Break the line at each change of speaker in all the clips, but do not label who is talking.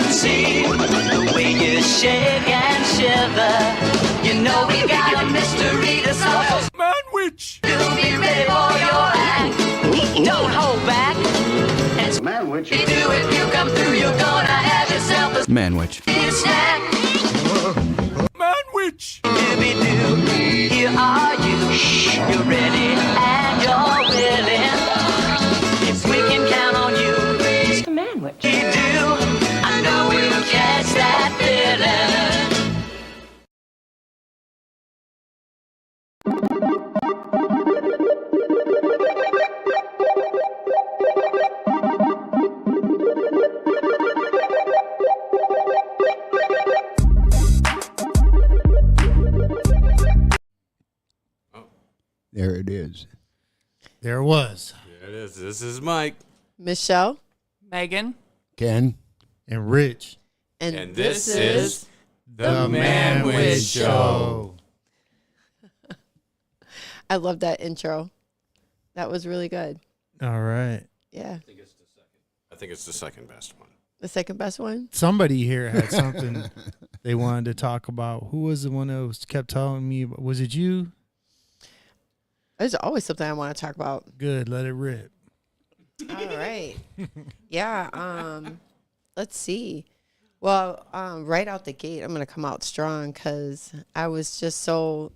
see the way you shake and shiver. You know we got a mystery to solve.
Manwich!
You'll be ready for your act. Don't hold back. It's
Manwich.
You do if you come through, you're gonna have yourself a
Manwich.
snack.
Manwich!
Dooby-doo, here are you. You're ready and you're willing. If we can count on you, Mr. Manwich. You do, I know we'll catch that feeling.
There it is.
There it was.
There it is. This is Mike.
Michelle.
Megan.
Ken.
And Rich.
And
this is
The Manwich Show.
I love that intro. That was really good.
All right.
Yeah.
I think it's the second best one.
The second best one.
Somebody here had something they wanted to talk about. Who was the one that kept telling me? Was it you?
There's always something I want to talk about.
Good. Let it rip.
All right. Yeah. Let's see. Well, right out the gate, I'm gonna come out strong because I was just so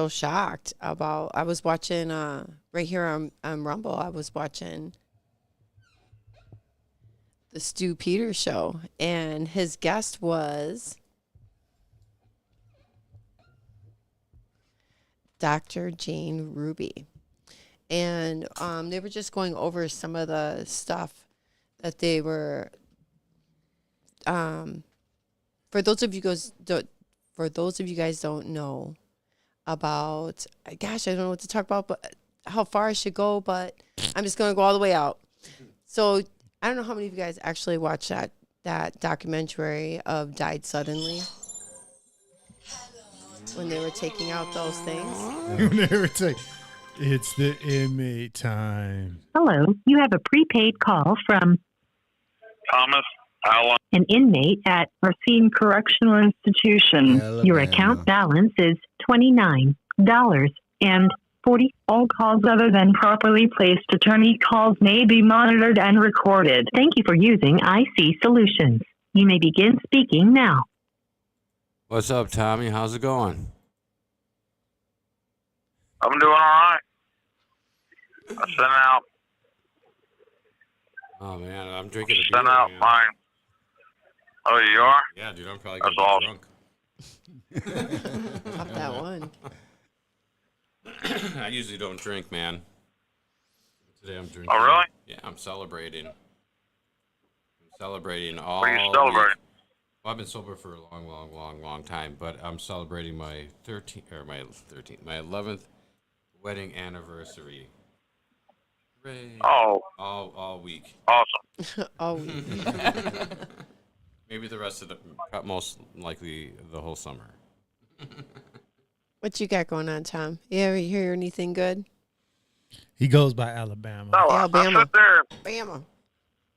shocked about. I was watching right here on Rumble. I was watching the Stu Peters show, and his guest was Dr. Jane Ruby. And they were just going over some of the stuff that they were for those of you guys don't know about, gosh, I don't know what to talk about, but how far I should go, but I'm just going to go all the way out. So I don't know how many of you guys actually watched that documentary of Died Suddenly when they were taking out those things.
It's the inmate time.
Hello, you have a prepaid call from
Thomas Allen,
an inmate at Racine Correctional Institution.
Alabama.
Your account balance is $29 and 40. All calls other than properly placed attorney calls may be monitored and recorded. Thank you for using IC Solutions. You may begin speaking now.
What's up, Tommy? How's it going?
I'm doing all right. I sent out.
Oh man, I'm drinking a beer.
Sent out
Man.
mine. Oh, you are?
Yeah, dude, I'm probably
That's
gonna be
awesome.
drunk.
Pop that one.
I usually don't drink, man. Today I'm drinking.
Oh, really?
Yeah, I'm celebrating. All.
What are you celebrating?
Well, I've been sober for a long time, but I'm celebrating my 11th wedding anniversary. Hooray.
Oh.
All week.
Awesome.
Oh,
Maybe the rest of most likely the whole summer.
what you got going on, Tom? You ever hear anything good?
He goes by Alabama.
No,
Alabama.
I sit there.
Bama.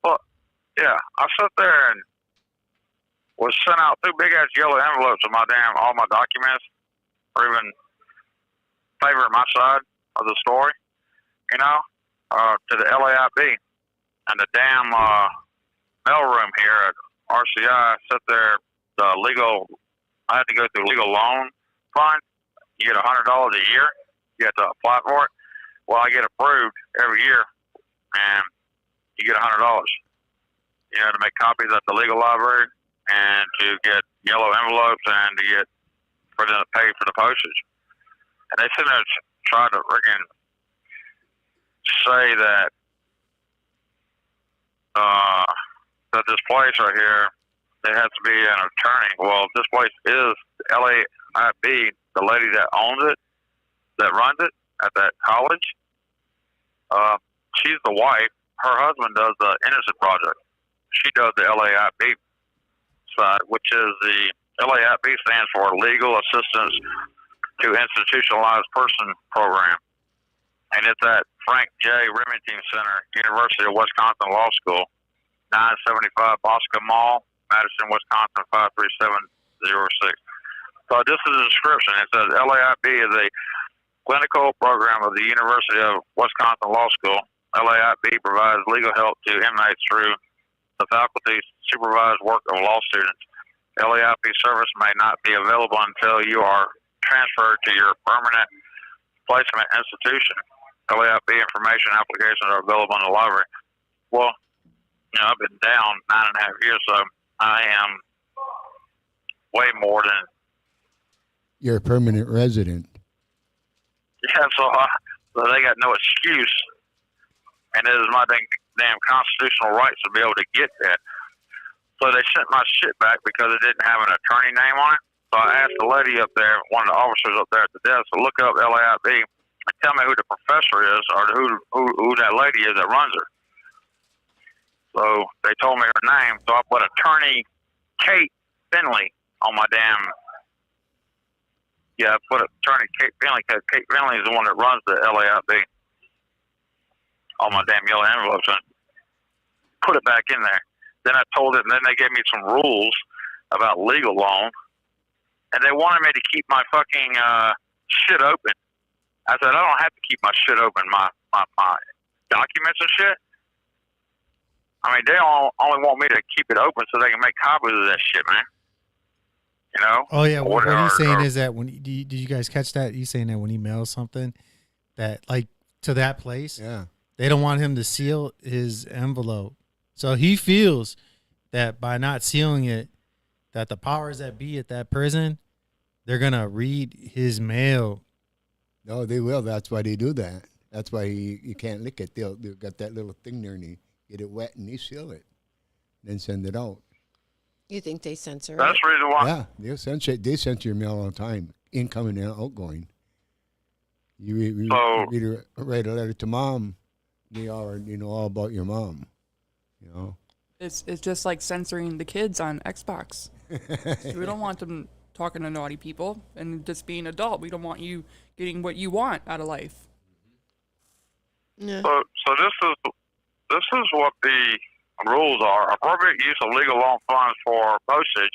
Well, yeah, I sat there and was sent out 2 big ass yellow envelopes of all my documents, or even favorite my side of the story, to the LAIB. And the damn mailroom here at RCI sit there, I had to go through legal loan fund. You get $100 a year. You have to apply for it. Well, I get approved every year, and you get $100. To make copies at the legal library, and to get yellow envelopes, and to get for them to pay for the postage. And they sit there and try to freaking say that that this place right here, there has to be an attorney. Well, this place is LAIB, the lady that owns it, that runs it at that college. She's the wife. Her husband does the Innocent Project. She does the LAIB side, which is the LAIB stands for Legal Assistance to Institutionalized Person Program. And it's at Frank J. Remington Center, University of Wisconsin Law School, 975 Bosco Mall, Madison, Wisconsin 53706. So this is a description. It says LAIP is a clinical program of the University of Wisconsin Law School. LAIP provides legal help to inmates through the faculty's supervised work of law students. LAIP service may not be available until you are transferred to your permanent placement institution. LAIP information applications are available in the library. Well, I've been down 9.5 years, so I am way more than.
You're a permanent resident.
Yeah, so they got no excuse, and it is my damn constitutional rights to be able to get that. So they sent my shit back because it didn't have an attorney name on it. So I asked the lady up there, one of the officers up there at the desk, to look up LAIP and tell me who the professor is or who that lady is that runs her. So they told me her name, so I put attorney Kate Finley on my damn. Yeah, I put attorney Kate Finley because Kate Finley is the one that runs the LAIP on my damn yellow envelopes and put it back in there. Then I told it, and then they gave me some rules about legal loan, and they wanted me to keep my fucking shit open. I said, I don't have to keep my shit open, my documents and shit. I mean, they only want me to keep it open so they can make copies of that shit, man. You know?
Oh, yeah. What he's saying is that did you guys catch that? He's saying that when he mails something that, like, to that place,
Yeah.
they don't want him to seal his envelope. So he feels that by not sealing it, that the powers that be at that prison, they're going to read his mail.
No, they will. That's why they do that. That's why you can't lick it. They've got that little thing there, and you get it wet, and they seal it, then send it out.
You think they censor it?
That's the reason why.
Yeah, they censor your mail all the time, incoming and outgoing. You write a letter to mom, they already know all about your mom. You know,
it's just like censoring the kids on Xbox. We don't want them talking to naughty people and just being adult. We don't want you getting what you want out of life.
Yeah.
So this is what the rules are. Appropriate use of legal loan funds for postage.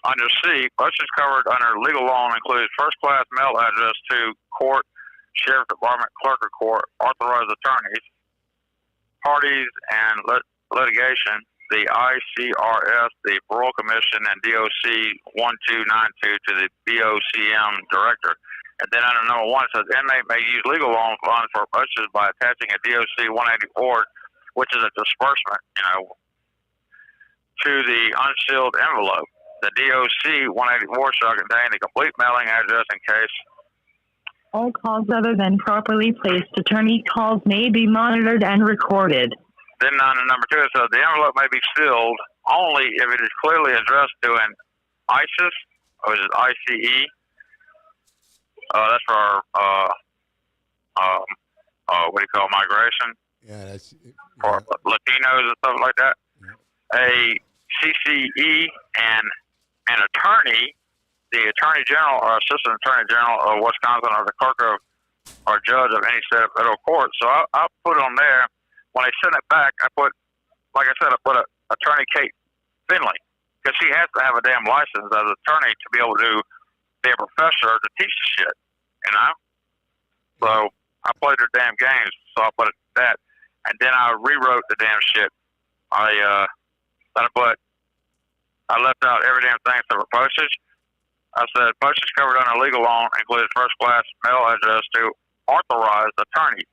Under C, postage covered under legal loan includes first-class mail address to court, sheriff department, clerk of court, authorized attorneys, parties, and litigation, the ICRS, the Parole Commission, and DOC 1292 to the BOCM director. And then under number 1, it says inmate may use legal loan funds for postage by attaching a DOC 180 board, which is a disbursement, to the unsealed envelope. The DOC 180 board shall contain the complete mailing address in case.
All calls other than properly placed attorney calls may be monitored and recorded.
Then on number 2, it says the envelope may be sealed only if it is clearly addressed to an ISIS, which is ICE. That's for what do you call migration?
yeah, that's
For Latinos and stuff like that.
Yeah.
A CCE and an attorney, the Attorney General or Assistant Attorney General of Wisconsin or the clerk of or judge of any state or federal court. So I put on there. When I sent it back, I put, like I said, I put Attorney Kate Finley, because she has to have a damn license as an attorney to be able to be a professor to teach the shit, So I played her damn games, so I put that. And then I rewrote the damn shit. I left out every damn thing except for postage. I said, postage covered under legal loan includes first-class mail address to authorized attorney.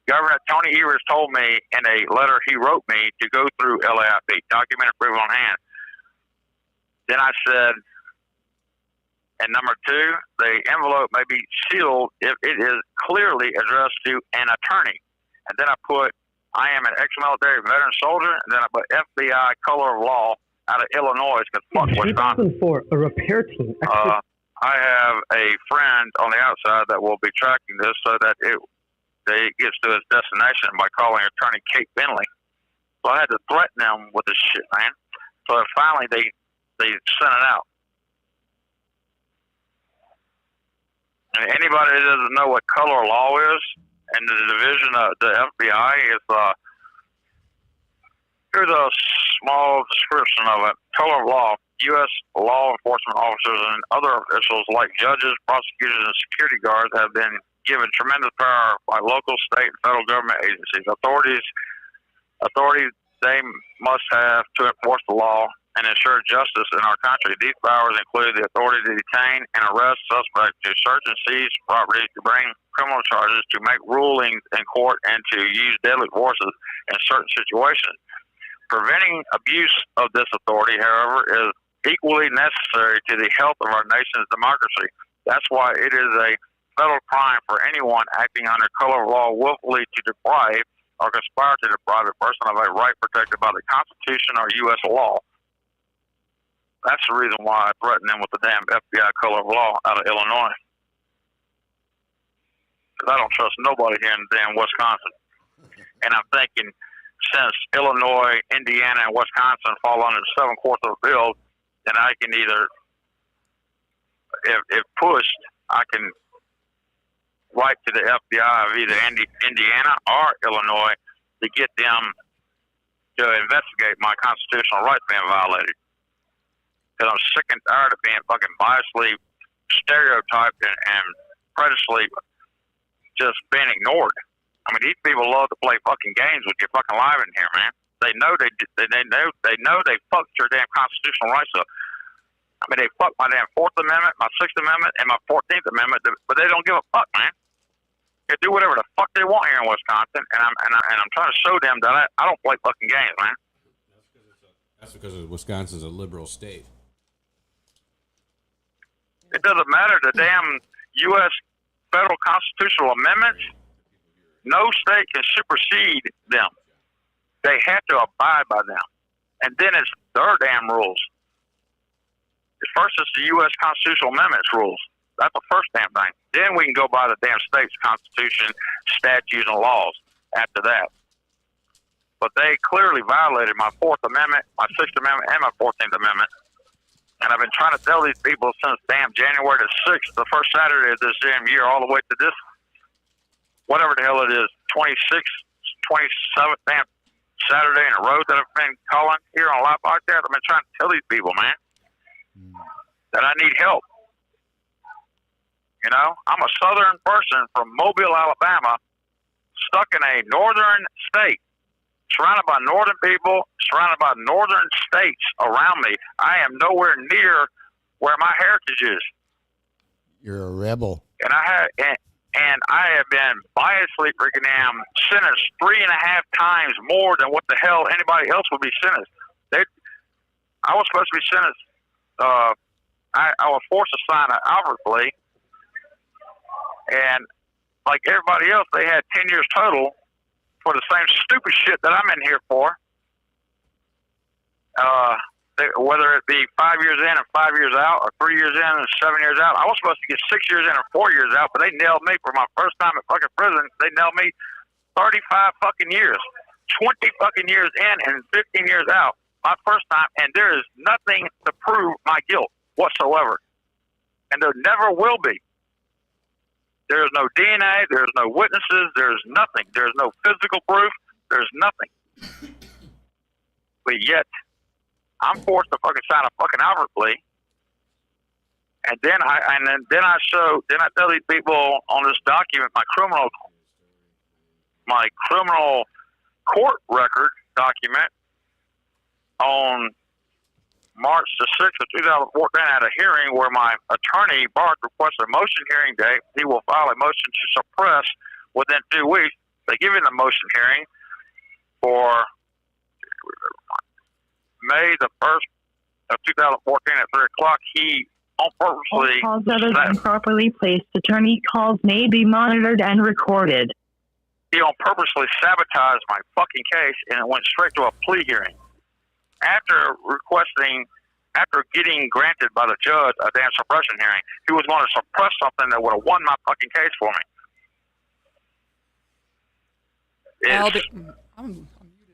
Governor Tony Evers told me in a letter he wrote me to go through LAIP, document approval on hand. Then I said, and number 2, the envelope may be sealed if it is clearly addressed to an attorney. And then I put, I am an ex-military veteran soldier, and then I put FBI color of law out of Illinois, because fuck Wisconsin.
For a repair team.
I have a friend on the outside that will be tracking this so that it gets to its destination by calling Attorney Kate Finley. So I had to threaten them with this shit, man. So finally they sent it out. And anybody that doesn't know what color law is, and the division of the FBI is, here's a small description of it. Color of law. U.S. law enforcement officers and other officials like judges, prosecutors, and security guards have been given tremendous power by local, state, and federal government agencies. Authority they must have to enforce the law and ensure justice in our country. These powers include the authority to detain and arrest suspects, to search and seize property, to bring criminal charges, to make rulings in court, and to use deadly forces in certain situations. Preventing abuse of this authority, however, is equally necessary to the health of our nation's democracy. That's why it is a federal crime for anyone acting under color of law willfully to deprive or conspire to deprive a person of a right protected by the Constitution or U.S. law. That's the reason why I threatened them with the damn FBI color of law out of Illinois. Because I don't trust nobody here in damn Wisconsin. And I'm thinking, since Illinois, Indiana, and Wisconsin fall under the 7/4 of the bill, then I can either, if pushed, I can write to the FBI of either Indiana or Illinois to get them to investigate my constitutional rights being violated. Because I'm sick and tired of being fucking biasly stereotyped and prejudiced, just being ignored. I mean, these people love to play fucking games with your fucking life in here, man. They know they fucked your damn constitutional rights up. I mean, they fucked my damn 4th Amendment, my 6th Amendment, and my 14th Amendment, but they don't give a fuck, man. They do whatever the fuck they want here in Wisconsin, and I'm trying to show them that I don't play fucking games, man.
That's because Wisconsin's a liberal state.
It doesn't matter the damn U.S. federal constitutional amendments. No state can supersede them. They have to abide by them. And then it's their damn rules. First, it's the U.S. constitutional amendments rules. That's the first damn thing. Then we can go by the damn state's constitution, statutes, and laws after that. But they clearly violated my 4th Amendment, my 6th Amendment, and my 14th Amendment. And I've been trying to tell these people since damn January the 6th, the first Saturday of this damn year, all the way to this, whatever the hell it is, 26th, 27th damn Saturday in a row that I've been calling here on Live Podcast. I've been trying to tell these people, man, that I need help. You know, I'm a southern person from Mobile, Alabama, stuck in a northern state, surrounded by northern people, surrounded by northern states around me. I am nowhere near where my heritage is.
You're a rebel.
And I have been biasly freaking damn sentenced 3.5 times more than what the hell anybody else would be sentenced. I was supposed to be sentenced. I was forced to sign an Albert plea, and like everybody else, they had 10 years total for the same stupid shit that I'm in here for. Whether it be 5 years in and 5 years out, or 3 years in and 7 years out. I was supposed to get 6 years in or 4 years out, but they nailed me for my first time at fucking prison. They nailed me 35 fucking years, 20 fucking years in and 15 years out. My first time, and there is nothing to prove my guilt whatsoever, and there never will be. There's no DNA, there's no witnesses, there's nothing. There's no physical proof, there's nothing. But yet, I'm forced to fucking sign a fucking Albert plea, and then I tell these people on this document my criminal court record document on March the 6th of 2014 at a hearing where my attorney, Bart, requested a motion hearing date. He will file a motion to suppress within 2 weeks. They give him the motion hearing for May the 1st of 2014 at 3 o'clock. He on purposely...
All calls other than properly placed attorney calls may be monitored and recorded.
He on purposely sabotaged my fucking case, and it went straight to a plea hearing. After getting granted by the judge a damn suppression hearing, he was going to suppress something that would have won my fucking case for me.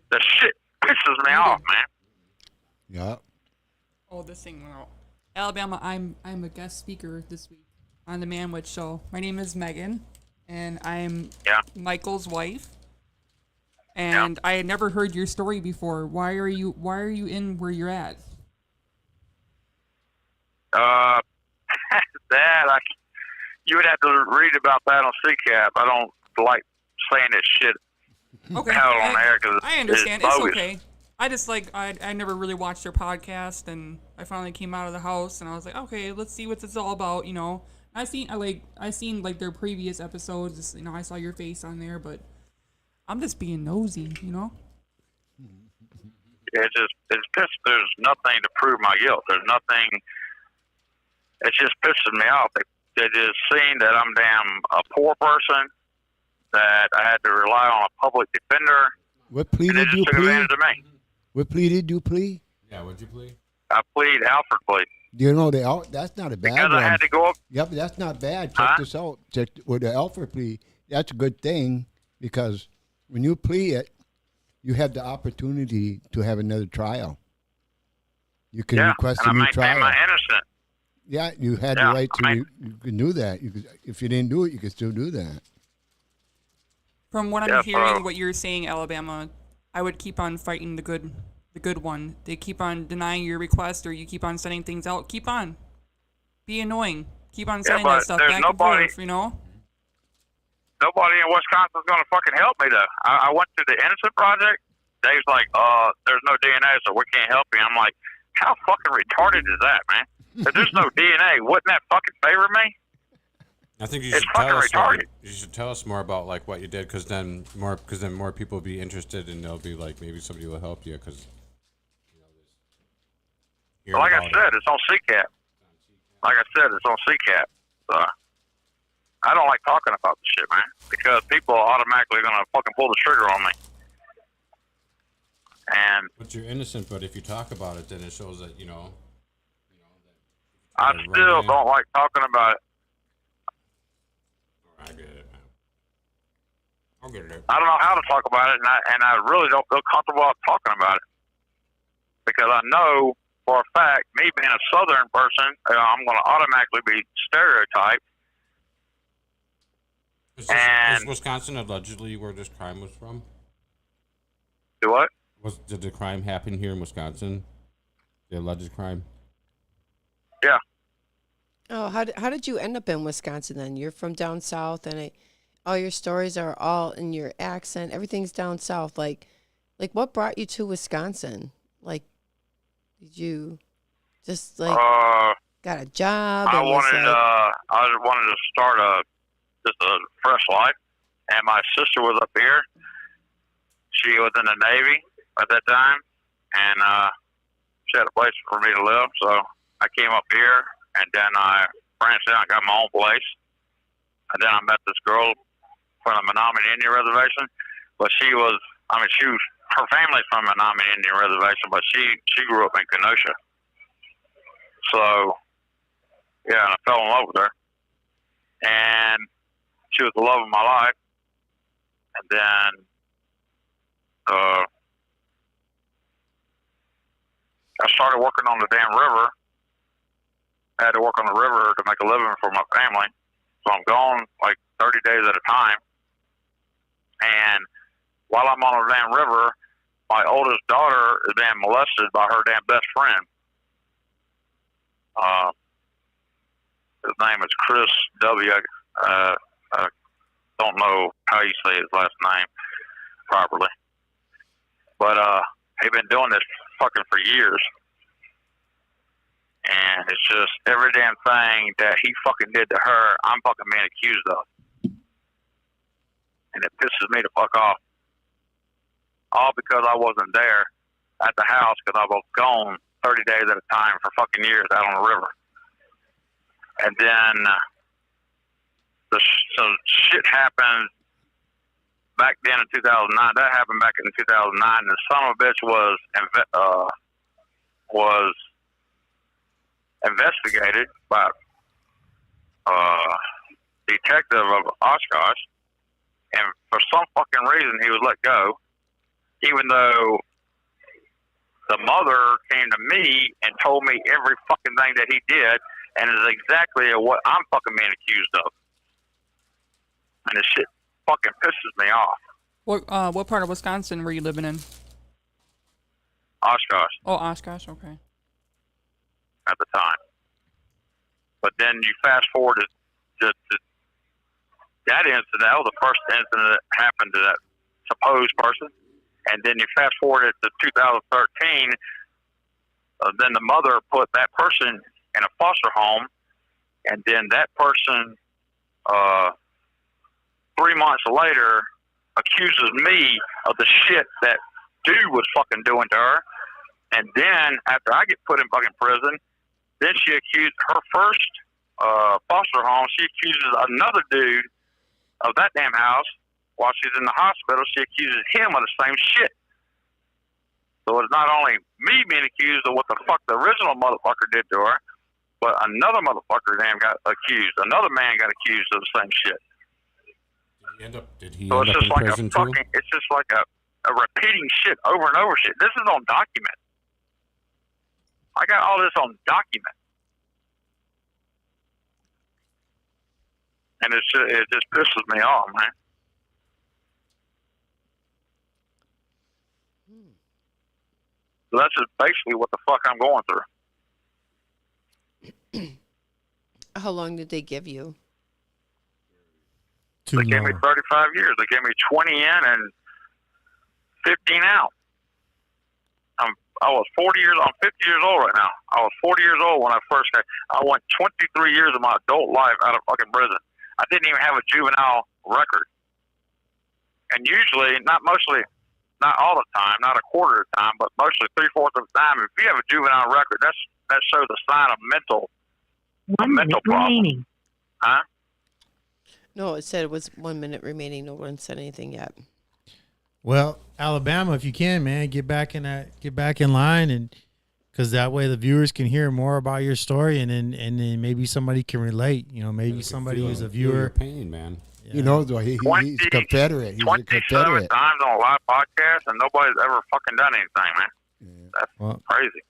The shit pisses me off, man.
Yeah.
Oh, this thing went out. Alabama, I'm a guest speaker this week on the Manwich Show. My name is Megan, and I'm Michael's wife. And I had never heard your story before. Why are you in where you're at?
You would have to read about that on CCAP. I don't like saying this shit
Okay,
out on air because
I understand.
it's
It's
bogus.
okay. I just I never really watched your podcast, and I finally came out of the house, and I was like, okay, let's see what this is all about. You know, I seen like their previous episodes. You know, I saw your face on there, but I'm just being nosy. You know.
It's pissed. There's nothing to prove my guilt. There's nothing. It's just pissing me off. They just seen that I'm a poor person, that I had to rely on a public defender.
What plea
and they
did
just
you
took
plead?
advantage of me.
What plea did you plead?
Yeah, what'd you plead?
I plead Alfred plea.
Do you know that's not a bad
Because
one.
I had to go up.
Yep, that's not bad. Check this out. Check with the Alfred plea. That's a good thing because when you plea it, you have the opportunity to have another trial. You can request a new trial.
And I maintain my innocence.
Yeah, you had the right to. You can do that. If you didn't do it, you could still do that.
From what I'm hearing, what you're saying, Alabama, I would keep on fighting the good one. They keep on denying your request, or you keep on sending things out. Keep on. Be annoying. Keep on sending that stuff back and forth, you know?
Nobody in Wisconsin's going to fucking help me, though. I went to the Innocent Project. Dave's like, there's no DNA, so we can't help you. I'm like, how fucking retarded is that, man? If there's no DNA, wouldn't that fucking favor me?
I think you
It's
should tell us.
retarded.
You should tell us more about like what you did, because then more people will be interested, and they'll be like, maybe somebody will help you, because.
Like I said, it's on CCAP. Like I said, it's on CCAP. So I don't like talking about this shit, man, because people are automatically gonna fucking pull the trigger on me. And
but you're innocent. But if you talk about it, then it shows that you know.
I still don't like talking about it.
I get it, man. I'll get it.
I don't know how to talk about it, and I really don't feel comfortable talking about it because I know for a fact, me being a Southern person, I'm going to automatically be stereotyped.
Is Wisconsin allegedly where this crime was from?
Do what?
Did the crime happen here in Wisconsin? The alleged crime?
Yeah.
Oh, how did you end up in Wisconsin then? You're from down south, and all your stories are all in your accent. Everything's down south. Like what brought you to Wisconsin? Like, did you just got a job?
I wanted to start just a fresh life, and my sister was up here. She was in the Navy at that time, and she had a place for me to live. So I came up here, and then I branched out and got my own place. And then I met this girl from the Menominee Indian Reservation, but her family's from the Menominee Indian Reservation, but she grew up in Kenosha. So, yeah, and I fell in love with her. And she was the love of my life. And then, I started working on the damn river. I had to work on the river to make a living for my family. So I'm gone like 30 days at a time. And while I'm on the damn river, my oldest daughter is being molested by her damn best friend. His name is Chris W. I don't know how you say his last name properly. But he's been doing this fucking for years. And it's just every damn thing that he fucking did to her, I'm fucking being accused of. And it pisses me the fuck off. All because I wasn't there at the house because I was gone 30 days at a time for fucking years out on the river. And then some shit happened back then in 2009. That happened back in 2009. And the son of a bitch was investigated by detective of Oshkosh, and for some fucking reason he was let go, even though the mother came to me and told me every fucking thing that he did, and is exactly what I'm fucking being accused of. And this shit fucking pisses me off.
What part of Wisconsin were you living in?
Oshkosh
Oh, Oshkosh. Okay.
at the time. But then you fast forward to that incident. That was the first incident that happened to that supposed person. And then you fast forward it to 2013. Then the mother put that person in a foster home. And then that person, 3 months later, accuses me of the shit that dude was fucking doing to her. And then after I get put in fucking prison, then she accused her first foster home. She accuses another dude of that damn house while she's in the hospital. She accuses him of the same shit. So it's not only me being accused of what the fuck the original motherfucker did to her, but another motherfucker damn got accused. Another man got accused of the same shit.
Did he
So
end
it's
up
just
in
like
prison
a
too?
fucking. It's just like a repeating shit over and over shit. This is on document. I got all this on document, and it just pisses me off, man. So that's just basically what the fuck I'm going through.
How long did they give you?
Too
They gave me
long.
35 years. They gave me 20 in and 15 out. I was 40 years. I'm 50 years old right now. I was 40 years old when I first got. I went 23 years of my adult life out of fucking prison. I didn't even have a juvenile record. And usually, not all the time, not a quarter of the time, but mostly 3/4 of the time, if you have a juvenile record, that shows a sign of mental
1 minute
problem.
remaining.
Huh?
No, it said it was 1 minute remaining. No one said anything yet.
Well, Alabama, if you can, man, get back in line, and because that way the viewers can hear more about your story, and then maybe somebody can relate. You know, maybe somebody who's a
Feel your
viewer.
pain, man.
You know, though, he's Confederate. He's a
27
Confederate.
times on a live podcast, and nobody's ever fucking done anything, man. That's
Well,
crazy.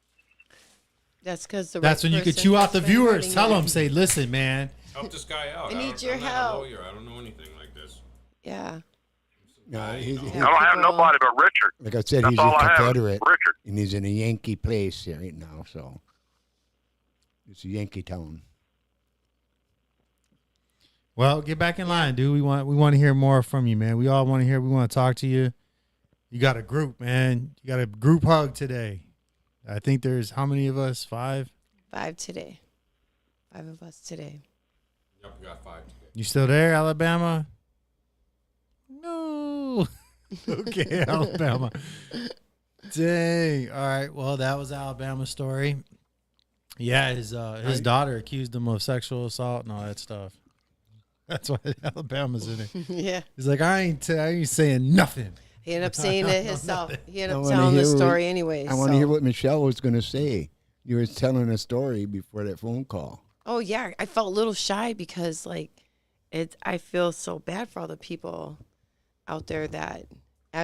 That's because
that's when you could chew out the viewers. Tell them, say, listen, man.
Help this guy out.
I need your
I'm not
help.
a lawyer. I don't know anything like this.
Yeah.
No, he's,
I don't have
people-
nobody but Richard.
like I said,
That's
he's
all
a
I have,
Confederate,
Richard.
and he's in a Yankee place right now. So it's a Yankee town.
Well, get back in line, dude. We want to hear more from you, man. We all want to hear. We want to talk to you. You got a group, man. You got a group hug today. I think there's how many of us? 5?
5 today. 5 of us today.
Yep, we got 5 today.
You still there, Alabama? No. Okay, Alabama. Dang. All right. Well, that was Alabama's story. Yeah, his daughter accused him of sexual assault and all that stuff. That's why Alabama's in it.
Yeah.
He's like, I ain't saying nothing.
He ended up saying it himself. He ended
I
up
wanna
telling the
hear what-
story anyway.
I want to hear what Michelle was going to say. You were telling a story before that phone call.
Oh yeah, I felt a little shy because I feel so bad for all the people out there that,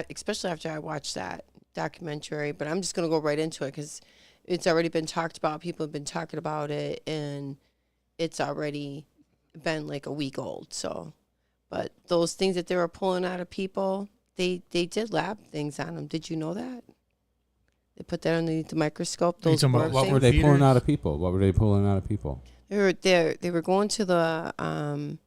especially after I watched that documentary. But I'm just gonna go right into it because it's already been talked about. People have been talking about it, and it's already been like a week old. So, but those things that they were pulling out of people, they did lab things on them. Did you know that? They put that underneath the microscope.
Are you
Those
talking about
worm
What were
things.
they pulling out of people? What were they pulling out of people?
They were going to the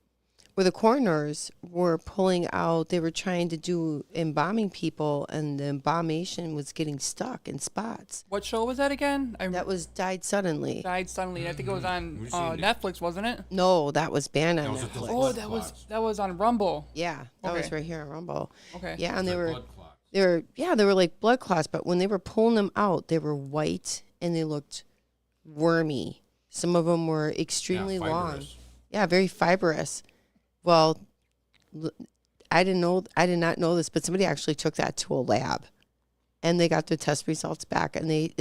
where the coroners were pulling out. They were trying to do embalming people, and the embalmation was getting stuck in spots.
What show was that again? I
That was died suddenly.
died suddenly. I think it was on
We've seen it.
Netflix, wasn't it?
No, that was banned on
That was a
Netflix.
delay.
Oh,
Blood
that
clots.
was on Rumble.
Yeah, that was
Okay.
right here on Rumble.
Okay.
Yeah, and
Like
they were
blood clots.
they were like blood clots, but when they were pulling them out, they were white and they looked wormy. Some of them were extremely
Yeah,
long.
fibrous.
Yeah, very fibrous. Well, I did not know this, but somebody actually took that to a lab, and they got their test results back, and they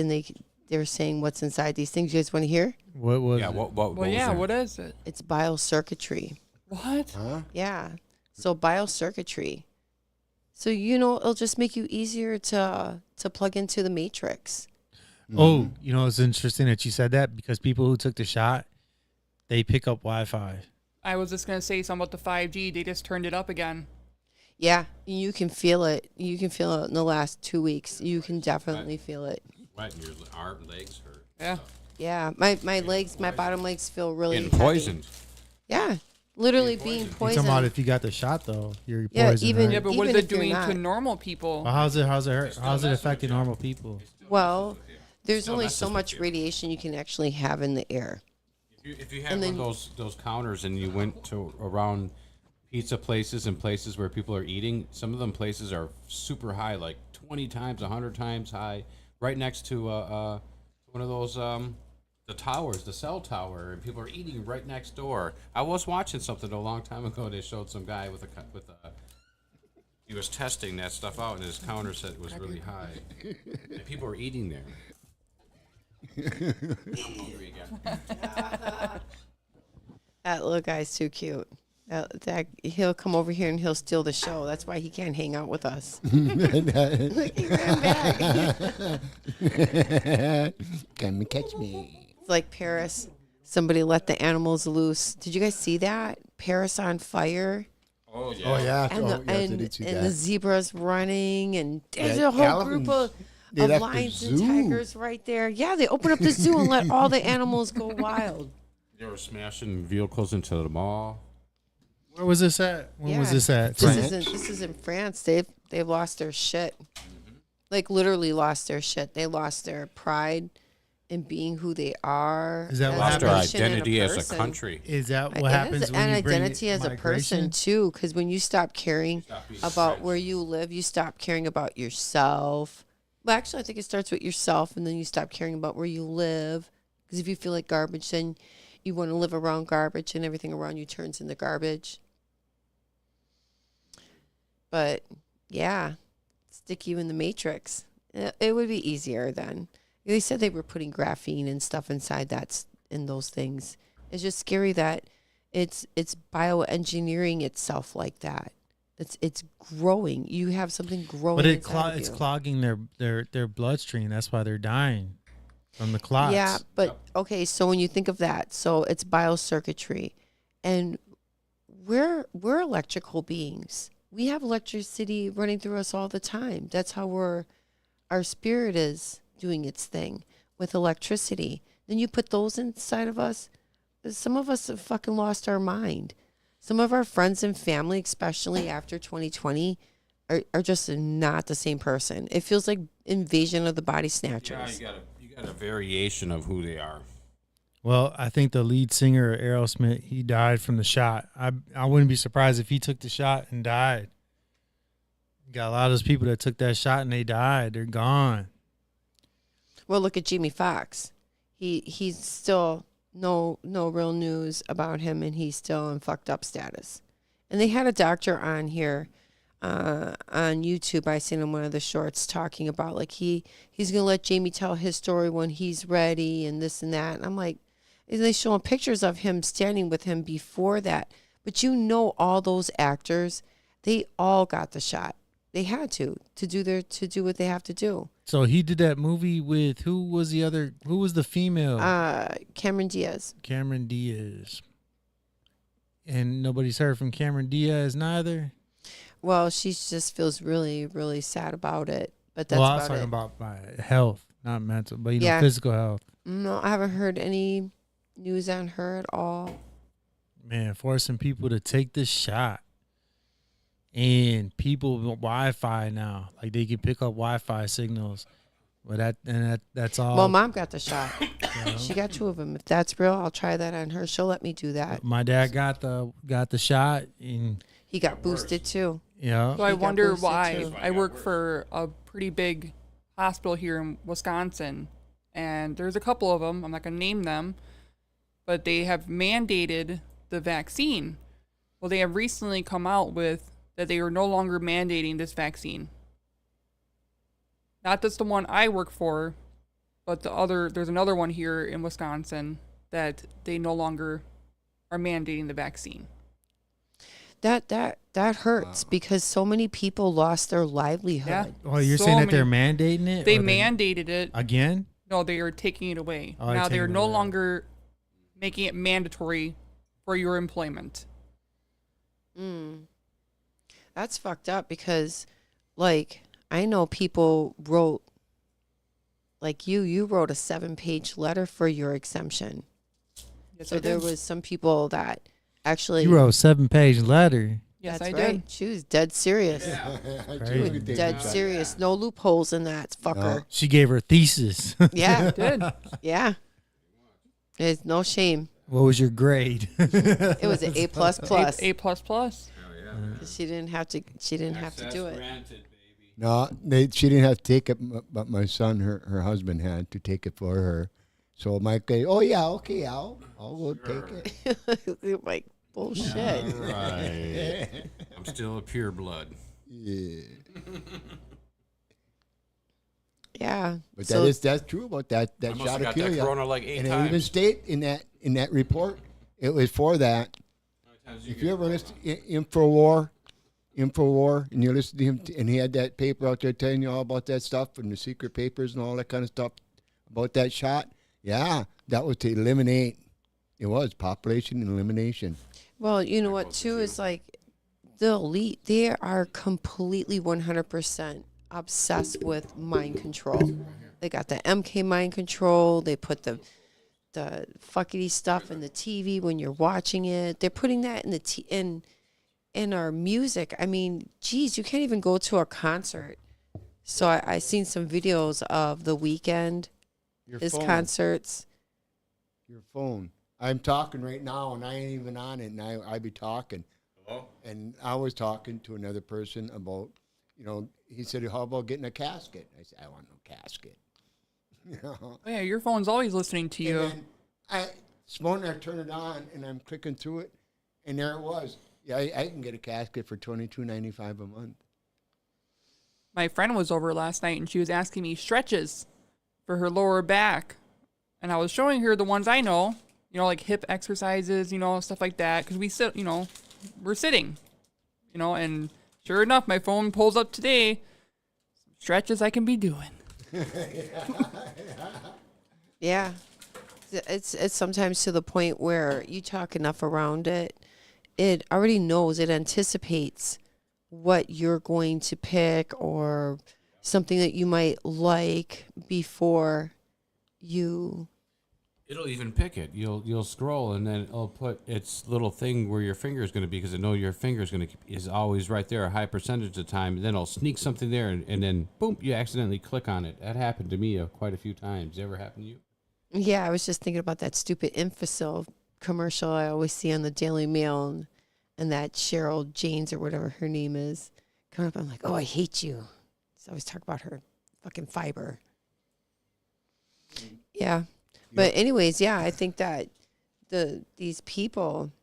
were saying what's inside these things. You guys want to hear?
What was
Yeah,
it?
what
Well,
was
yeah.
there?
What is it?
It's biocircuitry.
What?
Huh?
Yeah. So biocircuitry. So it'll just make you easier to plug into the matrix.
Oh, it's interesting that you said that because people who took the shot, they pick up Wi-Fi.
I was just gonna say something about the 5G. They just turned it up again.
Yeah, you can feel it. You can feel it in the last 2 weeks. You can definitely feel it.
Sweat and your arm, legs hurt.
Yeah.
Yeah, my legs, my bottom legs feel really
Getting
heavy.
poisoned.
Yeah, literally being
You
poisoned.
talking about if you got the shot though, you're
Yeah,
poisoned.
even-
right?
Yeah, but what is
Even
it
if you're
doing to
not.
normal people?
Well, how's it hurt? How's it affecting normal people?
Well, there's
Still
only
messes
so
with
much
you.
radiation you can actually have in the air.
If you had
And
one of
then-
those counters and you went to around pizza places and places where people are eating, some of them places are super high, like 20 times, 100 times high, right next to one of those the towers, the cell tower, and people are eating right next door. I was watching something a long time ago. They showed some guy with a he was testing that stuff out, and his counter said it was really high, and people were eating there. I'm hungry again.
That little guy's too cute. He'll come over here and he'll steal the show. That's why he can't hang out with us. Look, he ran back.
Come and catch me.
It's like Paris. Somebody let the animals loose. Did you guys see that? Paris on fire.
Oh yeah.
Oh yeah.
And,
Oh,
the,
yes, I
and,
did see
and
that.
the zebras running. And there's
Yeah,
a whole group
elephants. They
of
left the
lions and
zoo.
tigers right there. Yeah, they open up the zoo and let all the animals go wild.
They were smashing vehicles into the mall.
Where was this at? When was
Yeah.
this at?
This is in France. They've lost their shit. Like literally lost their shit. They lost their pride in being who they are.
Is that
as
what
Lost
a
our
nation and
identity as a
person.
country.
Is that
It
what
is
happens when
an
you bring
identity as a person
migration?
too? Because when you stop caring
Stop being
about
French.
where you live, you stop caring about yourself. Well, actually, I think it starts with yourself, and then you stop caring about where you live. Because if you feel like garbage, then you want to live around garbage, and everything around you turns into garbage. But yeah, stick you in the matrix. It would be easier then. They said they were putting graphene and stuff inside in those things. It's just scary that it's bioengineering itself like that. It's growing. You have something growing.
But
inside of
it's
you.
clogging their bloodstream. That's why they're dying from the clots.
Yeah, but okay. So when you think of that, so it's biocircuitry, and we're electrical beings. We have electricity running through us all the time. That's how our spirit is doing its thing with electricity. Then you put those inside of us. Some of us have fucking lost our mind. Some of our friends and family, especially after 2020, are just not the same person. It feels like invasion of the body
Yeah,
snatchers.
you got a variation of who they are.
Well, I think the lead singer of Aerosmith, he died from the shot. I wouldn't be surprised if he took the shot and died. Got a lot of those people that took that shot and they died. They're gone.
Well, look at Jamie Foxx. He's still no real news about him, and he's still in fucked up status. And they had a doctor on here on YouTube. I seen in one of the shorts talking about like he's gonna let Jamie tell his story when he's ready and this and that. And I'm like, and they showing pictures of him standing with him before that. But you know, all those actors, they all got the shot. They had to do what they have to do.
So he did that movie with who was the female?
Cameron Diaz.
Cameron Diaz. And nobody's heard from Cameron Diaz neither.
Well, she just feels really, really sad about it. But that's
Well, I was
about
talking
it.
about my health, not mental, but
Yeah.
physical health.
No, I haven't heard any news on her at all.
Man, forcing people to take the shot. And people with Wi-Fi now, like they can pick up Wi-Fi signals, but that's all.
Well, Mom got the shot.
you know?
She got 2 of them. If that's real, I'll try that on her. She'll let me do that.
My dad got the shot, and
He got boosted too.
yeah,
So I
He got
wonder
boosted,
why.
too.
I work for a pretty big hospital here in Wisconsin, and there's a couple of them. I'm not going to name them, but they have mandated the vaccine. Well, they have recently come out with that they are no longer mandating this vaccine. Not just the one I work for, but there's another one here in Wisconsin that they no longer are mandating the vaccine.
That hurts because so many people lost their livelihood.
Yeah.
well, you're
So
saying that
many-
they're mandating it.
They
or
mandated it.
again.
No, they are taking it away.
Oh, they're
now they are
taking it
no
away.
longer making it mandatory for your employment.
That's fucked up because, like, I know people wrote, like you wrote a 7-page letter for your exemption.
Yes,
So
I
there
did.
was some people that actually.
You wrote a 7-page letter.
Yes,
That's
I
right.
did.
She was dead serious.
Crazy.
You could take
Dead
that.
serious. No loopholes in that fucker.
She gave her thesis.
Yeah.
Did.
Yeah. There's no shame.
What was your grade?
It was an A plus plus.
A plus plus.
She didn't have to. She didn't have to do it.
Granted, baby.
No, she didn't have to take it, but my son, her husband, had to take it for her. So Mike, oh yeah, okay, I'll go take it.
Like bullshit.
Right. I'm still a pure blood.
Yeah,
Yeah.
but
So-
that's true about that
I must
shot
have
of
got that
kill
corona like 8
and it
times.
even state in that report it was for that. If you ever listen to Infowar, and you listen to him, and he had that paper out there telling you all about that stuff and the secret papers and all that kind of stuff about that shot. Yeah, that was to eliminate. It was population elimination.
Well, you know what too is like the elite. They are completely 100% obsessed with mind control. They got the MK mind control. They put the fuckity stuff in the TV when you're watching it. They're putting that in the in our music. I mean, geez, you can't even go to a concert. So I seen some videos of The Weeknd, his concerts.
Your phone. I'm talking right now, and I ain't even on it, and I be talking.
Hello?
And I was talking to another person about, he said, how about getting a casket? I said, I want no casket.
Oh, yeah, your phone's always listening to you.
And then this morning I turn it on, and I'm clicking through it, and there it was. Yeah, I can get a casket for $22.95 a month.
My friend was over last night, and she was asking me stretches for her lower back. And I was showing her the ones I know, like hip exercises, stuff like that. Because we sit, we're sitting, and sure enough, my phone pulls up today, some stretches I can be doing.
Yeah. It's sometimes to the point where you talk enough around it, it already knows, it anticipates what you're going to pick or something that you might like before you.
It'll even pick it. You'll scroll and then it'll put its little thing where your finger is going to be because it know your finger is always right there a high percentage of the time. And then it'll sneak something there and then boom, you accidentally click on it. That happened to me quite a few times. Ever happened to you?
Yeah, I was just thinking about that stupid Infosil commercial I always see on the Daily Mail and that Cheryl Janes or whatever her name is coming up. I'm like, oh, I hate you. So I always talk about her fucking fiber. Yeah. But anyways, yeah, I think that these people,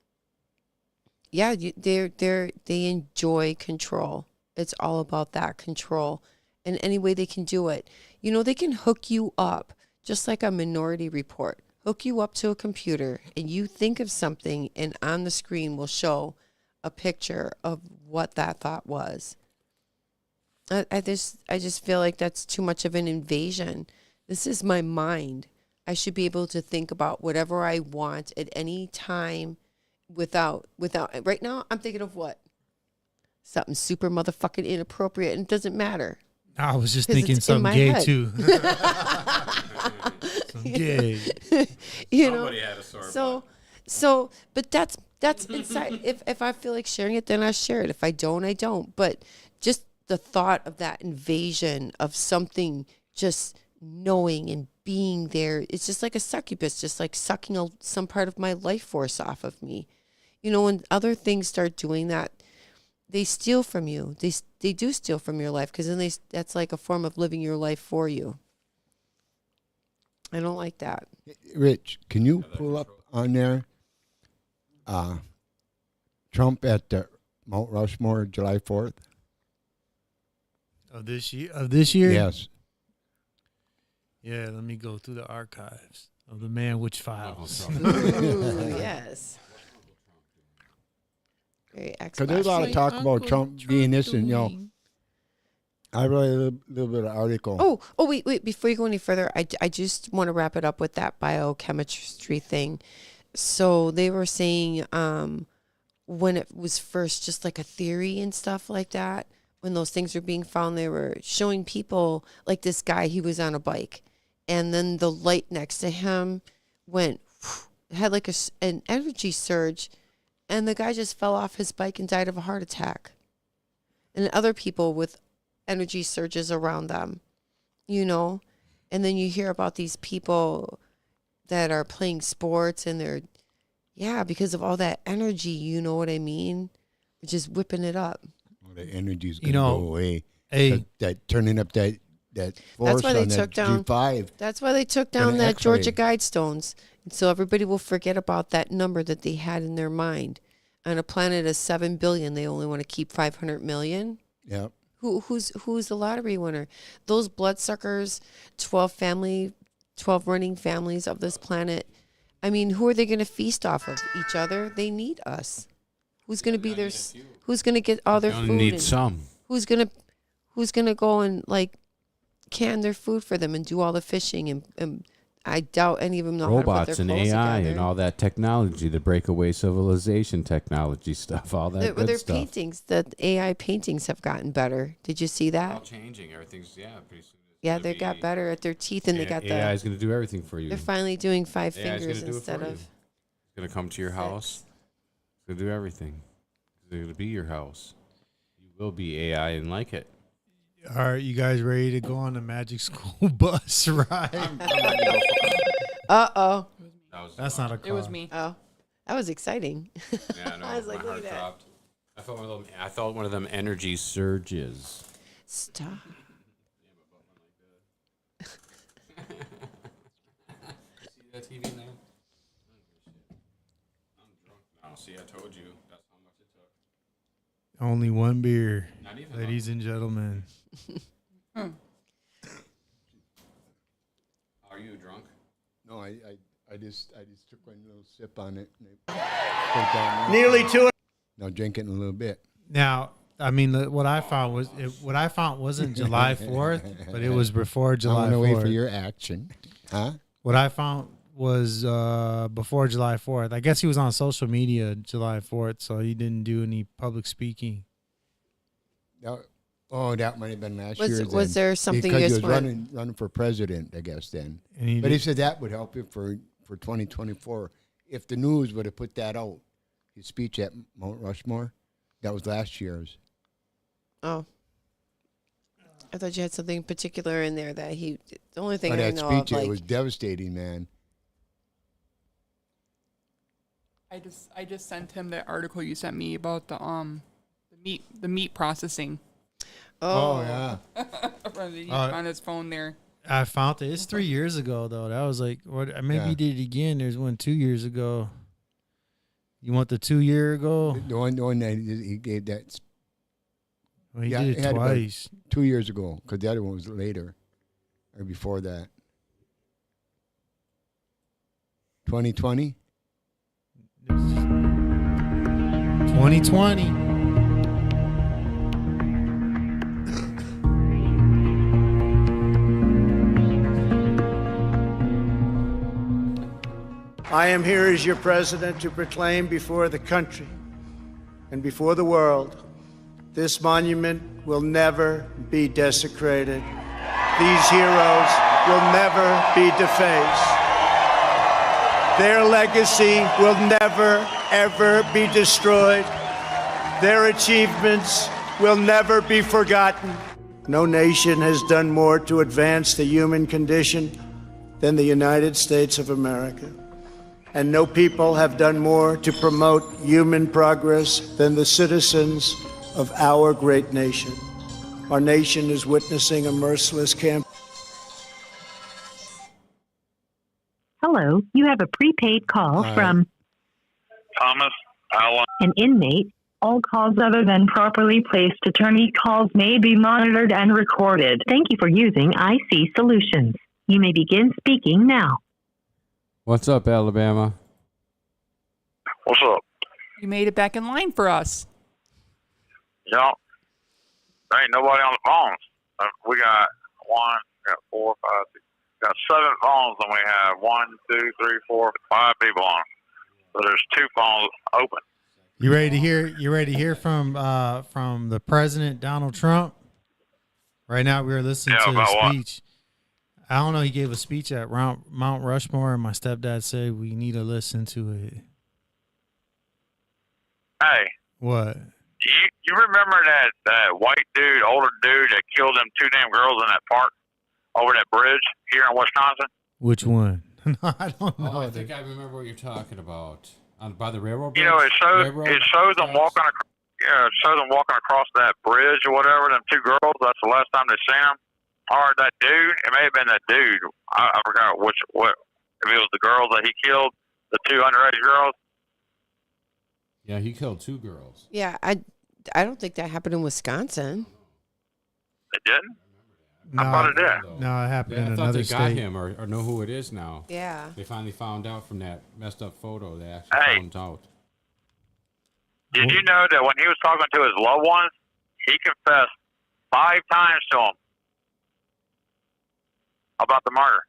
yeah, they enjoy control. It's all about that control, and any way they can do it. They can hook you up, just like a Minority Report. Hook you up to a computer, and you think of something, and on the screen will show a picture of what that thought was. I just feel like that's too much of an invasion. This is my mind. I should be able to think about whatever I want at any time without right now I'm thinking of what? Something super motherfucking inappropriate, and it doesn't matter.
I was just
'Cause
thinking
it's in my
something gay
head.
too. Some gay.
Somebody had a sore
So but that's inside. If I feel like sharing it, then I share it. If I don't, I don't. But just the thought of that invasion of something just knowing and being there, it's just like a succubus, just like sucking some part of my life force off of me. When other things start doing that, they steal from you. They do steal from your life, because then that's like a form of living your life for you. I don't like that.
Rich, can you pull up on there Trump at the Mount Rushmore July 4th?
Of this year?
Yes.
Yeah, let me go through the archives of the Manwich Files.
Ooh, yes. Very
Because there's a lot of talk about Trump being this and, I read a little bit of article.
Oh, wait. Before you go any further, I just want to wrap it up with that biochemistry thing. So they were saying when it was first just like a theory and stuff like that, when those things were being found, they were showing people like this guy, he was on a bike, and then the light next to him went, had like an energy surge, and the guy just fell off his bike and died of a heart attack. And other people with energy surges around them, you know, and then you hear about these people that are playing sports and they're, because of all that energy, you know what I mean? Just whipping it up.
Well, the energy's going to go away. That turning up that force
that's why they
on
took
that
down
G5.
That's why they took down that Georgia Guidestones. And so everybody will forget about that number that they had in their mind. On a planet of 7 billion, they only want to keep 500 million.
Yep.
Who's the lottery winner? Those bloodsuckers, 12 running families of this planet. I mean, who are they going to feast off of? Each other? They need us. Who's going to be their? Who's going to get all their food?
Need some.
Who's going to go and like can their food for them and do all the fishing? And I doubt any of them know
robots
how to put their
and
clothes
AI
together.
and all that technology, the breakaway civilization technology stuff, all that good
their
stuff.
paintings, the AI paintings have gotten better. Did you see that?
All changing. Everything's pretty soon.
Yeah, they got better at their teeth, and they got
AI is going to do everything for you.
They're finally doing 5
AI is
fingers
gonna do it
instead
for you.
of.
It's going to come to your house. It's going to do everything. It's going to be your house. You will be AI and like it.
All right, you guys ready to go on the Magic School Bus ride?
Uh-oh.
That's not a car.
It was me.
Oh, that was exciting.
Yeah, I know.
I was like,
my
look
heart
at that.
dropped. I felt one of them energy surges.
Stop.
See that TV now? I'm drunk now. See, I told you. That's how much it took.
Only one beer,
Not even
ladies and gentlemen.
Are you drunk?
No, I just took one little sip on it. And I put it down.
Nearly 2.
Now drink it in a little bit.
Now, I mean, what I found wasn't July 4th, but it was before July
I'm
4th.
gonna wait for your action, huh?
What I found was before July 4th. I guess he was on social media July 4th, so he didn't do any public speaking.
That might have been last year.
Was there something
because
you
he
just
was
wanted?
running for president, I guess then.
And
But he said that would help him for 2024 if the news would have put that out. His speech at Mount Rushmore, that was last year's.
Oh. I thought you had something particular in there that he. The only thing I
that
know
speech,
of, like,
it was devastating, man.
I just sent him that article you sent me about the meat processing.
Oh yeah.
On his phone there.
I found it. It's 3 years ago, though. That was like, what? Maybe he did it again. There's one 2 years ago. You want the 2 year ago?
The one that he gave that.
Well, he did it
had about
twice.
2 years ago, because the other one was later, or before that. 2020.
2020.
I am here as your president to proclaim before the country and before the world this monument will never be desecrated. These heroes will never be defaced. Their legacy will never, ever be destroyed. Their achievements will never be forgotten. No nation has done more to advance the human condition than the United States of America. And no people have done more to promote human progress than the citizens of our great nation. Our nation is witnessing a merciless campaign.
Hello, you have a prepaid call from
Thomas Allen.
an inmate. All calls other than properly placed attorney calls may be monitored and recorded. Thank you for using IC Solutions. You may begin speaking now.
What's up, Alabama?
What's up?
You made it back in line for us.
Yeah. There ain't nobody on the phones. We got 4, 5, 6. Got 7 phones, and we have 1, 2, 3, 4, 5 people on. So there's 2 phones open.
You ready to hear? You ready to hear from the president, Donald Trump? Right now, we are listening to his speech. I don't know. He gave a speech at Mount Rushmore, and my stepdad said we need to listen to it.
Hey.
What?
You remember that white dude, older dude that killed them 2 damn girls in that park over that bridge here in Wisconsin?
Which one? No, I don't know.
Oh, I think I remember what you're talking about. By the railroad bridge?
You know, it shows them walking across that bridge or whatever, them 2 girls. That's the last time they seen them. Or that dude, it may have been that dude. I forgot if it was the girls that he killed, the 2 underage girls.
Yeah, he killed 2 girls.
Yeah, I don't think that happened in Wisconsin.
It didn't?
No,
I thought it did.
No, it happened in
I thought
another
they got
state.
him or know who it is now.
Yeah.
They finally found out from that messed up photo. They actually found out.
Did you know that when he was talking to his loved ones, he confessed 5 times to them about the murder?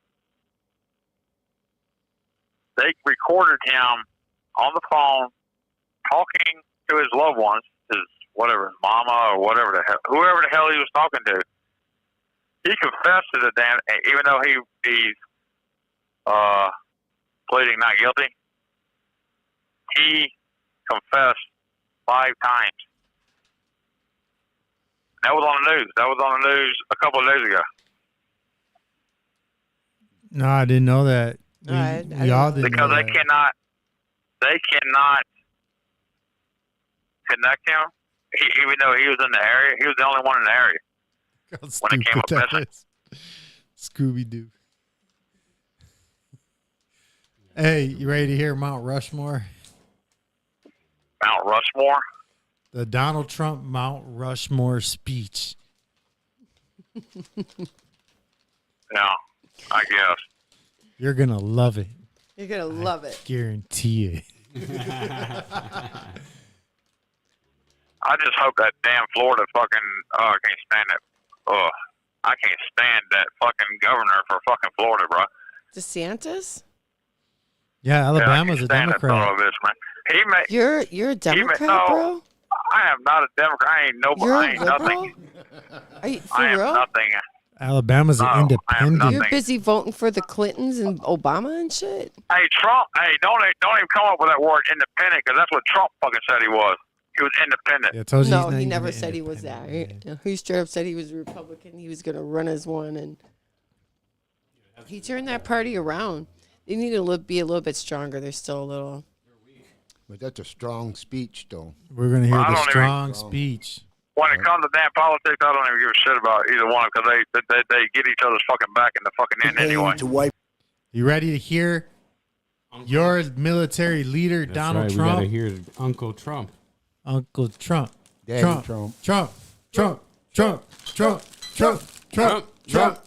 They recorded him on the phone talking to his loved ones, his mama or whoever the hell he was talking to. He confessed to the damn, even though he's pleading not guilty. He confessed 5 times. That was on the news. That was on the news a couple of days ago.
No, I didn't know that. We all didn't
because
know
they
that.
cannot connect him. Even though he was in the area, he was the only one in the area when it came up missing.
Scooby Doo. Hey, you ready to hear Mount Rushmore?
Mount Rushmore?
The Donald Trump Mount Rushmore speech.
Yeah, I guess.
You're going to love it.
You're going to love it.
Guarantee it.
I just hope that damn Florida fucking, I can't stand it. I can't stand that fucking governor for fucking Florida, bro.
DeSantis?
Yeah, Alabama's a
That son
Democrat.
of a bitch, man.
You're a Democrat,
no,
bro?
I am not a Democrat. I ain't nobody.
You're
I
a
ain't
liberal?
nothing.
Are you, for
I am
real?
nothing.
Alabama's an independent.
You're busy voting for the Clintons and Obama and shit?
Hey, Trump, don't even come up with that word independent, because that's what Trump fucking said he was. He was independent.
Yeah, I told you
No,
he's not
he
even
never
an
said he was that.
independent,
He straight up said he was a Republican. He was going to run as one, and he turned that party around. They need to be a little bit stronger. They're still a little.
But that's a strong speech, though.
We're going to hear
I
the
don't even-
strong speech.
When it comes to damn politics, I don't even give a shit about either one, because they get each other's fucking back in the fucking end anyway.
To wipe
You ready to hear your military leader,
That's
Donald
right.
Trump?
We gotta hear Uncle Trump.
Uncle Trump.
Daddy
Trump.
Trump.
Trump. Trump. Trump. Trump. Trump. Trump.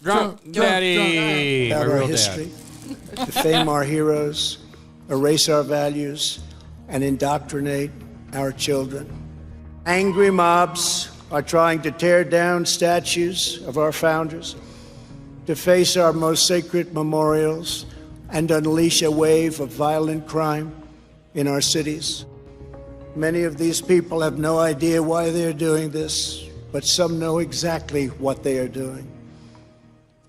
Trump. Daddy.
about
My
our
real
history, defame our heroes, erase our values, and indoctrinate our children. Angry mobs are trying to tear down statues of our founders, deface our most sacred memorials, and unleash a wave of violent crime in our cities. Many of these people have no idea why they're doing this, but some know exactly what they are doing.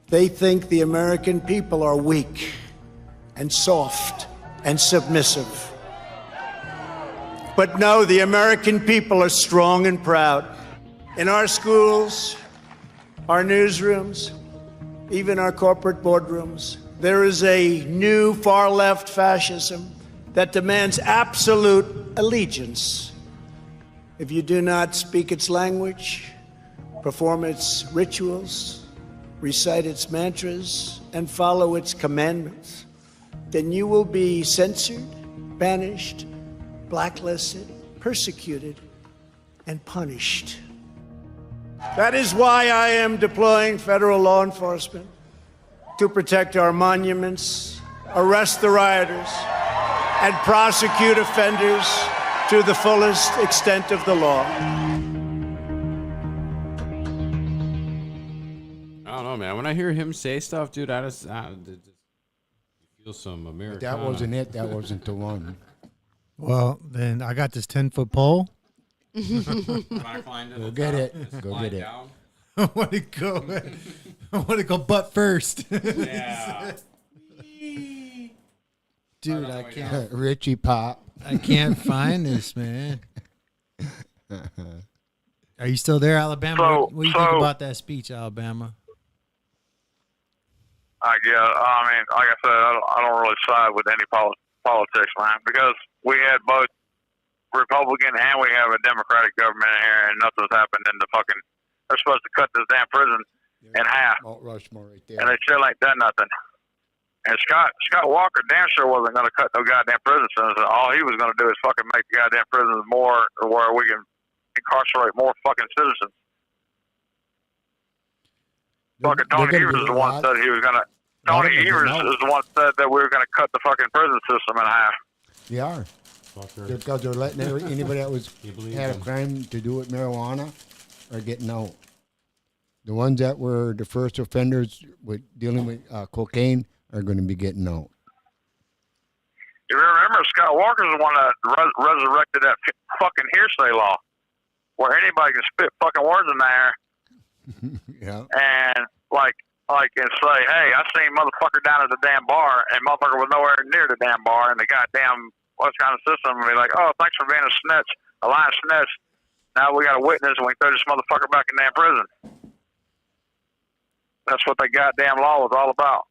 They think the American people are weak and soft and submissive. But no, the American people are strong and proud. In our schools, our newsrooms, even our corporate boardrooms, there is a new far-left fascism that demands absolute allegiance. If you do not speak its language, perform its rituals, recite its mantras, and follow its commandments, then you will be censored, banished, blacklisted, persecuted, and punished. That is why I am deploying federal law enforcement to protect our monuments, arrest the rioters, and prosecute offenders to the fullest extent of the law.
I don't know, man. When I hear him say stuff, dude, I just feel some Americana.
That wasn't it. That wasn't the one.
Well, then I got this 10-foot pole.
Go get it. Go get it.
Down.
I want to go. I want to go butt first.
Yeah.
Dude, I can't.
Richie Pop.
I can't find this, man. Are you still there, Alabama?
So-
what do you think about that speech, Alabama?
I guess. I mean, like I said, I don't really side with any politics, man, because we had both Republican and we have a Democratic government in here, and nothing's happened in the fucking. They're supposed to cut this damn prison in half,
Mount Rushmore right there.
and they still ain't done nothing. And Scott Walker damn sure wasn't going to cut no goddamn prison sentence. All he was going to do is fucking make the goddamn prisons more, where we can incarcerate more fucking citizens. Fucking Tony Evers is the one that said he was going to. Tony Evers is the one that said that we were going to cut the fucking prison system in half.
They are.
Fucker.
Because they're letting anybody that was
You believe
had a
them?
crime to do with marijuana are getting out. The ones that were the first offenders with dealing with cocaine are going to be getting out.
You remember Scott Walker's the one that resurrected that fucking hearsay law, where anybody can spit fucking words in there
Yeah.
and and say, hey, I seen motherfucker down at the damn bar, and motherfucker was nowhere near the damn bar, and the goddamn what's kind of system, and be like, oh, thanks for being a snitch, a lying snitch. Now we got a witness, and we throw this motherfucker back in damn prison. That's what the goddamn law was all about.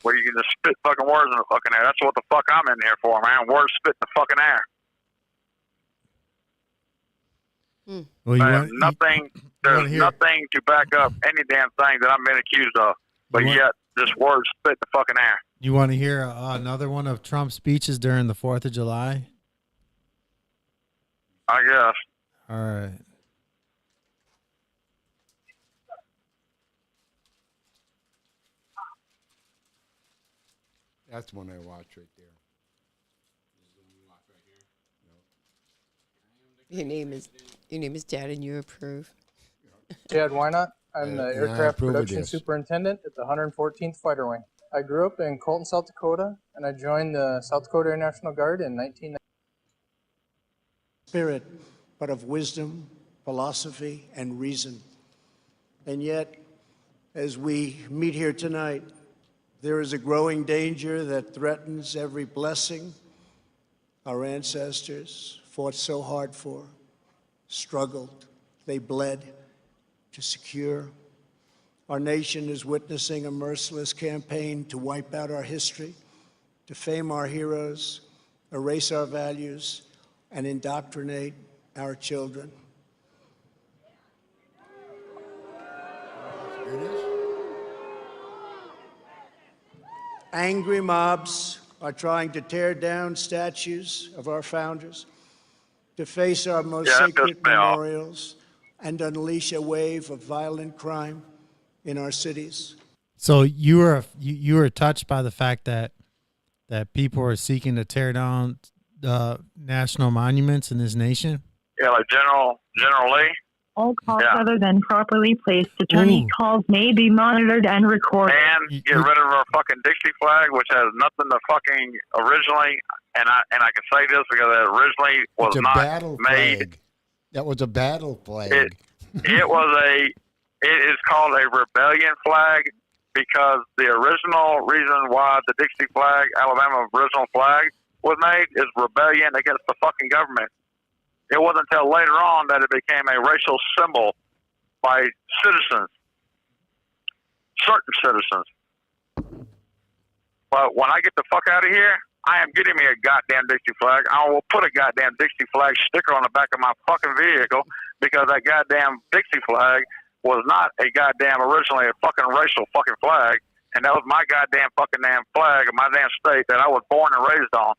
Where you can just spit fucking words in the fucking air. That's what the fuck I'm in here for, man. Words spit in the fucking air.
Well,
There's nothing to back up any damn thing that I'm being accused of. But yet, just words spit in the fucking air.
You want to hear another one of Trump's speeches during the 4th of July?
I guess.
All right.
That's one I watch right there.
Your name is Dad, and you approve.
Chad Wynot. I'm the
I
aircraft
approve of
production
this.
superintendent at the 114th Fighter Wing. I grew up in Colton, South Dakota, and I joined the South Dakota Air National Guard in 1990.
Spirit, but of wisdom, philosophy, and reason. And yet, as we meet here tonight, there is a growing danger that threatens every blessing our ancestors fought so hard for, struggled, they bled to secure. Our nation is witnessing a merciless campaign to wipe out our history, defame our heroes, erase our values, and indoctrinate our children. Angry mobs are trying to tear down statues of our founders, deface our most sacred memorials, and unleash a wave of violent crime in our cities.
So you were touched by the fact that people are seeking to tear down national monuments in this nation?
Yeah, like General Lee.
All calls other than properly placed attorney calls may be monitored and recorded.
And get rid of our fucking Dixie flag, which has nothing to fucking originally, and I can say this because it originally was
It's a
not
battle
made.
flag. That was a battle flag.
It is called a rebellion flag because the original reason why the Dixie flag, Alabama original flag, was made is rebellion against the fucking government. It wasn't until later on that it became a racial symbol by citizens, certain citizens. But when I get the fuck out of here, I am getting me a goddamn Dixie flag. I will put a goddamn Dixie flag sticker on the back of my fucking vehicle because that goddamn Dixie flag was not a goddamn originally a fucking racial fucking flag. And that was my goddamn fucking damn flag of my damn state that I was born and raised on.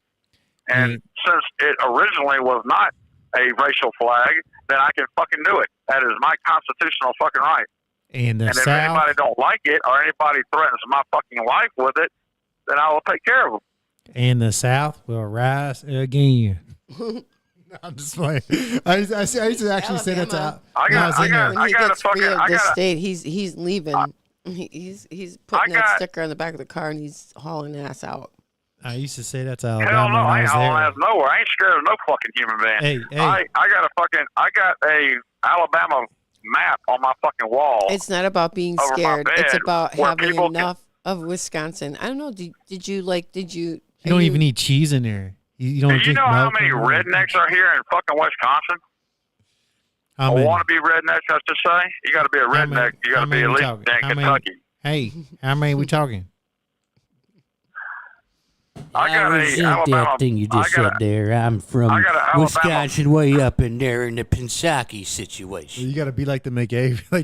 And since it originally was not a racial flag, then I can fucking do it. That is my constitutional fucking right.
And
if anybody don't like it or anybody threatens my fucking life with it, then I will take care of them.
And the South will rise again. No, I'm just playing. I used to actually say that to.
When he gets free of this state, he's leaving. He's putting that sticker on the back of the car and he's hauling ass out.
I used to say that to
Hell
Alabama
no,
when
I
I
ain't
was
hauling
there.
ass nowhere. I ain't scared of no fucking human being.
Hey,
I got a Alabama map on my fucking wall.
It's not about being
over my
scared. It's
bed
about
where
having
people
enough of Wisconsin. I don't know. Did you?
You don't even need cheese in there. You don't
Do you
drink
know how
milk
many
in there.
rednecks are here in fucking Wisconsin?
How
I
many?
want to be rednecks, I should say. You got to be a
How many-
redneck. You got
how
to be
many
at
we
least
talking?
in
How many-
Kentucky.
Hey, how many we talking?
I got
I
a
resent
Alabama.
that thing you just
I got
said there. I'm from
I got a Alabama-
Wisconsin, way up in there in the Pensacola situation.
You got to be like the like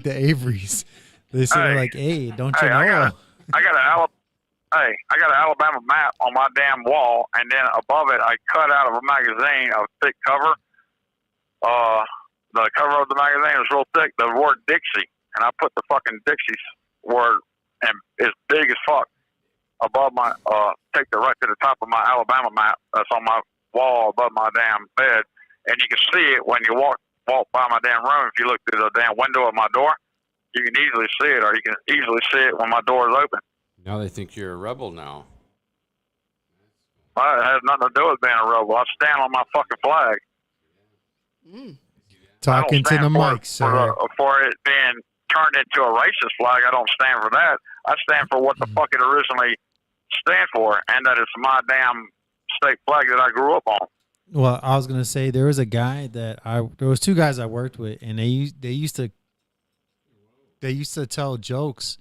the Averys. They say
Hey.
like, hey, don't you
Hey,
know?
I got an Alabama map on my damn wall, and then above it, I cut out of a magazine a thick cover. The cover of the magazine was real thick. The word Dixie, and I put the fucking Dixie word, and it's big as fuck above my. Take the right to the top of my Alabama map. That's on my wall above my damn bed, and you can see it when you walk by my damn room. If you look through the damn window of my door, you can easily see it, or you can easily see it when my door is open.
Now they think you're a rebel now.
Well, it has nothing to do with being a rebel. I stand on my fucking flag.
Talking to the mic, sir.
For it being turned into a racist flag, I don't stand for that. I stand for what the fuck it originally stand for, and that it's my damn state flag that I grew up on.
Well, I was gonna say there was a guy there was two guys I worked with, and they used to tell jokes.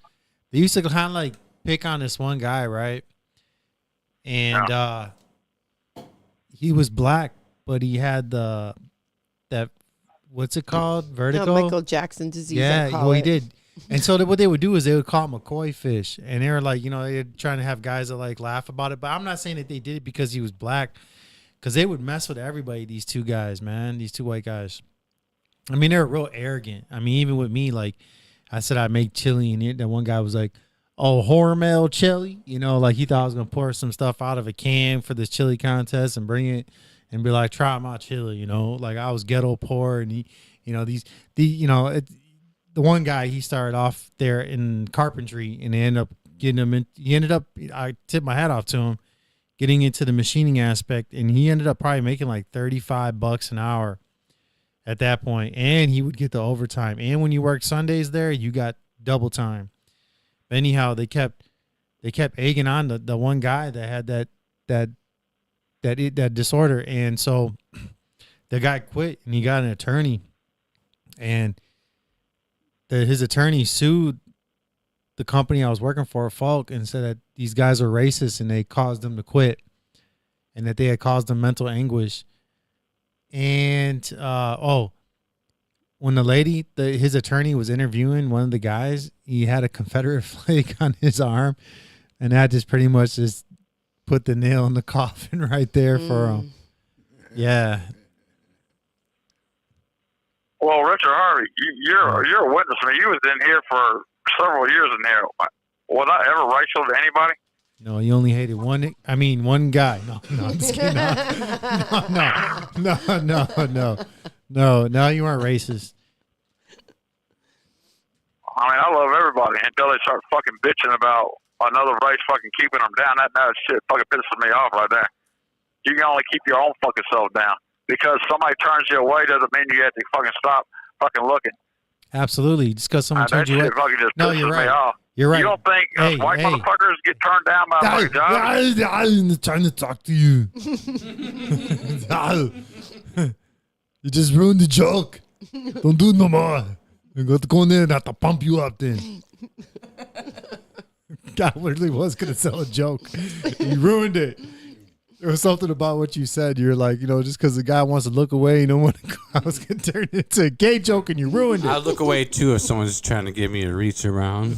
They used to kind of like pick on this one guy, right? And he was black, but he had that what's it called? Vertigo.
No, Michael Jackson disease.
Yeah,
I call
well,
it.
he did. And so what they would do is they would call him McCoy fish, and they were like, they're trying to have guys that like laugh about it. But I'm not saying that they did it because he was black, because they would mess with everybody. These two guys, man, these two white guys. I mean, they're real arrogant. I mean, even with me, like I said, I make chili, and that one guy was like, "Oh, Hormel chili," like he thought I was gonna pour some stuff out of a can for this chili contest and bring it and be like, "Try my chili," like I was ghetto poor, and the one guy, he started off there in carpentry, and they ended up getting him in. He ended up, I tipped my hat off to him, getting into the machining aspect, and he ended up probably making like $35 an hour at that point, and he would get the overtime. And when you worked Sundays there, you got double time. But anyhow, they kept egging on the one guy that had that disorder, and so the guy quit, and he got an attorney, and his attorney sued the company I was working for, Falk, and said that these guys are racist and they caused them to quit, and that they had caused them mental anguish. And when the lady, his attorney, was interviewing one of the guys, he had a Confederate flag on his arm, and that just pretty much just put the nail in the coffin right there for him. Yeah.
Well, Richard Harvey, you're a witness. I mean, you was in here for several years in there. Was I ever racial to anybody?
No, you only hated one guy. No, I'm just kidding. No, you weren't racist.
I mean, I love everybody until they start fucking bitching about another race fucking keeping them down. That shit fucking pisses me off right there. You can only keep your own fucking self down. Because somebody turns you away doesn't mean you have to fucking stop fucking looking.
Absolutely. Just because someone turns you away.
That shit fucking just pisses
you're right.
me off.
You're right.
You don't think white motherfuckers get turned down by a fucking job?
I'm trying to talk to you. You just ruined the joke. Don't do it no more. You got to go in there and have to pump you up then. God literally was going to sell a joke. You ruined it. There was something about what you said. You're like, just because the guy wants to look away, you don't want to go. I was going to turn it into a gay joke, and you ruined it.
I look away too if someone's trying to get me to reach around.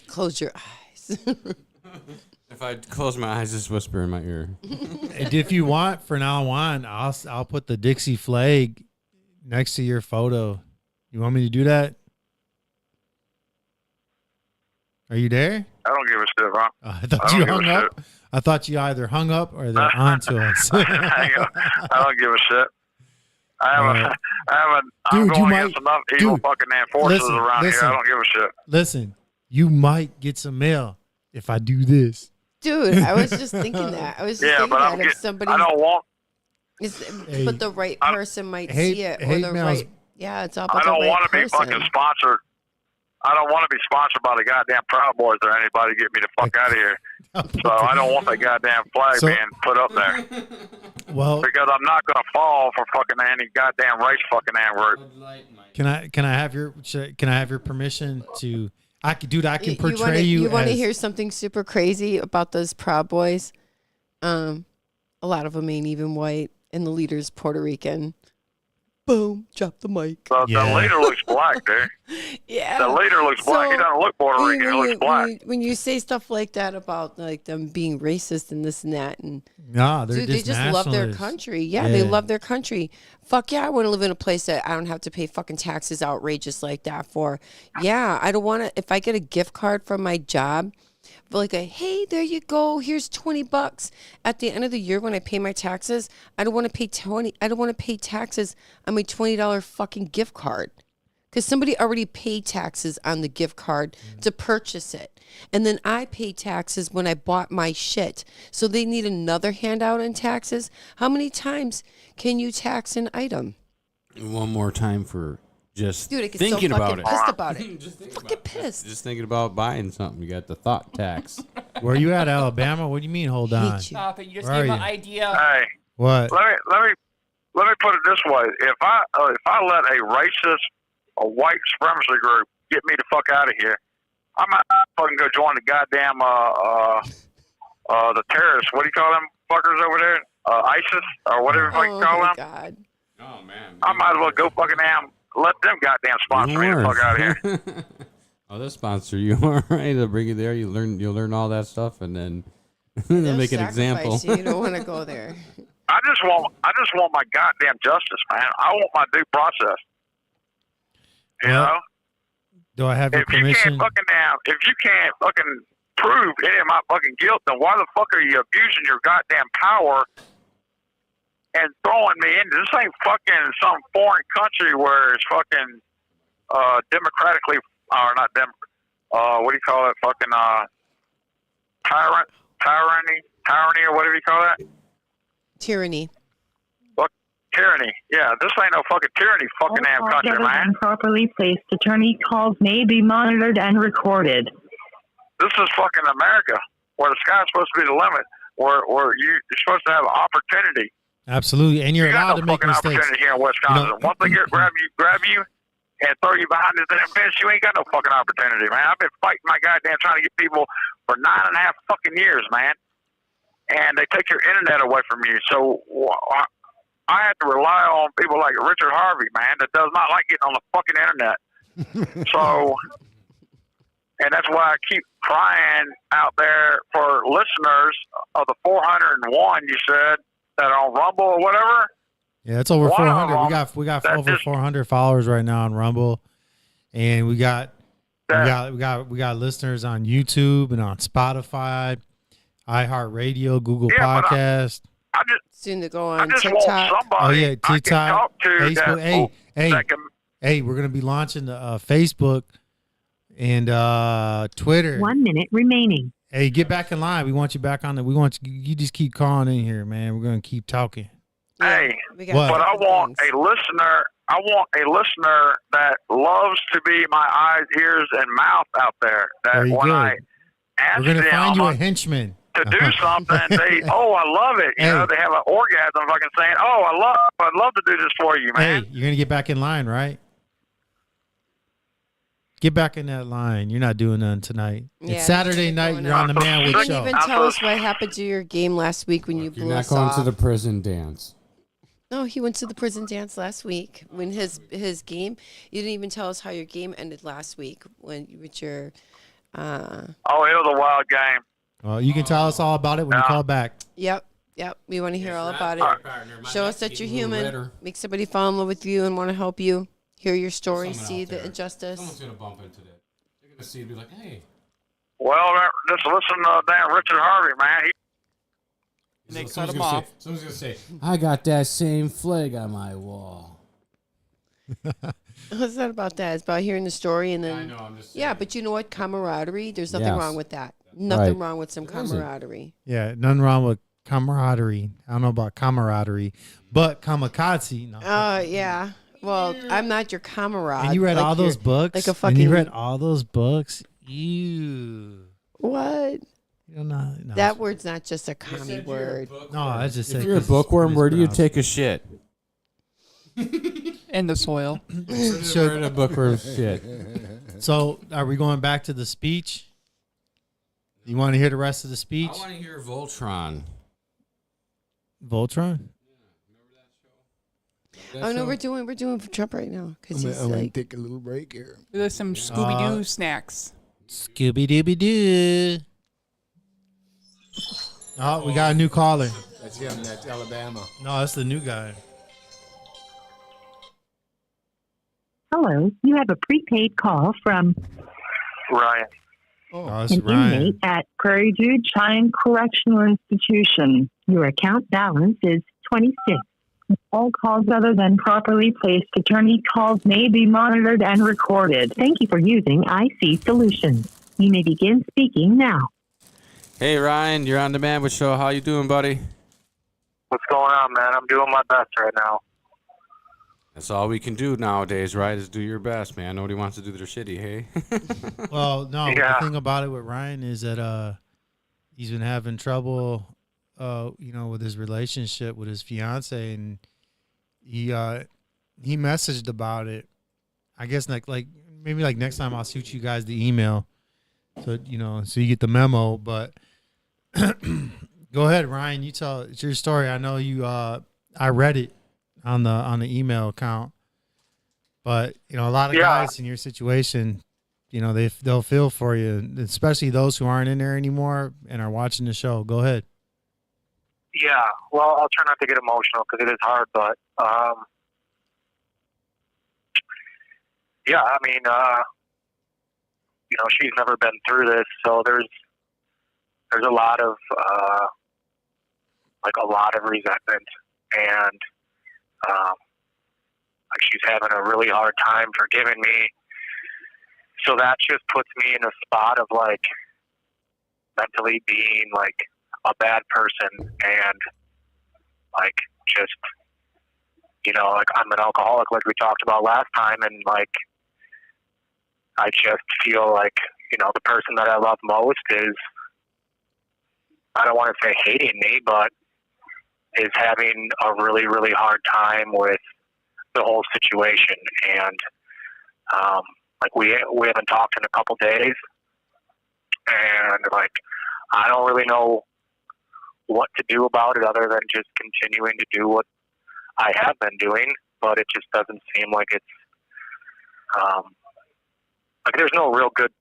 Close your eyes.
If I close my eyes, just whisper in my ear.
And if you want, from now on, I'll put the Dixie flag next to your photo. You want me to do that? Are you there?
I don't give a shit, bro.
I thought you hung up. I thought you either hung up or they're on to us.
I don't give a shit. I'm going against enough evil fucking enforcers around here. I don't give a shit.
Listen, you might get some mail if I do this.
Dude, I was just thinking that. I was just
Yeah,
thinking
but
that if somebody,
I don't want.
but the right person might see it, or the
mail's-
right. Yeah, it's all
I
about the
don't
right
want to be
person.
fucking sponsored. I don't want to be sponsored by the goddamn Proud Boys or anybody to get me the fuck out of here. So I don't want that goddamn flag being put up there.
Well,
Because I'm not going to fall for fucking any goddamn race fucking group.
can I have your permission to? I can portray
wanna,
you.
You want to
as-
hear something super crazy about those Proud Boys? A lot of them ain't even white, and the leader's Puerto Rican. Boom, drop the mic.
The leader looks black, dude.
Yeah.
The leader looks black. He doesn't look Puerto Rican. He looks black.
When you say stuff like that about like them being racist and this and that, and
No, they're
dude, they just love their
nationalists.
country. Yeah, they love their country. Fuck yeah, I want to live in a place that I don't have to pay fucking taxes outrageous like that for. Yeah, I don't want to. If I get a gift card from my job, like hey, there you go. Here's $20. At the end of the year, when I pay my taxes, I don't want to pay 20. I don't want to pay taxes on my $20 fucking gift card. Because somebody already paid taxes on the gift card to purchase it. And then I paid taxes when I bought my shit. So they need another handout in taxes. How many times can you tax an item?
One more time for just
Dude, I get
thinking
so fucking
about it.
pissed about it.
Just thinking
fucking
about it.
pissed.
Just thinking about buying something. You got the thought tax.
Where you at, Alabama? What do you mean? Hold on.
Stop it. You just
Where
gave
are
an
you?
idea.
Hey,
What?
let me put it this way: if I let a racist, a white supremacy group get me the fuck out of here, I might fucking go join the goddamn the terrorists. What do you call them fuckers over there? ISIS or whatever you
Oh
call
my
them.
God.
Oh man.
I might as well go fucking damn let them goddamn sponsor me the fuck out of here.
Oh, they'll sponsor you. All right, they'll bring you there. You'll learn all that stuff, and then they'll
They'll
make an
sacrifice
example.
You. You don't want to go there.
I just want my goddamn justice, man. I want my due process. You
Well,
know?
Do I have your
If you
permission?
if you can't fucking prove any of my fucking guilt, then why the fuck are you abusing your goddamn power and throwing me into this ain't fucking some foreign country where it's fucking democratically or not what do you call it? Fucking tyranny or whatever you call that?
Tyranny.
Tyranny. Yeah, this ain't no fucking tyranny, fucking damn country,
Other
man.
than properly placed attorney calls may be monitored and recorded.
This is fucking America, where the sky's supposed to be the limit, where you're supposed to have opportunity.
Absolutely, and you're
You got
allowed
no
to make
fucking
mistakes.
opportunity here in Wisconsin.
You know-
Once they grab you, and throw you behind this damn fence, you ain't got no fucking opportunity, man. I've been fighting my goddamn trying to get people for 9.5 fucking years, man. And they take your internet away from you. So I have to rely on people like Richard Harvey, man, that does not like getting on the fucking internet. So, and that's why I keep crying out there for listeners of the 401 you said that are on Rumble or whatever.
Yeah, it's over
One of
400. We got
that
over
just-
400 followers right now on Rumble, and we got listeners on YouTube and on Spotify, iHeartRadio, Google
Yeah, but
Podcast.
I just
Soon to go
I
on
just want
TikTok.
somebody
Oh yeah,
I can
TikTok,
talk to
Facebook.
that, that can,
Hey, we're gonna be launching the Facebook and Twitter.
1 minute remaining.
Hey, get back in line. We want you back on the. We want you just keep calling in here, man. We're gonna keep talking.
hey,
We got
What?
but I
different
want
things.
a listener. I want a listener that loves to be my eyes, ears, and mouth out there. That
Very
when
good.
I ask
We're gonna
them
find you a henchman.
to do something, they I love it. You
Hey.
know, they have an orgasm, fucking saying, I'd love to do this for you, man.
Hey, you're gonna get back in line, right? Get back in that line. You're not doing nothing tonight.
Yeah,
It's Saturday
keep
night.
going
You're on the
on.
Manwich
You didn't
Show.
even tell us what happened to your game last week when you
You're
blew
not
us
going
off.
to the prison dance.
No, he went to the prison dance last week. When his game, you didn't even tell us how your game ended last week. When with your,
Oh, it was a wild game.
Well, you can tell us all about it when you
Yeah.
call back.
yep. We want to hear all about
All
it.
right, partner, my
Show us
neck's
that you're
getting a little
human.
redder.
Make somebody fall in love with you and want to help you. Hear your story,
Someone
see
out
the
there.
injustice.
Someone's gonna bump into that. They're gonna see it, and be like, "Hey."
Well, just listen to damn Richard Harvey, man.
And they cut
Someone's
him
gonna
off.
say, someone's gonna say, "I got that same flag on my wall."
It's not about that. It's about hearing the story and then.
I know. I'm just saying.
Yeah, but you know what? Camaraderie. There's nothing
Yes.
wrong with that. Nothing
Right.
wrong with some camaraderie.
Yeah, nothing wrong with camaraderie. I don't know about camaraderie, but kamikaze. No.
Yeah. Well, I'm not your comrade.
And you read
like
all those
you're-
books?
Like a
And
fucking.
you read all those books? Ew.
What?
You don't know. No,
That word's not just a commie word.
no, I just said.
If you're a
'cause
bookworm, where do you
mispronounced.
take a shit?
In the soil.
We're in a bookworm shit.
So, are we going back to the speech? You want to hear the rest of the speech?
I want to hear Voltron.
Voltron?
Oh no, we're doing for Trump right now because he's
I'm gonna
like.
take a little break here.
There's some Scooby Doo snacks.
Scooby Dooby Doo. Oh, we got a new caller.
That's him. That's Alabama.
No, that's the new guy.
Hello, you have a prepaid call from
Ryan.
Oh, that's
an
Ryan.
inmate at Prairie View Chine Correctional Institution. Your account balance is 26. All calls other than properly placed attorney calls may be monitored and recorded. Thank you for using IC Solutions. You may begin speaking now.
Hey, Ryan, you're on the Manwich Show. How you doing, buddy?
What's going on, man? I'm doing my best right now.
That's all we can do nowadays, right? Is do your best, man. Nobody wants to do their shitty, hey?
Well, no,
Yeah.
the thing about it with Ryan is that he's been having trouble, with his relationship with his fiance, and he messaged about it. I guess like maybe like next time I'll shoot you guys the email, so you get the memo. But go ahead, Ryan. You tell it's your story. I know you. I read it on the email account, but a lot of guys in your situation, they'll feel for you, especially those who aren't in there anymore and are watching the show. Go ahead.
Yeah, well, I'll try not to get emotional because it is hard, but yeah, I mean, she's never been through this, so there's a lot of resentment, and like she's having a really hard time forgiving me. So that just puts me in a spot of like mentally being like a bad person, and like just like I'm an alcoholic, like we talked about last time, and like I just feel like the person that I love most is, I don't want to say hating me, but is having a really, really hard time with the whole situation. And like we haven't talked in a couple days, and like I don't really know what to do about it other than just continuing to do what I have been doing, but it just doesn't seem like it's like there's no real good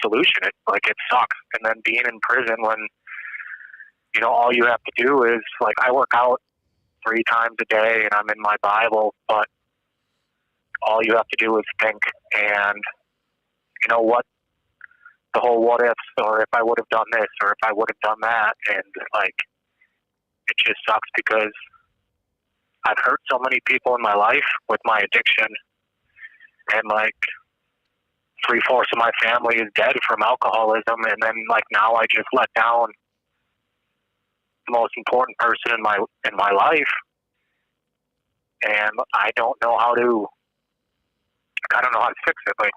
solution. It sucks. And then being in prison when all you have to do is like, I work out 3 times a day and I'm in my Bible, but all you have to do is think, and what the whole what ifs, or if I would have done this, or if I would have done that, and like it just sucks because I've hurt so many people in my life with my addiction, and like 3/4 of my family is dead from alcoholism, and then like now I just let down the most important person in my life, and I don't know how to fix it. Like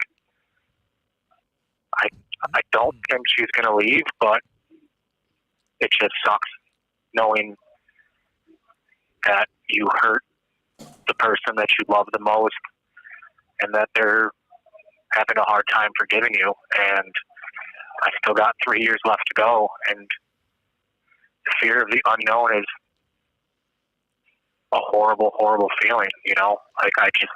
I don't think she's gonna leave, but it just sucks knowing that you hurt the person that you love the most, and that they're having a hard time forgiving you. And I still got 3 years left to go, and the fear of the unknown is a horrible, horrible feeling. Like I just,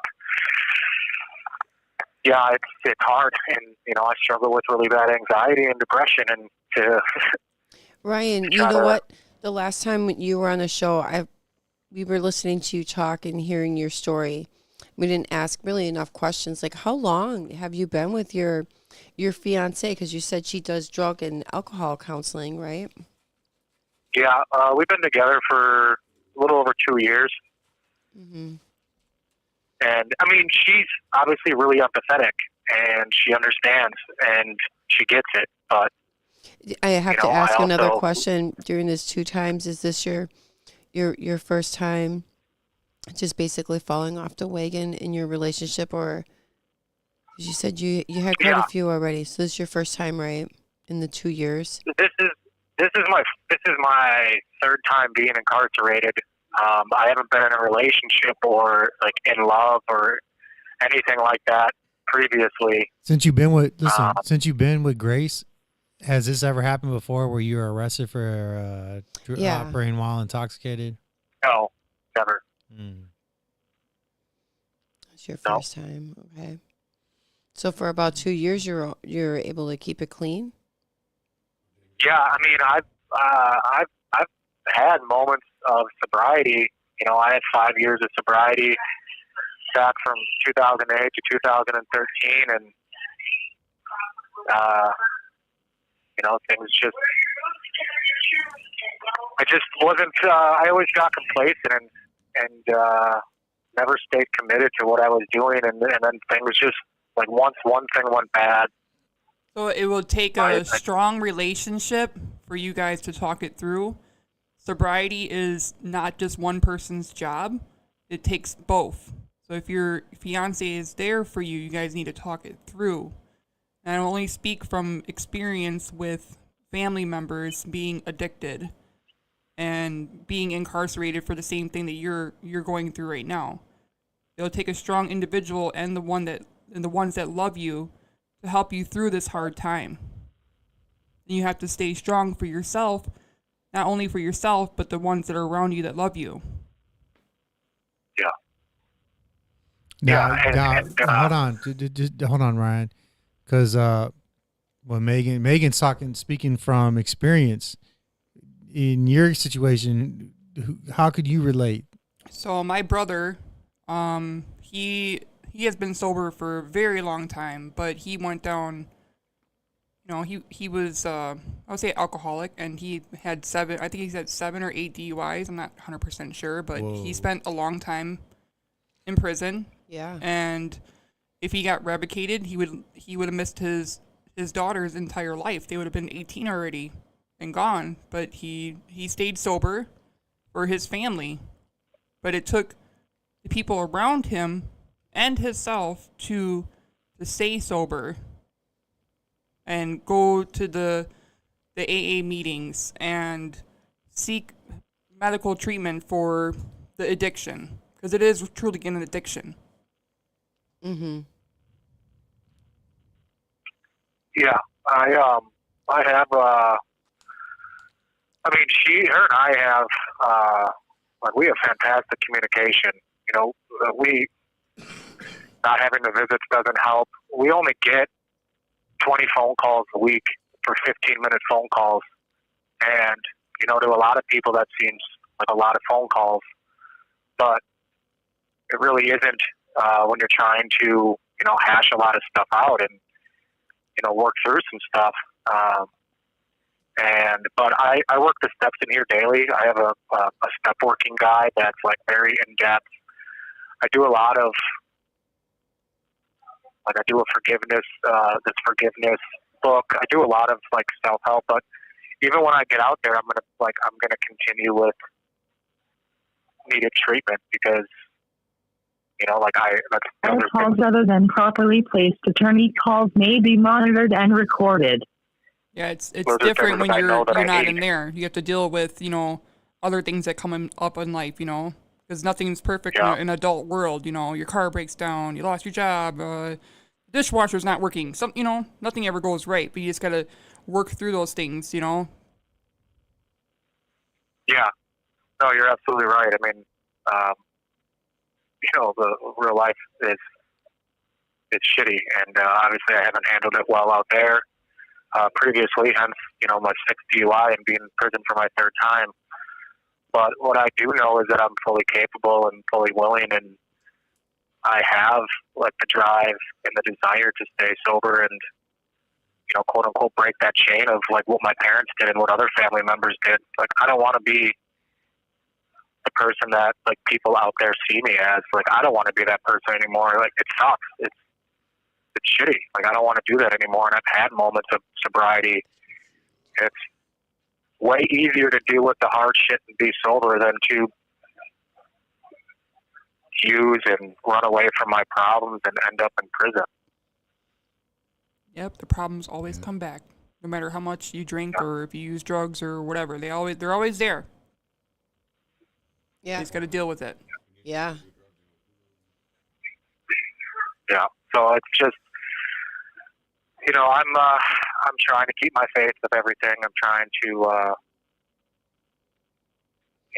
yeah, it's hard, and I struggle with really bad anxiety and depression, and to
Ryan, you know what? The last time you were on the show, we were listening to you talk and hearing your story. We didn't ask really enough questions. Like, how long have you been with your fiance? Because you said she does drug and alcohol counseling, right?
Yeah, we've been together for a little over 2 years.
Mm-hmm.
And I mean, she's obviously really empathetic, and she understands. And
she gets it. But
I have
you
to
know,
ask
I
another
also-
question during this 2 times. Is this your first time just basically falling off the wagon in your relationship, or 'cause you said you had quite
Yeah.
a few already, so this is your first time, right, in the 2 years?
This is my third time being incarcerated. I haven't been in a relationship or like in love or anything like that previously.
Since you've been with Grace, has this ever happened before where you were arrested for
Yeah.
operating while intoxicated?
No, never.
It's your first time, okay. So for about 2 years, you're able to keep it clean?
Yeah, I mean, I've had moments of sobriety. You know, I had 5 years of sobriety back from 2008 to 2013, and you know, things just. I just wasn't. I always got complacent and never stayed committed to what I was doing, and then things just like once one thing went bad.
So it will take a strong relationship for you guys to talk it through. Sobriety is not just one person's job. It takes both. So if your fiance is there for you, you guys need to talk it through. And I only speak from experience with family members being addicted and being incarcerated for the same thing that you're going through right now. It'll take a strong individual and the ones that love you to help you through this hard time. And you have to stay strong for yourself, not only for yourself, but the ones that are around you that love you.
Now, hold on, hold on, Ryan, because when Megan's speaking from experience, in your situation, how could you relate?
So my brother, he has been sober for a very long time, but he went down. You know, he was I would say alcoholic, and he had 7 or 8 DUIs. I'm not 100% sure, but he spent a long time in prison.
Yeah.
And if he got revocated, he would have missed his daughter's entire life. They would have been 18 already and gone. But he stayed sober for his family. But it took the people around him and himself to stay sober and go to the AA meetings and seek medical treatment for the addiction, because it is truly an addiction.
Mm-hmm.
Yeah, I have. I mean, her and I have. Like, we have fantastic communication. You know, we not having the visits doesn't help. We only get 20 phone calls a week for 15-minute phone calls, and you know, to a lot of people that seems like a lot of phone calls, but it really isn't when you're trying to, you know, hash a lot of stuff out and, you know, work through some stuff. But I work the steps in here daily. I have a step working guide that's like very in depth. I do a lot of, like, I do a forgiveness, this forgiveness book. I do a lot of like self help. But even when I get out there, I'm gonna continue with needed treatment because, you know, like
All calls other than properly placed attorney calls may be monitored and recorded.
Yeah, it's different when you're not in there. You have to deal with, you know, other things that come up in life, you know, because nothing's perfect in an adult world. You know, your car breaks down, you lost your job, dishwasher's not working. You know, nothing ever goes right, but you just gotta work through those things, you know.
Yeah, no, you're absolutely right. I mean, you know, the real life is shitty, and obviously I haven't handled it well out there previously, hence, you know, my 6th DUI and being in prison for my 3rd time. But what I do know is that I'm fully capable and fully willing, and I have like the drive and the desire to stay sober and, you know, quote unquote, break that chain of like what my parents did and what other family members did. Like, I don't want to be the person that like people out there see me as. Like, I don't want to be that person anymore. Like, it sucks. it's shitty. Like, I don't want to do that anymore. And I've had moments of sobriety. It's way easier to deal with the hard shit and be sober than to use and run away from my problems and end up in prison.
Yep, the problems always come back, no matter how much you drink or if you use drugs or whatever. They're always there.
Yeah.
You just got to deal with it.
Yeah.
Yeah. So it's just, you know, I'm trying to keep my faith with everything. I'm trying to,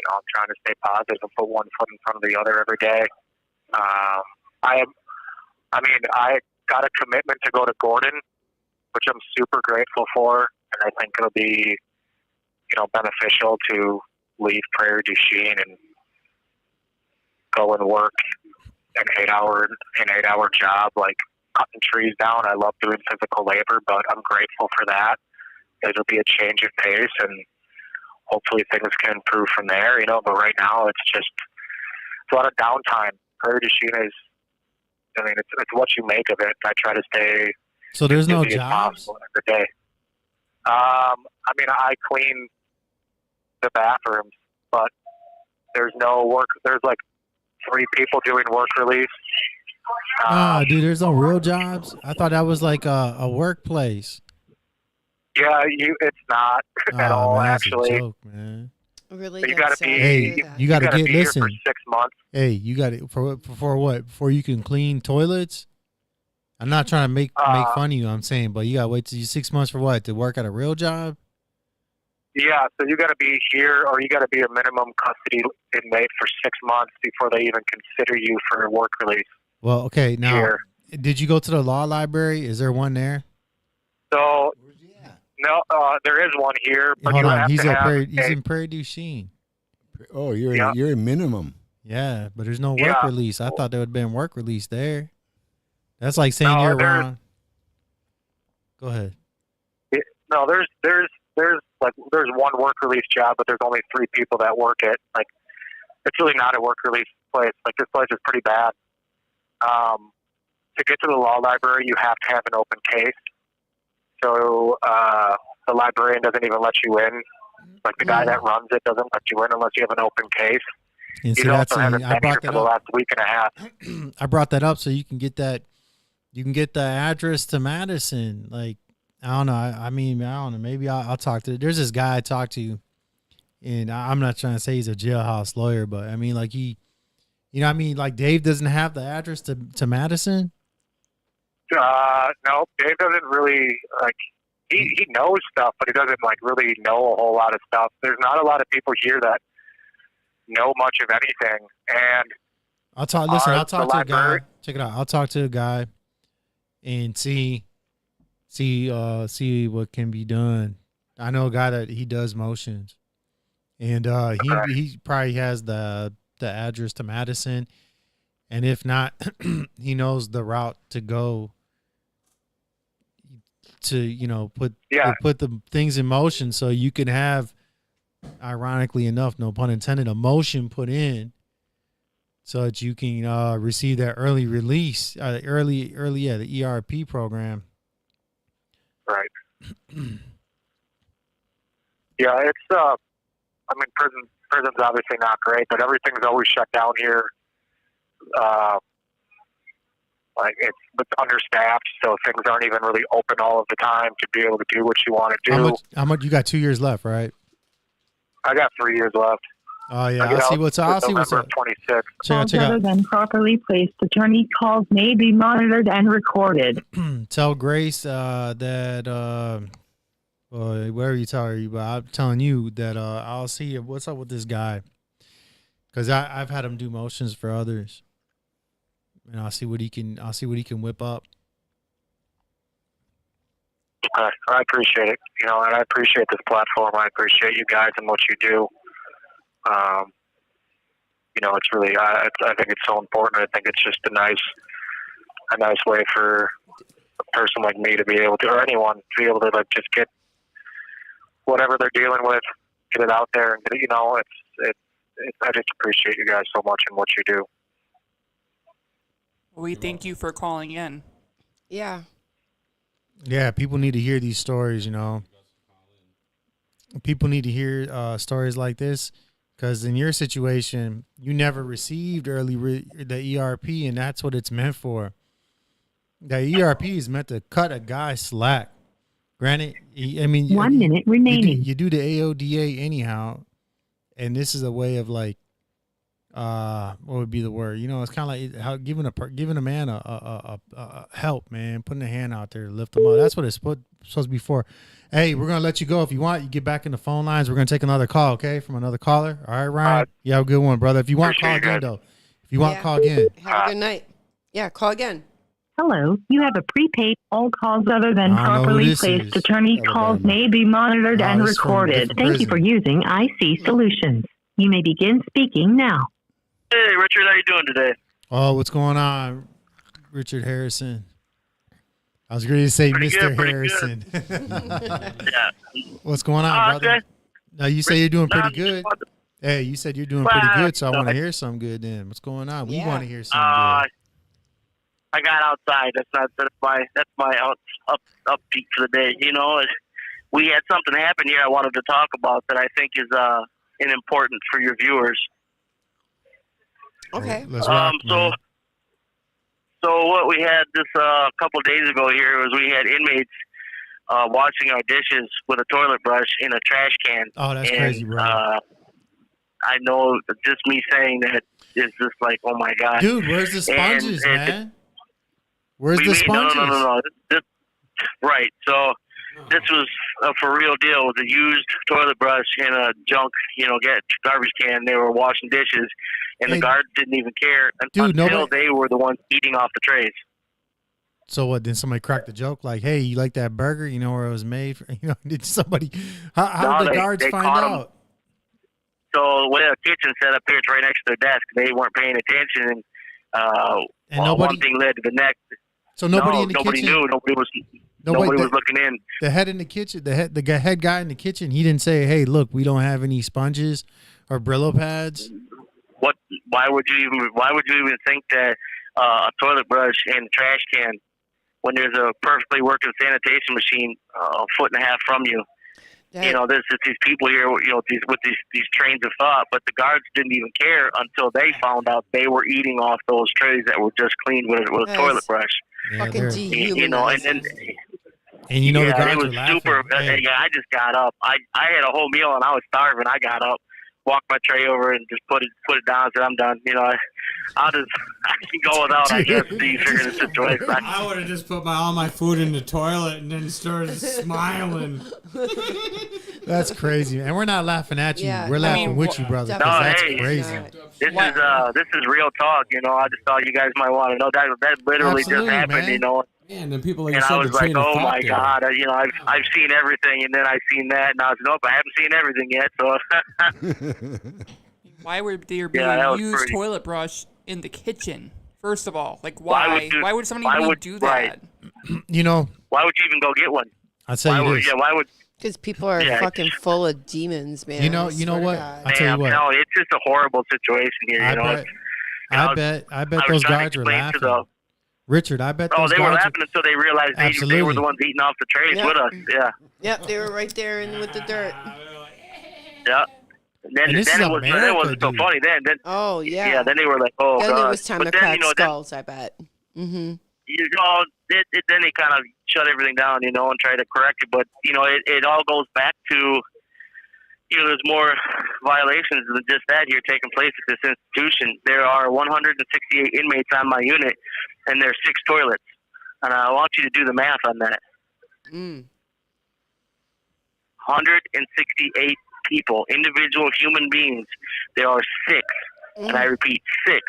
I'm trying to stay positive and put one foot in front of the other every day. I got a commitment to go to Gordon, which I'm super grateful for, and I think it'll be, beneficial to leave Prairie du Chien and go and work an 8-hour job, like cutting trees down. I love doing physical labor, but I'm grateful for that. It'll be a change of pace, and hopefully things can improve from there, but right now it's a lot of downtime. Prairie du Chien is, it's what you make of it. I try to stay
So there's no
busy as
jobs?
possible every day. I clean the bathrooms, but there's no work. There's like 3 people doing work release.
Dude, there's no real jobs? I thought that was like a workplace.
Yeah, it's not at all,
man, that's
actually.
a joke, man.
Really?
You gotta be.
Hey, you gotta
be here
listen.
for 6 months.
Hey, you got it for what? Before you can clean toilets? I'm not trying to make fun of you. I'm saying, but you gotta wait till you 6 months for what? To work at a real job?
Yeah, so you got to be here, or you got to be a minimum custody inmate for 6 months before they even consider you for work release.
Well, okay. Now,
Here.
did you go to the law library? Is there one there?
So, no, there is one here, but
Hold
you
on,
have
he's
to have
he's in Prairie du Chien.
Oh, you're in minimum.
Yeah, but there's no work release. I thought there would have been work release there. That's like saying
No,
you're
there's-
around. Go ahead.
No, there's one work release job, but there's only 3 people that work it. Like, it's really not a work release place. Like, this place is pretty bad. To get to the law library, you have to have an open case. So the librarian doesn't even let you in. Like, the guy that runs it doesn't let you in unless you have an open case.
And see,
He's
that's
also haven't
I
been here
brought
for
that
the
up.
last week and a half.
I brought that up so you can get that. You can get the address to Madison. Like, I don't know. I don't know. Maybe I'll talk to. There's this guy I talked to, and I'm not trying to say he's a jailhouse lawyer, but I mean, like like Dave doesn't have the address to Madison.
No, Dave doesn't really, like, he knows stuff, but he doesn't, like, really know a whole lot of stuff. There's not a lot of people here that know much of anything, and
I'll talk to a guy.
library-
Check it out. I'll talk to a guy and see what can be done. I know a guy that he does motions, and he probably has the address to Madison, and if not, he knows the route to go to put the things in motion so you can have, ironically enough, no pun intended, a motion put in so that you can receive that early release, the ERP program.
Right. Yeah, it's prison's obviously not great, but everything's always shut down here. Like, it's understaffed, so things aren't even really open all of the time to be able to do what you want to do.
How much? You got 2 years left, right?
I got 3 years left.
Oh yeah, I'll see what's up.
November 26th.
Calls other than properly placed attorney calls may be monitored and recorded.
Tell Grace that whatever you tell her, but I'm telling you that I'll see what's up with this guy, because I've had him do motions for others, and I'll see what he can whip up.
Okay, I appreciate it. And I appreciate this platform. I appreciate you guys and what you do. It's really, I think it's so important. I think it's just a nice way for a person like me to be able to, or anyone to be able to, like, just get whatever they're dealing with, get it out there, and I just appreciate you guys so much and what you do.
We thank you for calling in.
Yeah.
Yeah, people need to hear these stories, you know. People need to hear stories like this because in your situation, you never received the ERP, and that's what it's meant for. The ERP is meant to cut a guy slack. Granted, I mean,
1 minute remaining.
You do the AODA anyhow, and this is a way of like, what would be the word? You know, it's kind of like how giving a man a help, man, putting a hand out there to lift him up. That's what it's supposed to be for. Hey, we're gonna let you go. If you want, you get back in the phone lines. We're gonna take another call, okay, from another caller. All right, Ryan. You have a good one, brother. If you want, call again, though. If you want, call again.
Have a good night. Yeah, call again.
Hello, you have a prepaid. All calls other than properly placed attorney calls may be monitored and recorded. Thank you for using IC Solutions. You may begin speaking now.
Hey, Richard, how you doing today?
Oh, what's going on, Richard Harrison? I was going to say Mr. Harrison.
Yeah.
What's going on, brother?
Okay.
Now, you say you're doing pretty good. Hey, you said you're doing pretty good, so I want to hear something good then. What's going on? We want to hear something good.
I got outside. That's my upbeat for the day. You know, we had something happen here I wanted to talk about that I think is important for your viewers.
Okay.
Let's rock, man.
So what we had this couple of days ago here was we had inmates washing our dishes with a toilet brush in a trash can.
Oh, that's crazy, bro.
I know just me saying that is just like, oh my God.
Dude, where's the sponges, man? Where's the sponges?
No. Right. So this was a for real deal with a used toilet brush in a junk, garbage can. They were washing dishes, and the guards didn't even care until they were the ones eating off the trays.
So what? Then somebody cracked the joke like, "Hey, you like that burger? You know where it was made?" Did somebody? How did the guards find out?
So we had a kitchen set up here. It's right next to their desk. They weren't paying attention, and one thing led to the next.
So nobody in the
nobody
kitchen
knew. Nobody was looking in.
The head in the kitchen, the head guy in the kitchen, he didn't say, "Hey, look, we don't have any sponges or Brillo pads."
What? Why would you even think that a toilet brush and a trash can when there's a perfectly working sanitation machine a foot and a half from you? There's just these people here, with these trains of thought, but the guards didn't even care until they found out they were eating off those trays that were just cleaned with a toilet brush.
Fucking dehumanizing.
The guards
it was
were laughing.
super.
Hey.
I just got up. I had a whole meal and I was starving. I got up, walked my tray over, and just put it down. And said, "I'm done." I can go without. I guess the figure the situation.
I would have just put all my food in the toilet and then started smiling.
That's crazy, and we're not laughing at you.
Yeah,
we're laughing with you, brother.
No,
That's
hey,
crazy.
This is real talk. I just thought you guys might want to know that literally
Absolutely,
just happened.
man.
Man, then people like
And I was like, oh my God, I've seen everything, and then I've seen that, and I was nope, I haven't seen everything yet. So
Why would there be
that
a
was
used
pretty.
toilet brush in the kitchen? First of all, like why would somebody do that?
Right. Why would you even go get one?
I'll tell you this.
Why would?
Because people are fucking full of demons, man.
You know what? I'll tell you what.
No, it's just a horrible situation here.
I bet those guards were laughing. Richard, I bet those guards.
Oh, they were laughing until they realized they were the ones eating off the trays with us. Yeah.
Yep, they were right there with the dirt.
Yeah. And then it wasn't so funny. Then
oh yeah.
Yeah. Then they were like, oh
then
God.
Then it was time to crack skulls. I bet.
Then they kind of shut everything down, and tried to correct it. But it all goes back to there's more violations than just that here taking place at this institution. There are 168 inmates on my unit, and there's 6 toilets. And I want you to do the math on that. 168 people, individual human beings. There are 6, and I repeat, 6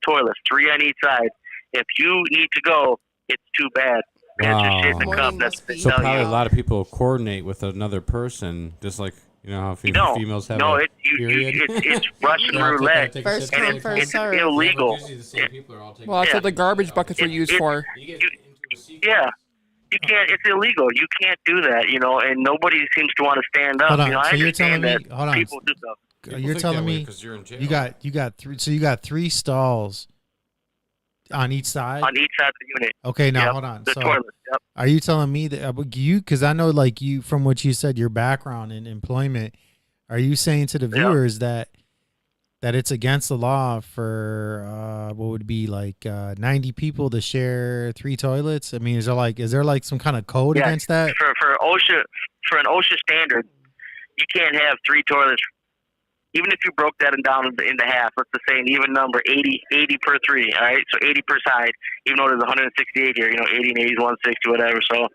toilets, 3 on each side. If you need to go, it's too bad.
Wow.
Just shit in the cup.
So probably a lot of people coordinate with another person, just like how females have a period.
It's Russian roulette.
First come, first serve.
It's illegal.
Well, that's what the garbage buckets are used for.
Yeah. You can't. It's illegal. You can't do that, and nobody seems to want to stand up.
Hold on.
I
So you're telling
understand
me?
that
Hold on.
people do stuff.
You're telling me
because you're in jail.
you got 3. So you got 3 stalls on each side?
On each side of the unit.
Okay, now
Yep,
hold on.
The
So
toilet. Yep.
are you telling me that you, because I know like you, from what you said, your background in employment, are you saying to the viewers that it's against the law for what would be like 90 people to share 3 toilets? I mean, is there like some kind of code against that?
For OSHA, for an OSHA standard, you can't have 3 toilets. Even if you broke that down into half, let's just say an even number, 80 per 3, all right? So 80 per side, even though there's 168 here, 80 and 80 is 160, whatever. So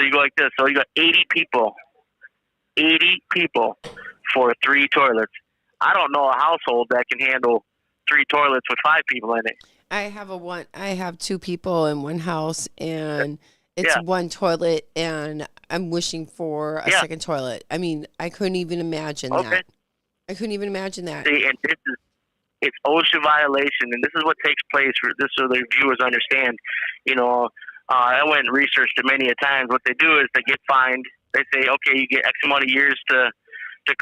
you go like this. So you got 80 people for 3 toilets. I don't know a household that can handle 3 toilets with 5 people in it.
I have 2 people in one house, and it's 1 toilet, and I'm wishing for a second toilet. I mean, I couldn't even imagine that. I couldn't even imagine that.
See, and it's OSHA violation, and this is what takes place so the viewers understand. I went and researched it many a times. What they do is they get fined. They say, okay, you get X amount of years to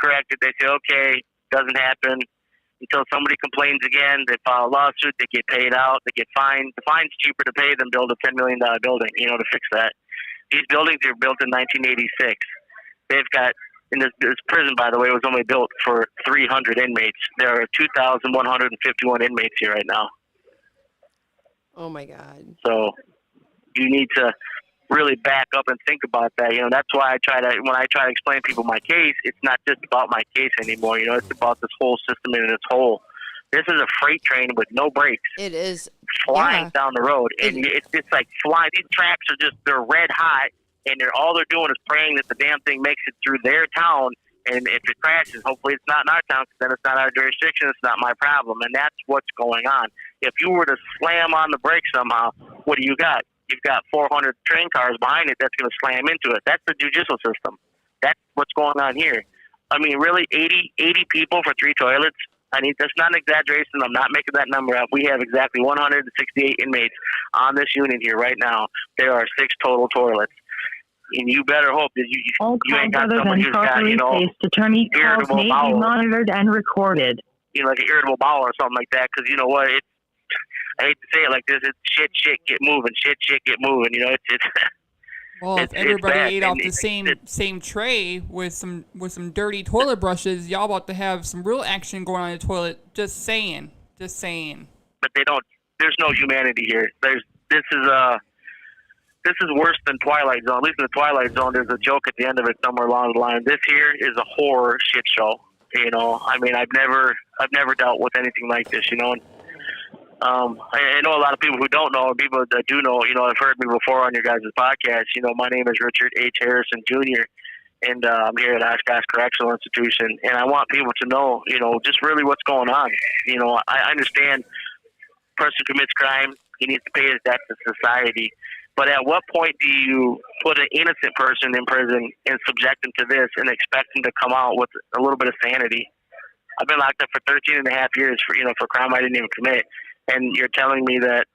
correct it. They say, okay, doesn't happen until somebody complains again. They file a lawsuit. They get paid out. They get fined. The fine's cheaper to pay than build a $10 million building, to fix that. These buildings were built in 1986. They've got, and this prison, by the way, was only built for 300 inmates. There are 2,151 inmates here right now.
Oh, my God.
So you need to really back up and think about that. That's why when I try to explain to people my case, it's not just about my case anymore. It's about this whole system in its whole. This is a freight train with no brakes.
It is.
Flying down the road. And it's like flying. These tracks they're red hot, and all they're doing is praying that the damn thing makes it through their town. And if it crashes, hopefully it's not in our town, because then it's not our jurisdiction. It's not my problem. And that's what's going on. If you were to slam on the brakes somehow, what do you got? You've got 400 train cars behind it that's going to slam into it. That's the judicial system. That's what's going on here. I mean, really, 80 people for 3 toilets? I mean, that's not an exaggeration. I'm not making that number up. We have exactly 168 inmates on this unit here right now. There are 6 total toilets. And you better hope that you ain't got someone who's got,
attorney calls may be monitored and recorded.
Like an irritable bowel or something like that, because you know what? I hate to say it like this. It's shit, get moving. Shit, get moving. It's
well, if everybody ate off the same tray with some dirty toilet brushes, y'all about to have some real action going on in the toilet. Just saying.
But they don't. There's no humanity here. This is worse than Twilight Zone. At least in the Twilight Zone, there's a joke at the end of it somewhere along the line. This here is a horror shit show. I mean, I've never dealt with anything like this. I know a lot of people who don't know, or people that do know, have heard me before on your guys' podcast. My name is Richard H. Harrison Jr., and I'm here at Oshkosh Correctional Institution, and I want people to know, just really what's going on. I understand person commits crime, he needs to pay his debt to society, but at what point do you put an innocent person in prison and subject him to this and expect him to come out with a little bit of sanity? I've been locked up for 13 and a half years for crime I didn't even commit. And you're telling me that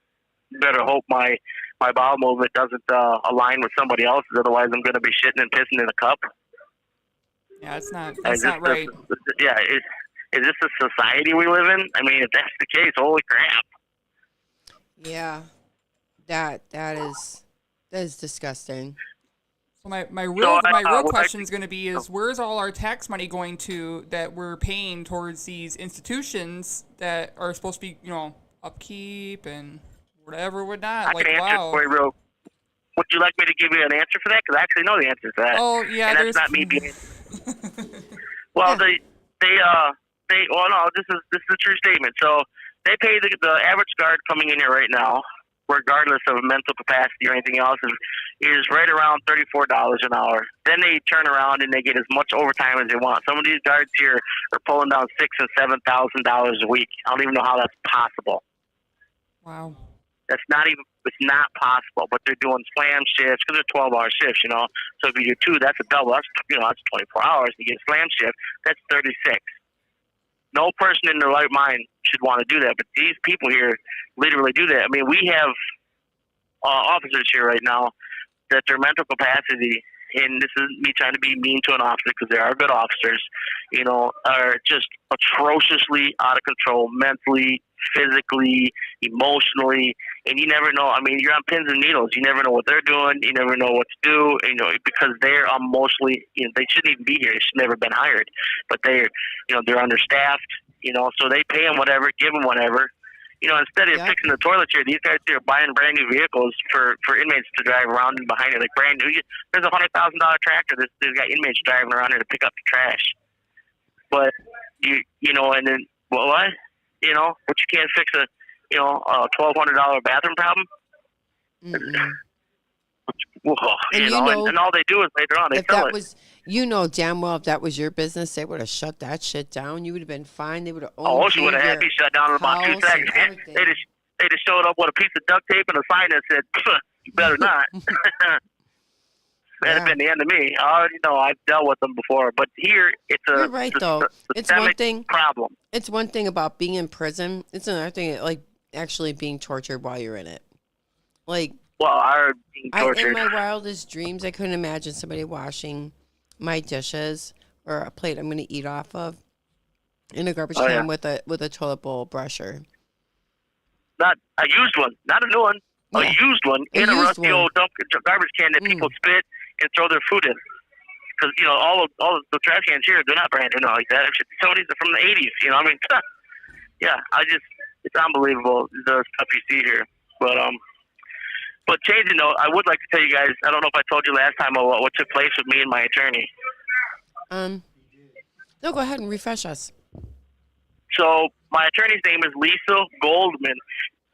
you better hope my bowel movement doesn't align with somebody else's, otherwise I'm going to be shitting and pissing in a cup?
Yeah, that's not right.
Is this the society we live in? I mean, if that's the case, holy crap.
Yeah, that is disgusting.
So my real question is going to be where's all our tax money going to that we're paying towards these institutions that are supposed to be, upkeep and whatever, whatnot.
I can answer for you real. Would you like me to give you an answer for that? Because I actually know the answer to that.
Oh yeah,
and that's not me being. Well, no, this is a true statement. So they pay the average guard coming in here right now, regardless of mental capacity or anything else, is right around $34 an hour. Then they turn around and they get as much overtime as they want. Some of these guards here are pulling down $6,000 and $7,000 a week. I don't even know how that's possible.
Wow.
It's not possible, but they're doing slam shifts because they're 12-hour shifts, So if you do 2, that's a double. That's 24 hours. You get a slam shift, that's 36. No person in their right mind should want to do that, but these people here literally do that. I mean, we have officers here right now that their mental capacity and this is me trying to be mean to an officer because there are good officers, you know, are just atrociously out of control mentally, physically, emotionally, and you never know. I mean, you're on pins and needles. You never know what they're doing. You never know what to do, you know, because they're emotionally, you know, they shouldn't even be here. They should never been hired, but they're, you know, they're understaffed, you know, so they pay them whatever, give them whatever. You know, instead of fixing the toiletry, these guys here are buying brand new vehicles for inmates to drive around and behind it, like brand new. There's $100,000 tractor. There's got inmates driving around here to pick up the trash. But you know, and then what? You know, but you can't fix a $1,200 bathroom problem. Well, you know, and all they do is later on they fill it.
You know damn well if that was your business, they would have shut that shit down. You would have been fine. They would have.
She would have had me shut down in about 2 seconds. They just showed up with a piece of duct tape and a sign that said, "You better not." That'd have been the end of me. I already know. I've dealt with them before, but here it's a.
You're right, though. It's one thing.
Problem.
It's one thing about being in prison. It's another thing, like actually being tortured while you're in it. Like.
Well, being tortured.
In my wildest dreams, I couldn't imagine somebody washing my dishes or a plate I'm going to eat off of in a garbage can with a toilet bowl brusher.
Not a used one, not a new one. A used one in a rusty old garbage can that people spit and throw their food in. Because you know all of the trash cans here, they're not brand new like that. Some of these are from the '80s. You know, I mean, yeah. It's unbelievable the stuff you see here. But changing note, I would like to tell you guys. I don't know if I told you last time about what took place with me and my attorney.
No, go ahead and refresh us.
So my attorney's name is Lisa Goldman.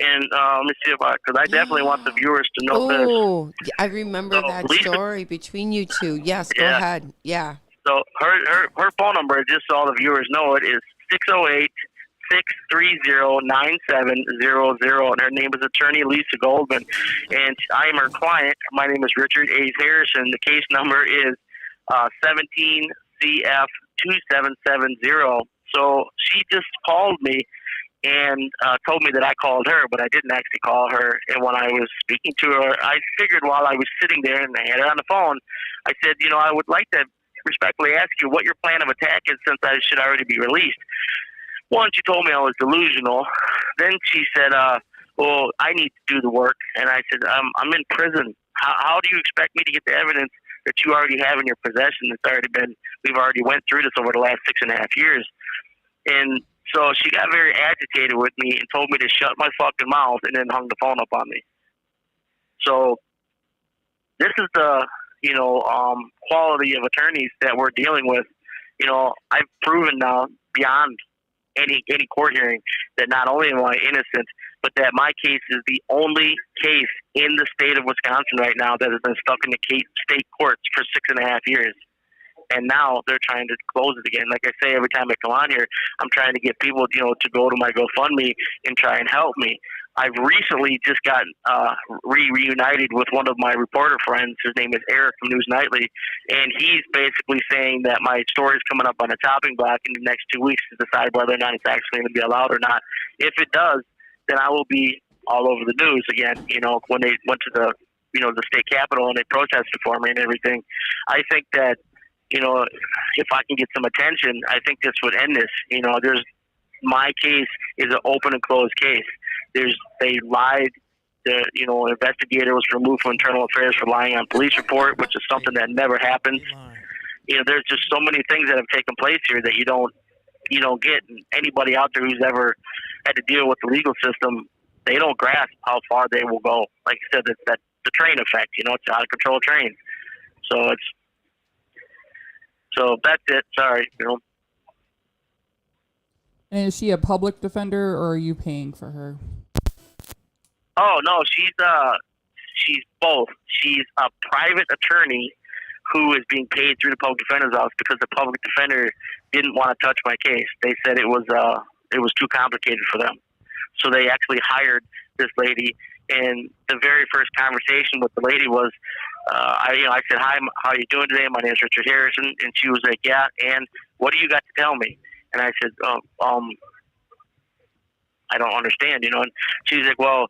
And let me see because I definitely want the viewers to know this.
Oh, I remember that story between you two. Yes, go ahead. Yeah.
So her phone number, just so all the viewers know it, is 608-630-9700. And her name is Attorney Lisa Goldman. And I am her client. My name is Richard A. Harrison. The case number is 17CF2770. So she just called me and told me that I called her, but I didn't actually call her. And when I was speaking to her, I figured while I was sitting there and I had her on the phone, I said, you know, I would like to respectfully ask you what your plan of attack is since I should already be released. One, she told me I was delusional. Then she said, well, I need to do the work. And I said, I'm in prison. How do you expect me to get the evidence that you already have in your possession? We've already went through this over the last 6.5 years. And so she got very agitated with me and told me to shut my fucking mouth and then hung the phone up on me. So this is the, quality of attorneys that we're dealing with. You know, I've proven now beyond any court hearing that not only am I innocent, but that my case is the only case in the state of Wisconsin right now that has been stuck in the state courts for 6.5 years. And now they're trying to close it again. Like I say, every time I come on here, I'm trying to get people, to go to my GoFundMe and try and help me. I've recently just gotten reunited with one of my reporter friends. His name is Eric from News Nightly, and he's basically saying that my story is coming up on a chopping block in the next 2 weeks to decide whether or not it's actually going to be allowed or not. If it does, then I will be all over the news again. When they went to the state capitol and they protested for me and everything. I think that if I can get some attention, I think this would end this. My case is an open and closed case. They lied. The investigator was removed from internal affairs for lying on police report, which is something that never happens. There's just so many things that have taken place here that you don't get. And anybody out there who's ever had to deal with the legal system, they don't grasp how far they will go. Like I said, it's the train effect. It's an out of control train. So that's it. Sorry.
And is she a public defender, or are you paying for her?
Oh no, she's both. She's a private attorney who is being paid through the public defender's office because the public defender didn't want to touch my case. They said it was too complicated for them. So they actually hired this lady. And the very first conversation with the lady was, I said, "Hi, how are you doing today? My name is Richard Harrison." And she was like, "Yeah, and what do you got to tell me?" And I said, "I don't understand, And she's like, "Well,"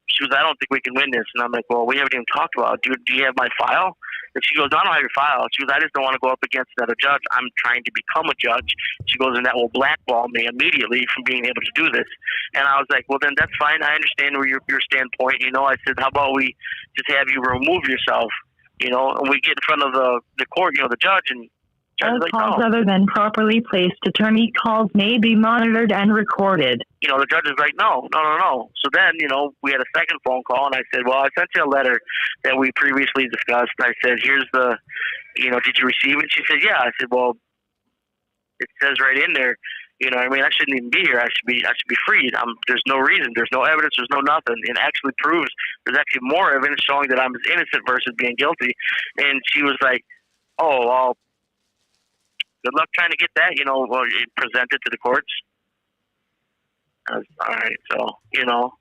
she was, "I don't think we can win this." And I'm like, "Well, we haven't even talked about it. Do you have my file?" And she goes, I don't have your file. She goes, I just don't want to go up against another judge. I'm trying to become a judge. She goes, and that will blackball me immediately from being able to do this. And I was like, well, then that's fine. I understand where your standpoint. You know, I said, how about we just have you remove yourself, you know, and we get in front of the court, you know, the judge, and
All
like,
calls
no.
other than properly placed attorney calls may be monitored and recorded.
You know, the judge is like, no. So then, you know, we had a second phone call, and I said, well, I sent you a letter that we previously discussed. I said, here's the, you know, did you receive it? She said, yeah. I said, well, it says right in there, you know, I mean, I shouldn't even be here. I should be freed. There's no reason. There's no evidence. There's no nothing. It actually proves there's actually more evidence showing that I'm innocent versus being guilty. And she was like, oh, well, good luck trying to get that, you know, presented to the courts. I was, all right, so, you know,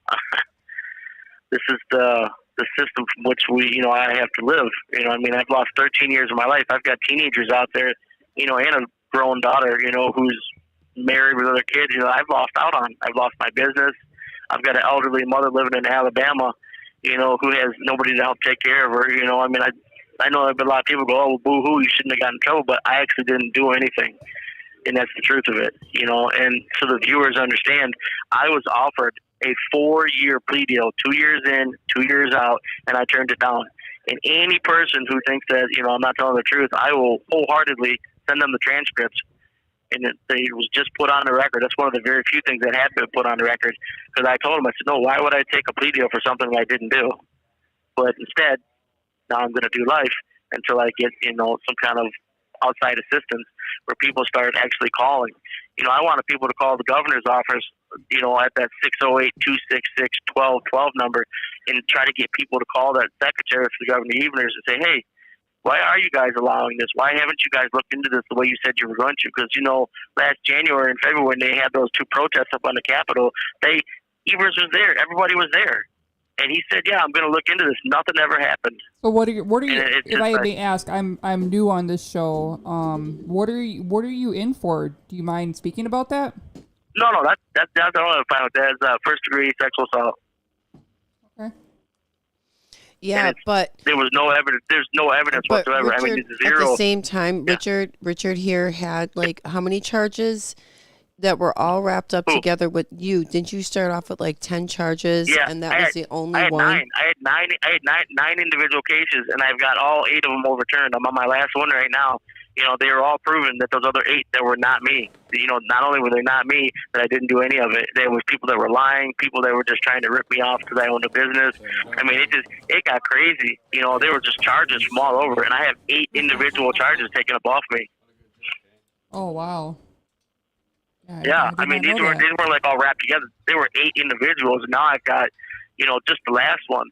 this is the system from which I have to live. You know, I mean, I've lost 13 years of my life. I've got teenagers out there, you know, and a grown daughter, you know, who's married with other kids. You know, I've lost out on. I've lost my business. I've got an elderly mother living in Alabama, you know, who has nobody to help take care of her. You know, I mean, I know a lot of people go, oh, well, boo-hoo, you shouldn't have gotten in trouble, but I actually didn't do anything. And that's the truth of it, you know. And so the viewers understand, I was offered a 4-year plea deal, 2 years in, 2 years out, and I turned it down. And any person who thinks that, you know, I'm not telling the truth, I will wholeheartedly send them the transcripts. And it was just put on the record. That's one of the very few things that have been put on the record. Because I told him, I said, no, why would I take a plea deal for something I didn't do? But instead, now I'm going to do life until I get, you know, some kind of outside assistance where people start actually calling. You know, I wanted people to call the governor's office, you know, at that 608-266-1212 number and try to get people to call that secretary for the Governor Eveners and say, hey, why are you guys allowing this? Why haven't you guys looked into this the way you said you were going to? Because, you know, last January and February when they had those 2 protests up on the Capitol, Evers was there. Everybody was there. And he said, yeah, I'm going to look into this. Nothing ever happened.
So what are you, if I
like,
may ask, I'm new on this show. What are you in for? Do you mind speaking about that?
No, that's the only fine with that. It's first degree sexual assault.
Okay.
Yeah, but
there was no evidence. There's no evidence whatsoever.
Richard,
I mean, it's zero.
at the same time, Richard here had like how many charges that were all wrapped up together with you? Didn't you start off with like 10 charges?
Yeah,
and that was the only one.
I had nine individual cases, and I've got all 8 of them overturned. I'm on my last one right now. You know, they were all proven that those other 8 that were not me. You know, not only were they not me, that I didn't do any of it. There was people that were lying, people that were just trying to rip me off because I owned a business. I mean, it got crazy. You know, there were just charges from all over, and I have 8 individual charges taken up off me.
Oh wow.
Yeah, I mean, they weren't like all wrapped together. There were 8 individuals, and now I've got, you know, just the last one.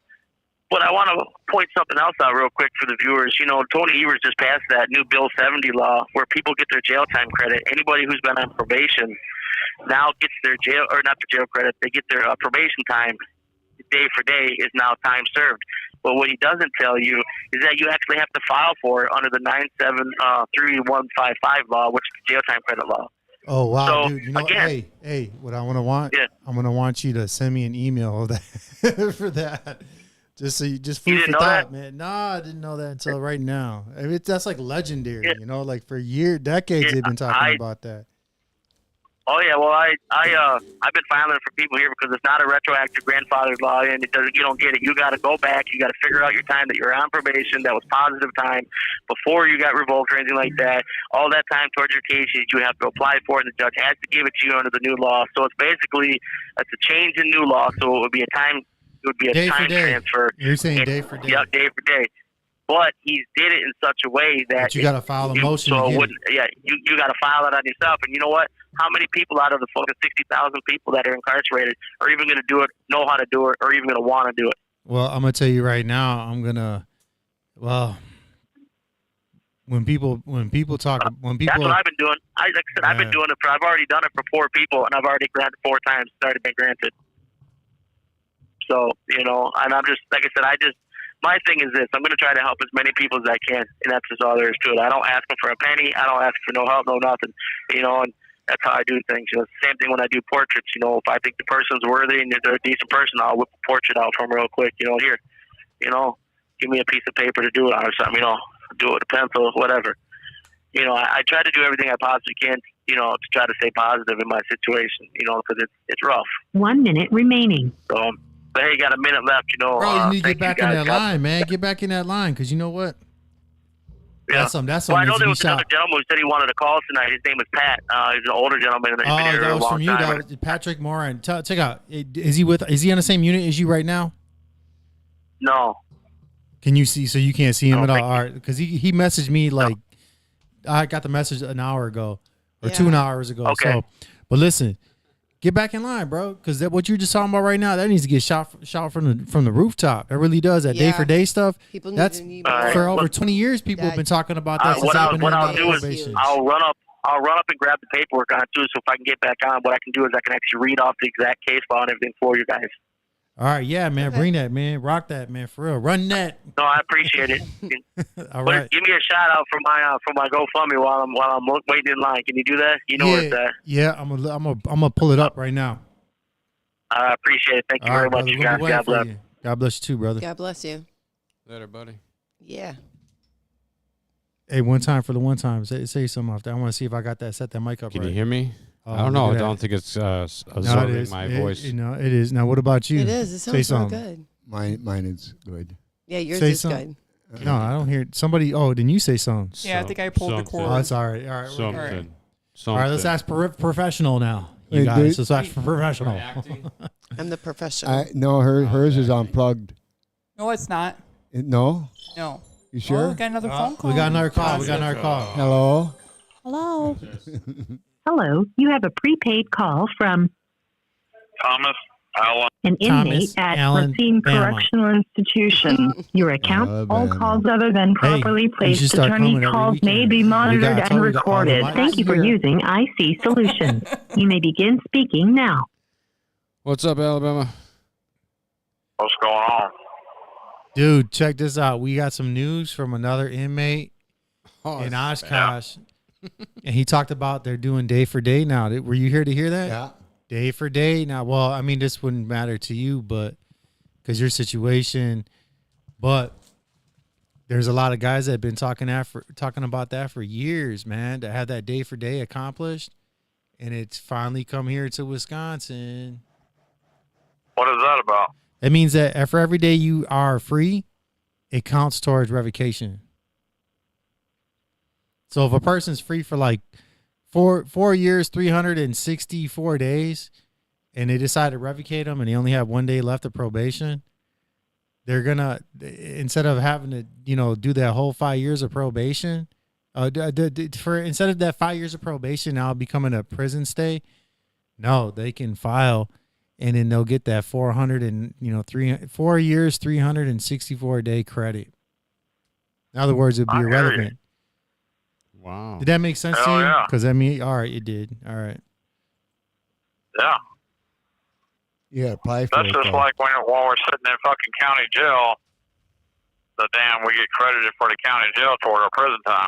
But I want to point something else out real quick for the viewers. You know, Tony Evers just passed that new Bill 70 law where people get their jail time credit. Anybody who's been on probation now gets their jail, or not the jail credit, they get their probation time day for day is now time served. But what he doesn't tell you is that you actually have to file for it under the 973-155 law, which is the jail time credit law.
Oh wow,
so,
dude! You know,
again,
hey, what I'm gonna want you to send me an email of that for that. Just so just food for thought, man. No, I didn't know that until right now. I mean, that's like legendary, you know. Like for decades, they've been talking about that.
Oh yeah, well I've been filing for people here because it's not a retroactive grandfather's law, and it doesn't. You don't get it. You got to go back. You got to figure out your time that you're on probation. That was positive time before you got revoked or anything like that. All that time towards your case, you have to apply for it, and the judge has to give it to you under the new law. So it's basically a change in new law. So it would be a time. It would be a time transfer.
You're saying day for day.
Yeah, day for day. But he did it in such a way that
you got to file a motion.
So you got to file it on yourself. And you know what? How many people out of the fucking 60,000 people that are incarcerated are even going to do it, know how to do it, or even going to want to do it?
Well, I'm going to tell you right now. When people talk,
that's what I've been doing. I've been doing it for. I've already done it for 4 people, and I've already granted 4 times. It's already been granted. So, you know, and I'm just, like I said, my thing is this. I'm going to try to help as many people as I can, and that's just all there is to it. I don't ask them for a penny. I don't ask for no help, no nothing. You know, and that's how I do things. You know, same thing when I do portraits. You know, if I think the person's worthy and they're a decent person, I'll whip a portrait out for them real quick. You know, here, you know. give me a piece of paper to do it on or something, do it with a pencil, whatever. I try to do everything I possibly can, to try to stay positive in my situation, because it's rough.
1 minute remaining.
So, but hey, got a minute left,
Bro, you need to
thank
get back
you
in
guys.
that line, man. Get back in that line, because you know what?
Yeah.
That's something
Well, I
that
know
needs to
there
be
was another
shot.
gentleman who said he wanted to call tonight. His name is Pat. He's an older gentleman. He's been here
That
a
was
long
from you.
time.
That was Patrick Moran. Check out. Is he on the same unit as you right now?
No.
Can you see? So you can't see him
I
at
don't
all. All right, because he messaged me like I got the message an hour ago or 2 hours ago.
Okay.
So, but listen, get back in line, bro, because what you're just talking about right now, that needs to get shot from the rooftop. It really does. That day for day stuff.
People
That's
need
for over 20 years. People have been talking about that. Since I've been
what
in
I'll do is
probation.
I'll run up and grab the paperwork on it too. So if I can get back on, what I can do is I can actually read off the exact case file and everything for you guys.
All right, yeah, man, bring that, man, rock that, man, for real, run that.
No, I appreciate it.
All right.
Give me a shout out for my GoFundMe while I'm waiting in line. Can you do that? You know where it's at.
Yeah, I'm gonna pull it up right now.
I appreciate it. Thank you very much,
brother,
you guys. God bless.
God bless you too, brother.
God bless you.
Later, buddy.
Yeah.
Hey, one time for the one time. Say something off there. I want to see if I got that. Set that mic up.
Can
right.
you hear me?
Oh,
I don't know.
look
I
at
don't
that.
think it's
No,
absorbing
it is.
my voice.
It is. Now, what about you?
It is. It
Say
sounds so
something.
good.
Mine is good.
Yeah, yours
Say
is
something.
good.
No, I don't hear somebody. Oh, then you say something.
Yeah, I think I pulled the cord.
Oh, that's all right. All right.
Something.
All right.
Something.
All right, let's ask professional now. You
Hey,
guys,
dude.
let's ask for professional.
I'm the professional.
No, hers is unplugged.
No, it's not.
No?
No.
You sure?
Oh, we got another phone call.
We got another call.
Hello?
Hello.
Hello, you have a prepaid call from
Thomas Allen.
an
Thomas
inmate at
Allen
Racine
Bama.
Correctional Institution. Your account, all
Alabama.
calls other than properly
you
placed
should start
attorney
coming every
calls may
weekend.
be monitored
I
and
told you to all the
recorded.
mics
Thank you for
here.
using IC Solutions. You may begin speaking now.
What's up, Alabama?
What's going on?
Dude, check this out. We got some news from another inmate in Oshkosh, and he talked about they're doing day for day now. Were you here to hear that?
Yeah.
Day for day. Now, well, I mean, this wouldn't matter to you, but because your situation, but there's a lot of guys that have been talking about that for years, man, to have that day for day accomplished, and it's finally come here to Wisconsin.
What is that about?
It means that for every day you are free, it counts towards revocation. So if a person's free for like 4 years, 364 days, and they decide to revocate them and they only have 1 day left of probation, they're gonna, instead of having to, do that whole 5 years of probation, instead of that 5 years of probation now becoming a prison stay, no, they can file. And then they'll get that 4 years, 364 day credit. In other words, it'd be irrelevant.
Wow.
Did that make sense to
Hell
you?
yeah.
Because I mean, all right, it did. All right.
Yeah.
Yeah, apply for
That's
it.
just like when we're sitting in fucking county jail, we get credited for the county jail toward our prison time.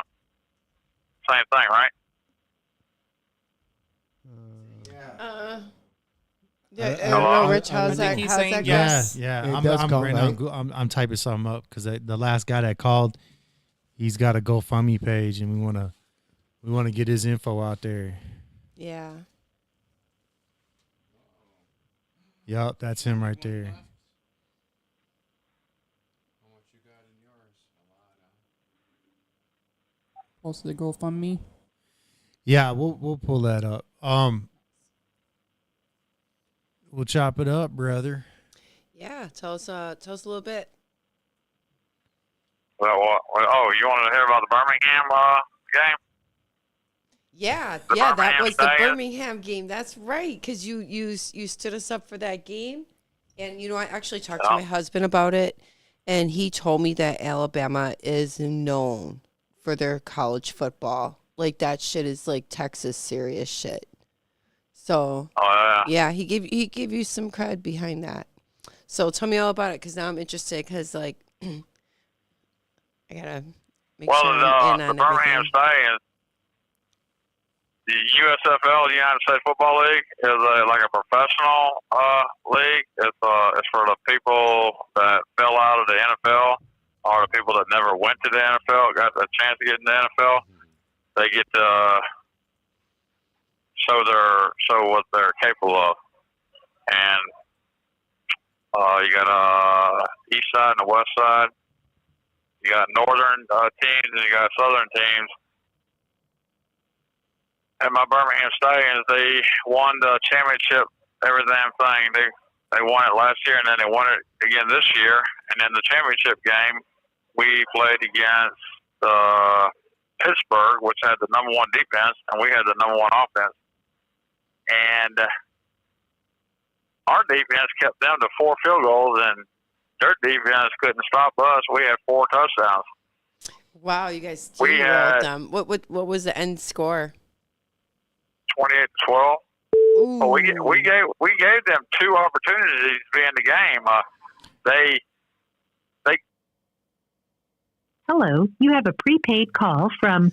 Same thing, right?
I don't know, Rich. How's that?
he's
How's
saying
that
yes.
Yeah.
It does count,
right
right?
now, I'm typing something up because the last guy that called, he's got a GoFundMe page, and we want to get his info out there.
Yeah.
Yep, that's him right there.
Posted the GoFundMe.
Yeah, we'll pull that up. We'll chop it up, brother.
Yeah. Tell us a little bit.
Well, you wanted to hear about the Birmingham game?
Yeah,
The
that
Birmingham
was the
Stallions?
Birmingham game. That's right, because you stood us up for that game, and I actually talked to my husband about it, and he told me that Alabama is known for their college football. Like that shit is like Texas serious shit. So yeah, he gave you some cred behind that. So tell me all about it, because now I'm interested, because like I gotta make sure I'm in
the
on
Birmingham
everything.
Stallions, the USFL, the United States Football League, is like a professional league. It's for the people that fell out of the NFL or the people that never went to the NFL, got the chance to get in the NFL, they get to show what they're capable of. And you got east side and the west side. You got northern teams and you got southern teams. And my Birmingham Stallions, they won the championship, every damn thing. They won it last year, and then they won it again this year. And in the championship game, we played against Pittsburgh, which had the number one defense, and we had the number one offense. And our defense kept them to 4 field goals, and their defense couldn't stop us. We had 4 touchdowns.
Wow, you guys steamrolled them. What was the end score?
28-12. But we gave them 2 opportunities to be in the game. They
Hello, you have a prepaid call from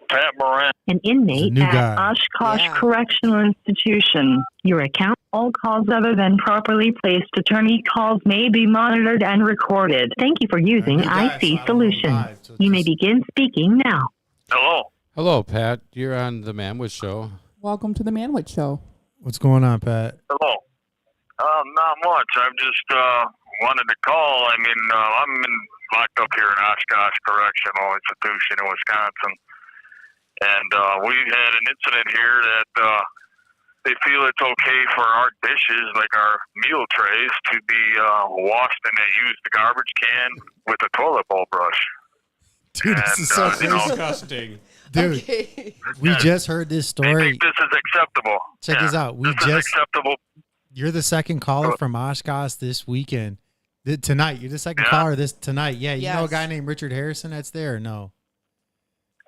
Pat Moran,
an inmate
new
at
guy.
Oshkosh Correctional Institution. Your account, all calls other than properly placed attorney calls may be monitored and recorded. Thank you for using
new guy,
IC
so
Solutions.
live, so
You may begin speaking now.
hello.
Hello, Pat. You're on the Manwich Show.
Welcome to the Manwich Show.
What's going on, Pat?
Hello. Not much. I've just wanted to call. I mean, I'm locked up here in Oshkosh Correctional Institution in Wisconsin. And we had an incident here that they feel it's okay for our dishes, like our meal trays, to be washed in a used garbage can with a toilet bowl brush.
Dude, this is so
disgusting.
Dude, we just heard this
I
story.
think this is acceptable.
Check this out.
This is acceptable.
You're the second caller from Oshkosh this weekend. Tonight. You're the second caller this tonight. Yeah, you know a guy named Richard Harrison that's there or no?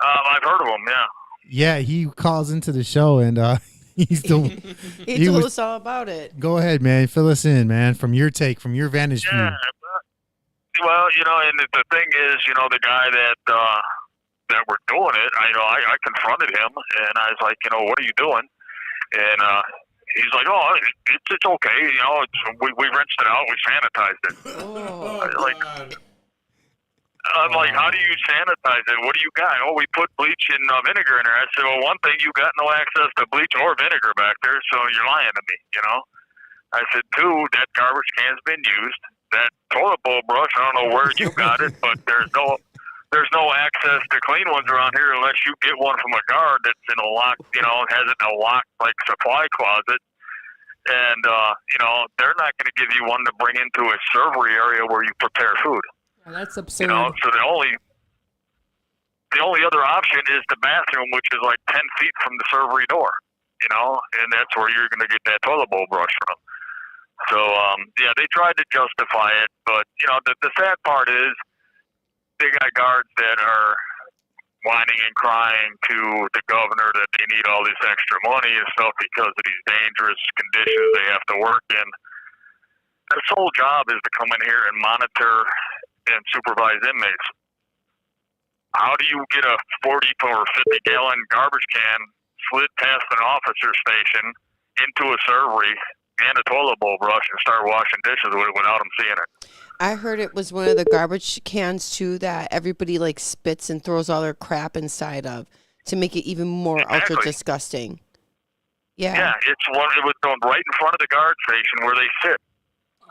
I've heard of him, yeah.
Yeah, he calls into the show and he's the
he told us all about it.
Go ahead, man. Fill us in, man, from your take, from your vantage view.
Well, and the thing is, the guy that were doing it, I confronted him and I was like, what are you doing? And he's like, oh, it's okay. We rinsed it out. We sanitized it. I'm like, how do you sanitize it? What do you got? Oh, we put bleach and vinegar in there. I said, well, one thing, you got no access to bleach or vinegar back there, so you're lying to me, I said, 2, that garbage can's been used. That toilet bowl brush, I don't know where you got it, but there's no access to clean ones around here unless you get one from a guard that's in a locked, has it in a locked, like, supply closet. And, they're not going to give you one to bring into a servery area where you prepare food.
Oh, that's absurd.
So the only other option is the bathroom, which is like 10 feet from the servery door, and that's where you're going to get that toilet bowl brush from. So, they tried to justify it, but, the sad part is they got guards that are whining and crying to the governor that they need all this extra money and stuff because of these dangerous conditions they have to work in. Their sole job is to come in here and monitor and supervise inmates. How do you get a 40 or 50-gallon garbage can slid past an officer station into a servery and a toilet bowl brush and start washing dishes with it without them seeing it?
I heard it was one of the garbage cans too that everybody like spits and throws all their crap inside of to make it even more ultra disgusting. Yeah.
Yeah, it was going right in front of the guard station where they sit.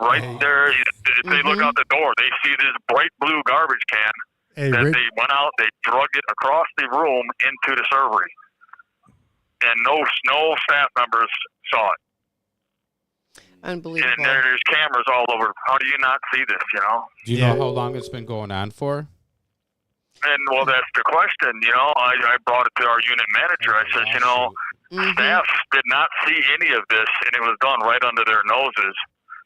Right there, if they look out the door, they see this bright blue garbage can that they went out, they drug it across the room into the servery. And no staff members saw it.
Unbelievable.
And there's cameras all over. How do you not see this,
Do you know how long it's been going on for?
And, well, that's the question, I brought it to our unit manager. I said, staff did not see any of this, and it was done right under their noses.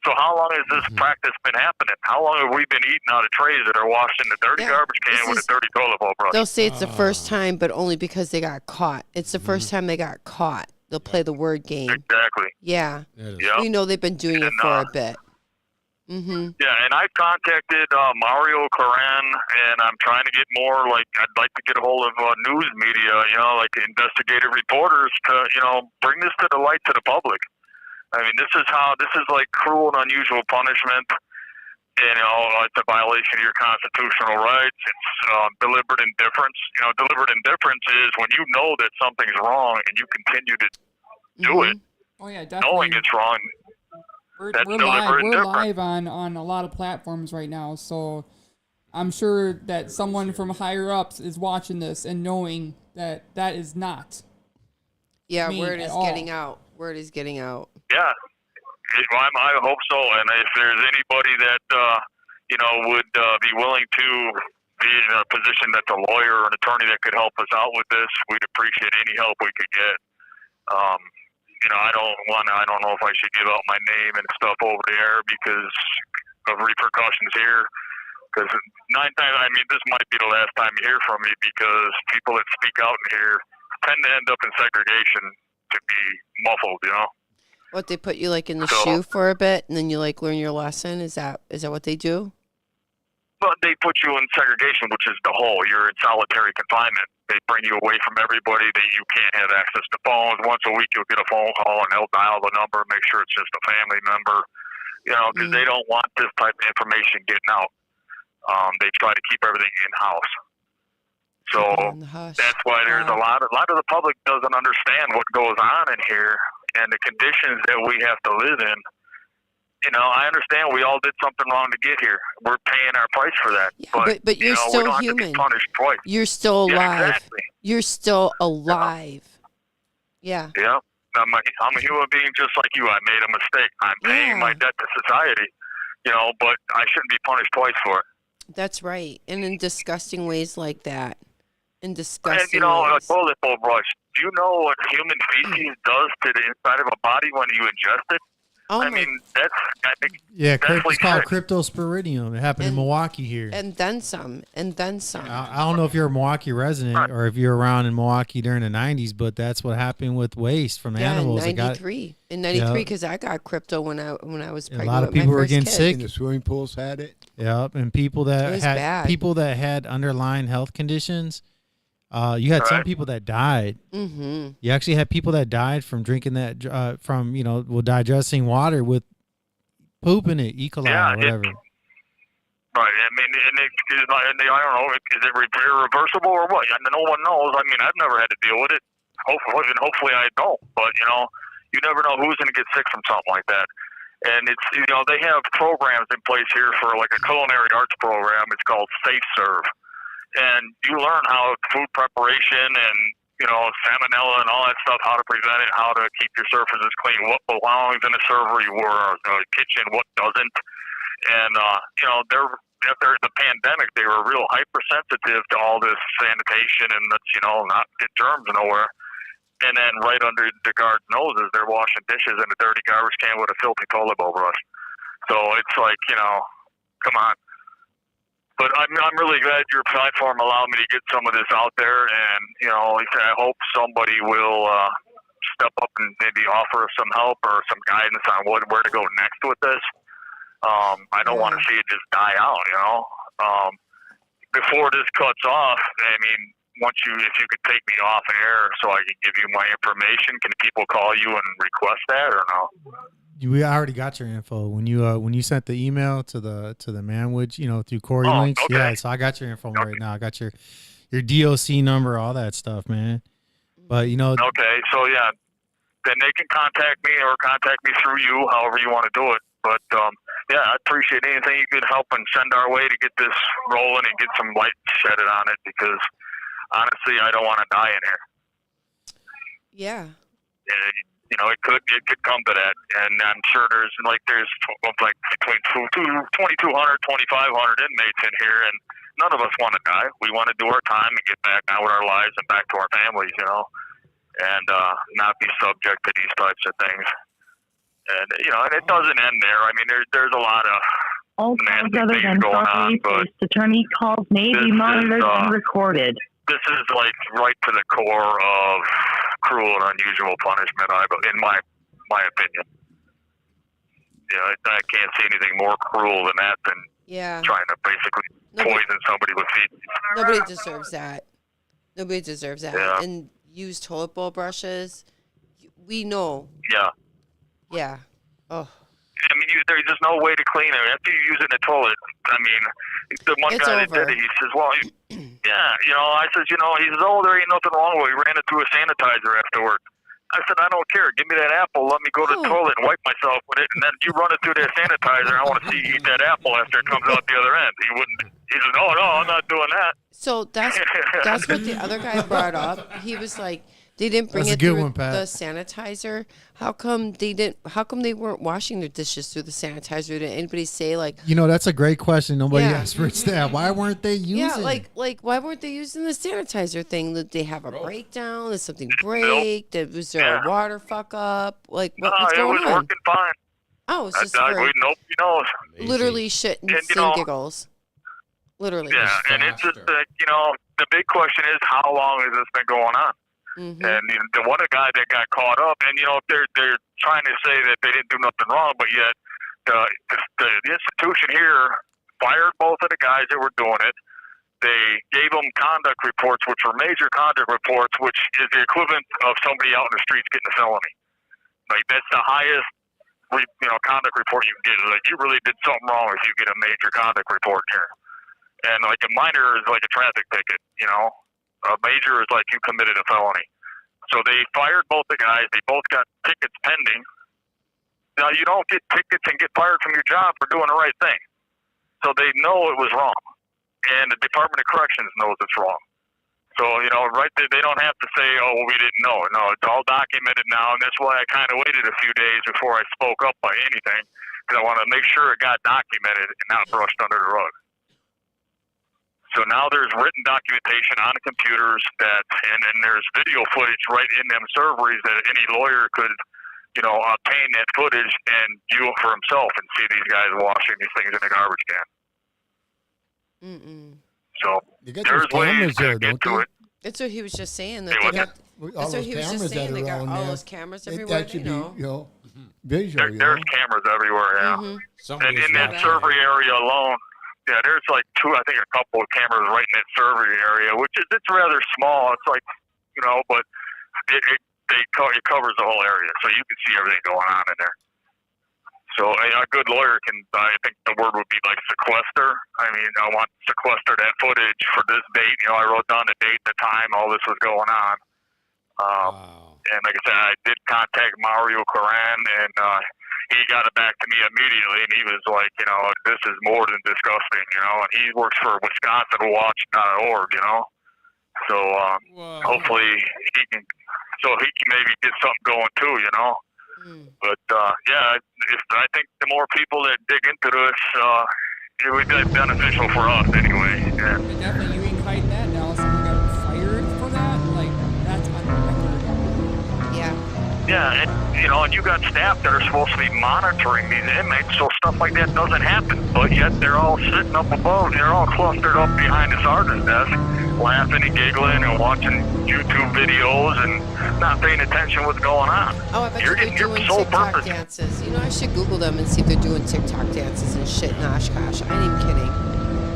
So how long has this practice been happening? How long have we been eating out of trays that are washed in the dirty garbage can with a dirty toilet bowl brush?
They'll say it's the first time, but only because they got caught. It's the first time they got caught. They'll play the word game.
Exactly.
Yeah.
Yep.
We know they've been doing it for a bit.
Yeah, and I've contacted Mario Coran, and I'm trying to get more, I'd like to get a hold of news media, like investigative reporters to, bring this to the light to the public. I mean, this is like cruel and unusual punishment, it's a violation of your constitutional rights. It's deliberate indifference. Deliberate indifference is when you know that something's wrong and you continue to do it,
Oh yeah, definitely.
knowing it's wrong.
We're
That's
live.
deliberate
We're
indifference.
live on a lot of platforms right now, so I'm sure that someone from higher ups is watching this and knowing that that is not.
Yeah,
mean
word
at
is
all.
getting out. Word is getting out.
Yeah, I hope so. And if there's anybody that would be willing to be in a position that's a lawyer or an attorney that could help us out with this, we'd appreciate any help we could get. I don't know if I should give out my name and stuff over there because of repercussions here. Because 9 times, this might be the last time you hear from me because people that speak out in here tend to end up in segregation to be muffled,
What, they put you like in the shoe for a bit and then you like learn your lesson? Is that what they do?
But they put you in segregation, which is the hole. You're in solitary confinement. They bring you away from everybody. You can't have access to phones. Once a week, you'll get a phone call, and they'll dial the number, make sure it's just a family member, because they don't want this type of information getting out. They try to keep everything in-house. So that's why there's a lot of the public doesn't understand what goes on in here and the conditions that we have to live in. I understand we all did something wrong to get here. We're paying our price for that.
Yeah, but you're still
we don't
human.
have to be punished twice.
You're still alive.
Yeah, exactly.
You're still alive. Yeah.
Yeah. I'm a human being just like you. I made a mistake. I'm paying my debt to society, but I shouldn't be punished twice for it.
That's right. And in disgusting ways like that. In
And,
disgusting
a
ways.
toilet bowl brush. Do you know what human feces does to the inside of a body when you ingest it?
Oh
that's
Yeah,
definitely
it's called
sick.
cryptosporidium. It happened in Milwaukee here.
And then some. And then some.
I don't know if you're a Milwaukee resident or if you're around in Milwaukee during the 90s, but that's what happened with waste from animals.
In 93. In 93, because I got crypto when I was pregnant.
A lot of
with my
people were
first
getting
kid.
sick.
And the swimming pools had it.
Yep, and people
It
that
was
had
bad.
underlying health conditions. You had some people that died.
Mm-hmm.
You actually had people that died from drinking that digesting water with poop in it, E. coli or whatever.
Right. I don't know. Is it irreversible or what? No one knows. I've never had to deal with it. Hopefully I don't. But you never know who's going to get sick from something like that. And it's they have programs in place here for like a culinary arts program. It's called Safe Serve, and you learn how food preparation and salmonella and all that stuff, how to prevent it, how to keep your surfaces clean, what belongs in a servery or a kitchen, what doesn't. And after the pandemic, they were real hypersensitive to all this sanitation and not get germs nowhere. And then right under the guards' noses, they're washing dishes in a dirty garbage can with a filthy toilet bowl brush. So it's like, come on. But I'm really glad your platform allowed me to get some of this out there. And, I hope somebody will step up and maybe offer some help or some guidance on where to go next with this. I don't want to see it just die out, Before this cuts off, if you could take me off air so I can give you my information, can people call you and request that or no?
We already got your info when you sent the email to the Manwich, through Corey links.
Okay.
Yeah, so I got your info right now. I got your DOC number, all that stuff, man. But
Okay, so yeah, then they can contact me or contact me through you, however you want to do it. But I appreciate anything you could help and send our way to get this rolling and get some light shedded on it because honestly, I don't want to die in here.
Yeah.
It could come to that, and I'm sure there's between 2,200, 2,500 inmates in here, and none of us want to die. We want to do our time and get back on with our lives and back to our families, and not be subject to these types of things. And and it doesn't end there. There's a lot of
all calls other than properly placed attorney calls may be monitored and recorded.
This is like right to the core of cruel and unusual punishment, in my opinion. I can't see anything more cruel than that than trying to basically poison somebody with feces.
Nobody deserves that. Nobody deserves that.
Yeah.
And use toilet bowl brushes. We know.
Yeah.
Yeah. Oh.
there's just no way to clean it. After you use it in the toilet, I mean, the one
It's
guy that
over.
did it, he says, well, yeah, you know, I says, you know, he says, oh, there ain't nothing wrong with it. He ran it through a sanitizer afterward. I said, I don't care. Give me that apple. Let me go to the toilet and wipe myself with it. And then you run it through that sanitizer. I want to see you eat that apple after it comes out the other end. He wouldn't. He said, no, I'm not doing that.
So that's what the other guy brought up. He was like, they didn't bring
That's a
it
good
through
one, Pat.
the sanitizer. How come they didn't? How come they weren't washing their dishes through the sanitizer? Did anybody say like?
You know, that's a great question. Nobody
Yeah.
asked Rich that. Why weren't they using?
Yeah, like why weren't they using the sanitizer thing? Did they have a breakdown? Did something break? Was there a water fuck up? Like what's
it
going
was
on?
working fine.
Oh, it's just for
nobody knows.
literally shit and
you know,
giggles. Literally.
Yeah, and it's just you know, the big question is how long has this been going on?
Mm-hmm.
And you know, the one guy that got caught up, and you know, they're trying to say that they didn't do nothing wrong, but yet the institution here fired both of the guys that were doing it. They gave them conduct reports, which were major conduct reports, which is the equivalent of somebody out in the streets getting a felony. Like that's the highest, conduct report you can get. Like you really did something wrong if you get a major conduct report here. And like a minor is like a traffic ticket, you know. A major is like you committed a felony. So they fired both the guys. They both got tickets pending. Now, you don't get tickets and get fired from your job for doing the right thing. So they know it was wrong. And the Department of Corrections knows it's wrong. So, you know, right there, they don't have to say, oh, well, we didn't know. No, it's all documented now. And that's why I kind of waited a few days before I spoke up by anything, because I want to make sure it got documented and not brushed under the rug. So now there's written documentation on the computers and then there's video footage right in them servers that any lawyer could, you know, obtain that footage and view it for himself and see these guys washing these things in the garbage can. So there's ways to get to it.
That's what he was just saying. That they got, that's what he was just saying. They got all those cameras everywhere.
That should
you
be,
know.
visual.
There's cameras everywhere, yeah. And in that server area alone, yeah, there's like I think a couple of cameras right in that server area, which is it's rather small. It's like, you know, but it covers the whole area, so you can see everything going on in there. So a good lawyer can, I think the word would be like sequester. I mean, I want to sequester that footage for this date. You know, I wrote down the date, the time, all this was going on. And like I said, I did contact Mario Coran, and he got it back to me immediately, and he was like, you know, this is more than disgusting, you know, and he works for WisconsinWatch.org, you know, so hopefully he can maybe get something going too, you know, but yeah, I think the more people that dig into this, it would be beneficial for us anyway. Yeah.
Definitely, you ain't hiding that now. Someone got fired for that, like that's on record.
Yeah.
Yeah, and you know, and you got staff that are supposed to be monitoring these inmates, so stuff like that doesn't happen. But yet they're all sitting up above, they're all clustered up behind the sergeant's desk, laughing and giggling and watching YouTube videos and not paying attention to what's going on.
Oh, I bet they're doing TikTok dances. You know, I should Google them and see if they're doing TikTok dances and shit in Oshkosh. I ain't even kidding.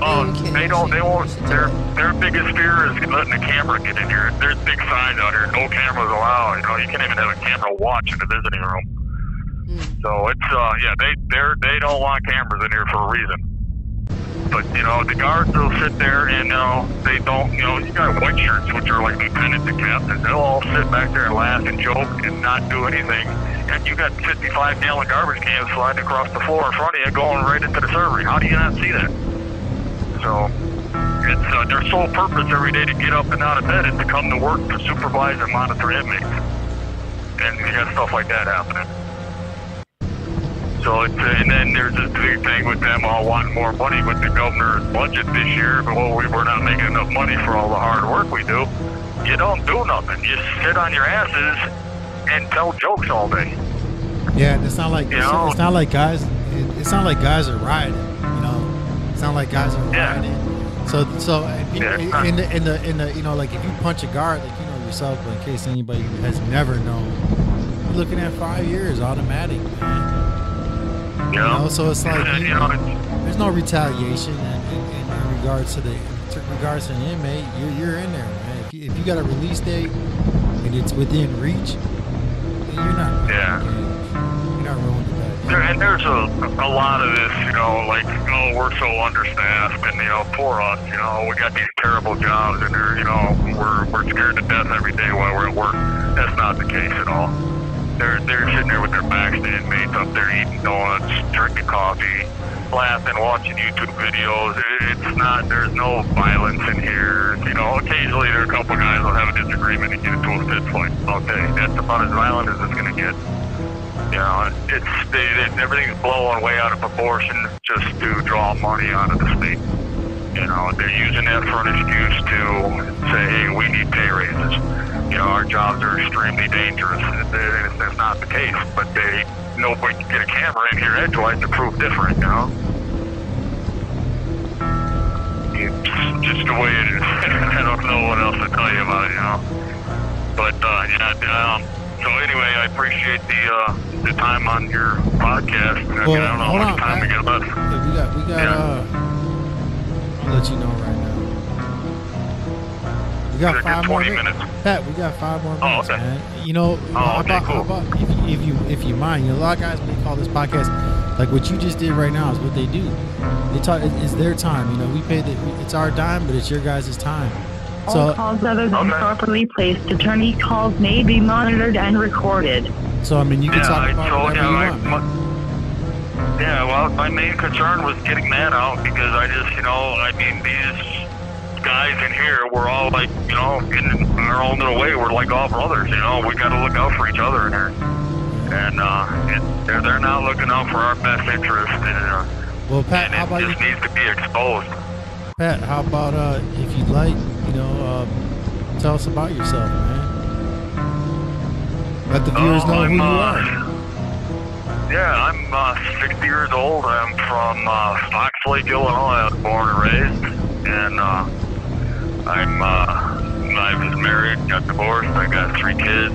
They won't. Their biggest fear is letting the camera get in here. There's big signs out here, no cameras allowed. You know, you can't even have a camera watch in the visiting room. So it's they don't want cameras in here for a reason. But you know, the guards will sit there and they don't. You know, you got white shirts, which are like lieutenants and captains. They'll all sit back there and laugh and joke and not do anything. And you got 55-gallon garbage cans sliding across the floor in front of you, going right into the server. How do you not see that? So it's their sole purpose every day to get up and out of bed is to come to work to supervise and monitor inmates. And you got stuff like that happening. So and then there's this big thing with them all wanting more money with the governor's budget this year. But we're not making enough money for all the hard work we do. You don't do nothing. You sit on your asses and tell jokes all day.
Yeah, it's not like it's not like guys. It's not like guys are rioting. It's not like guys are rioting. So in the you know, like if you punch a guard, like you know yourself, but in case anybody has never known, you're looking at 5 years automatic, man. You know, so it's like there's no retaliation in regards to an inmate. You're in there, man. If you got a release date and it's within reach, then you're not. You're not rolling the dice.
There's a lot of this, you know, like, oh, we're so understaffed, and, you know, poor us, you know, we got these terrible jobs, and they're, you know, we're scared to death every day while we're at work. That's not the case at all. They're sitting there with their backs to inmates up there eating donuts, drinking coffee, laughing, watching YouTube videos. It's not, there's no violence in here. You know, occasionally there are a couple guys will have a disagreement and get into a fist fight. Okay, that's about as violent as it's going to get. You know, everything's blowing way out of proportion just to draw money out of the state. You know, they're using that for an excuse to say, hey, we need pay raises. You know, our jobs are extremely dangerous. That's not the case, but nobody can get a camera in here edgewise to prove different, you know? It's just the way it is. I don't know what else to tell you about it, you know? But, so anyway, I appreciate the time on your podcast. I don't know how much time we got left.
I'll let you know right now. We got 5 more minutes. Pat, we got 5 more minutes, man. You know, how about if you mind, you know, a lot of guys when they call this podcast, like what you just did right now is what they do. They talk. It's their time. You know, we pay it's our dime, but it's your guys' time.
All calls other than properly placed attorney calls may be monitored and recorded.
So, I mean, you can talk about whatever you want.
Yeah, well, my main concern was getting that out because I just, you know, I mean, these guys in here, we're all like, you know, in our own little way, we're like all brothers, you know, we got to look out for each other in here. And they're not looking out for our best interest.
Well, Pat, how about
just needs to be exposed.
Pat, how about if you'd like, you know, tell us about yourself, man. Let the viewers know who you are.
Yeah, I'm 60 years old. I'm from Fox Lake, Illinois. I was born and raised, and I was married, got divorced. I got 3 kids.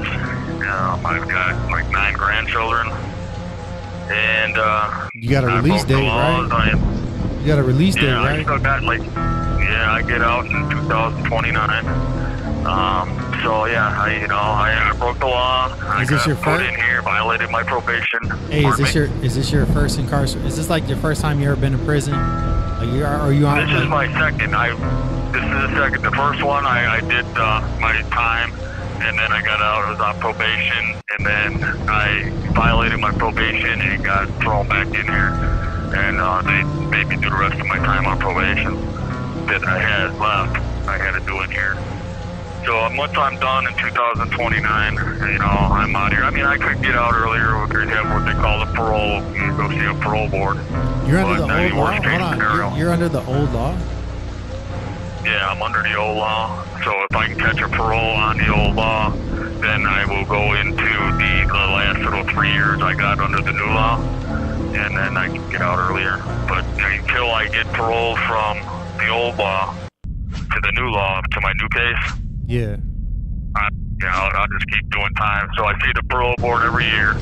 I've got like 9 grandchildren, and
you got a release date, right? You got a release date, right?
I still got I get out in 2029. So yeah, I broke the law. I got put in here, violated my probation.
Hey, is this your first incarceration? Is this like your first time you ever been in prison? Are you on?
This is my second. This is the second. The first one I did my time, and then I got out. I was on probation, and then I violated my probation and got thrown back in here. And they made me do the rest of my time on probation that I had left. I had to do in here. So once I'm done in 2029, I'm out here. I mean, I could get out earlier. We could have what they call the parole. You go see a parole board.
You're under the old law? Hold on. You're under the old law?
Yeah, I'm under the old law. So if I can catch a parole on the old law, then I will go into the last little 3 years I got under the new law, and then I can get out earlier. But until I get parole from the old law to the new law, to my new case, I'll just keep doing time. So I see the parole board every year,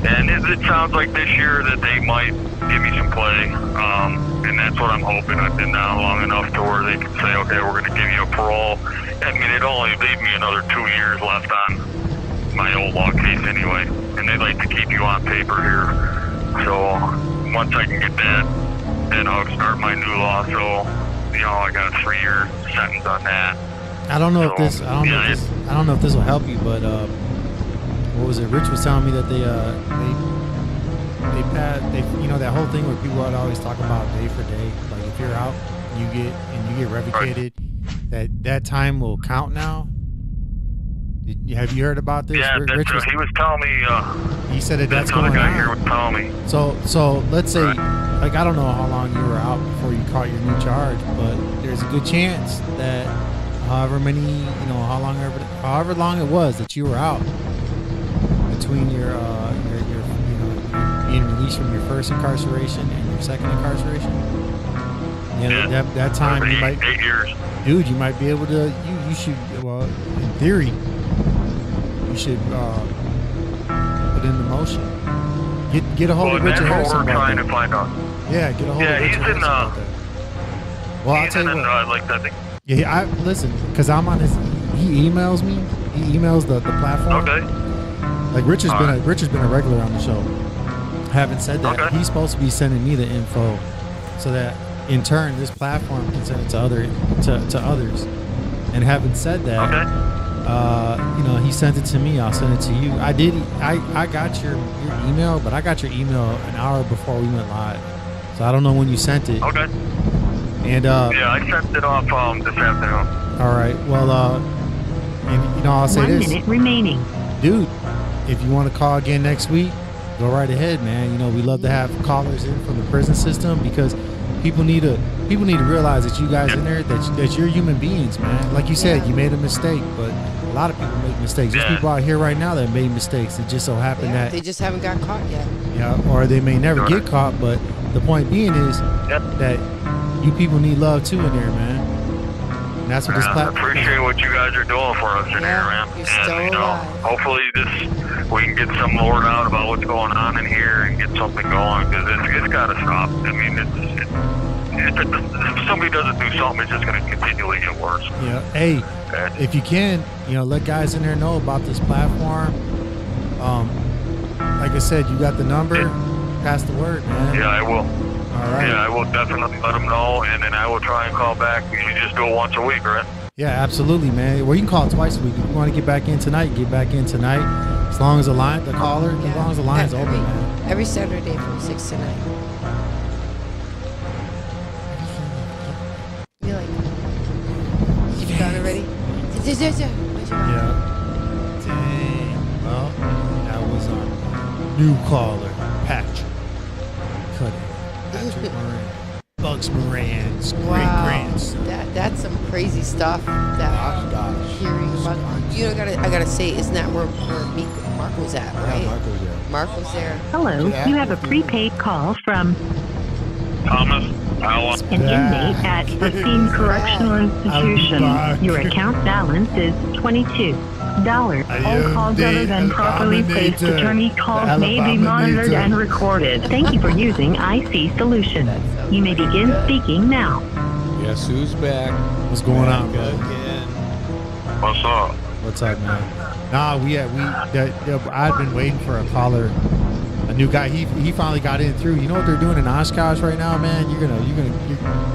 and it sounds like this year that they might give me some play, and that's what I'm hoping. I've been down long enough to where they can say, okay, we're going to give you a parole. I mean, it'd only leave me another 2 years left on my old law case anyway, and they like to keep you on paper here. So once I can get that, then I'll start my new law. So, I got a 3-year sentence on that.
I don't know if this will help you, but what was it? Rich was telling me that they that whole thing where people would always talk about day for day. Like if you're out, you get revocated, that time will count now. Have you heard about this?
Yeah, he was telling me.
He said that's going on.
Guy here was telling me.
So let's say, like I don't know how long you were out before you caught your new charge, but there's a good chance that however long it was that you were out between your being released from your first incarceration and your second incarceration. That time you might
8 years.
Dude, you might be able to. You should. Well, in theory, you should put into motion. Get a hold of Richard Harrison about
trying
that.
To find out.
Yeah, get a hold of Richard Harrison about that. Well, I'll tell you what. Yeah, listen, because I'm on his. He emails me. He emails the platform.
Okay.
Like Richard's been a regular on the show. Having said that,
Okay.
he's supposed to be sending me the info so that in turn this platform can send it to others. And having said that, you know, he sent it to me. I'll send it to you. I got your email, but I got your email an hour before we went live, so I don't know when you sent it.
Okay.
And
yeah, I sent it off this afternoon.
all right. Well, and you know, I'll say
1
this,
minute remaining.
dude. If you want to call again next week, go right ahead, man. You know, we love to have callers in from the prison system because people need to realize that you guys in there, that you're human beings, man. Like you said, you made a mistake, but a lot of people make mistakes. There's people out here right now that made mistakes. It just so happened that
they just haven't got caught yet.
yeah, or they may never get caught. But the point being is that you people need love too in there, man. And that's what this
I
platform.
appreciate what you guys are doing for us in here, man.
You're still alive.
Hopefully we can get some word out about what's going on in here and get something going, because it's got to stop. I mean, if somebody doesn't do something, it's just going to continually get worse.
Yeah. Hey, if you can, you know, let guys in there know about this platform. Like I said, you got the number. Pass the word, man.
Yeah, I will.
All right.
Yeah, I will definitely let them know, and then I will try and call back. You just do it once a week, right?
Yeah, absolutely, man. Well, you can call twice a week. If you want to get back in tonight, get back in tonight. As long as the line's open, man.
Every Saturday from 6 to 9. You're like, you forgot already?
Yeah. Dang. Well, that was our new caller, Patrick. Patrick Moran. Bugs Moran's great-grandson.
That's some crazy stuff that I'm hearing about. You know, I gotta say, isn't that where Marco's at, right?
Yeah,
Marco's there.
Hello, you have a prepaid call from
Thomas, Alan.
an inmate at Racine Correctional Institution. Your account balance is $22. All calls other than properly placed attorney calls may be monitored and recorded. Thank you for using IC Solutions. You may begin speaking now.
Guess who's back?
What's going on, bro?
Again.
What's up?
What's up, man? Nah, I've been waiting for a caller, a new guy. He finally got in through. You know what they're doing in Oshkosh right now, man? You're gonna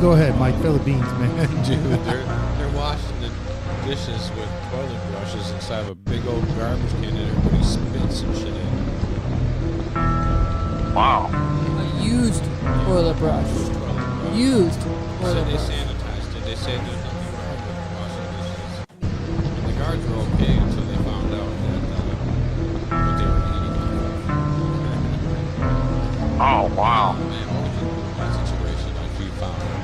go ahead, Mike. Fill the beans, man.
Dude, they're washing the dishes with toilet brushes inside of a big old garbage can that everybody spits and shit in.
Wow.
A used toilet brush. Used
So
toilet
they
brush.
sanitized it. They said there's nothing wrong with washing dishes. And the guards were okay until they found out that what they were eating.
Oh, wow.
Man, what would you do in that situation if you found out?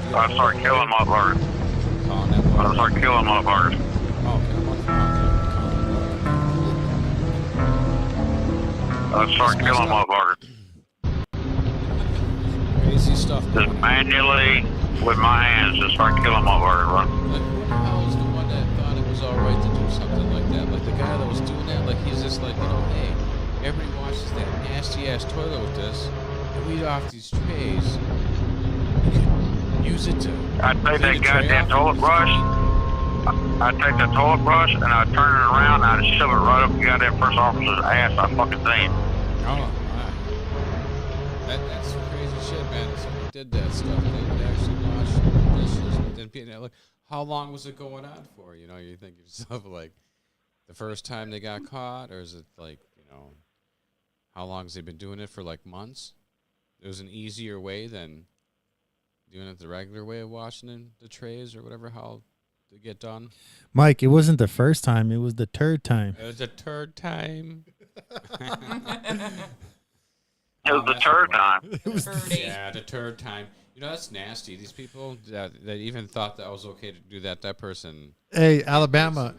Would you
I'd start killing motherfuckers.
calling that
I'd start killing motherfuckers.
Oh, okay.
I'd start killing motherfuckers.
Crazy stuff.
Just manually, with my hands, just start killing motherfuckers, right?
Like, who the hell is the one that thought it was alright to do something like that? Like, the guy that was doing that, like, he's just like, you know, hey, everybody washes that nasty-ass toilet with this, and we eat off these trays. You can use it to...
I'd take
clean
that
the tray
goddamn
off
toilet
and
brush,
clean.
I'd take that toilet brush, and I'd turn it around, and I'd shove it right up the goddamn first officer's ass I fucking seen.
Oh, wow. That's some crazy shit, man. Somebody did that stuff. They would actually wash dishes. But then people, like, how long was it going on for? You know, you think to yourself, like, the first time they got caught? Or is it, like, you know, how long has they been doing it for, like, months? It was an easier way than doing it the regular way of washing in the trays or whatever, how to get done.
Mike, it wasn't the first time. It was the third time.
It was the third time.
It was the third time.
Yeah, the third time. You know, that's nasty. These people that even thought that was okay to do that, that person.
Hey, Alabama.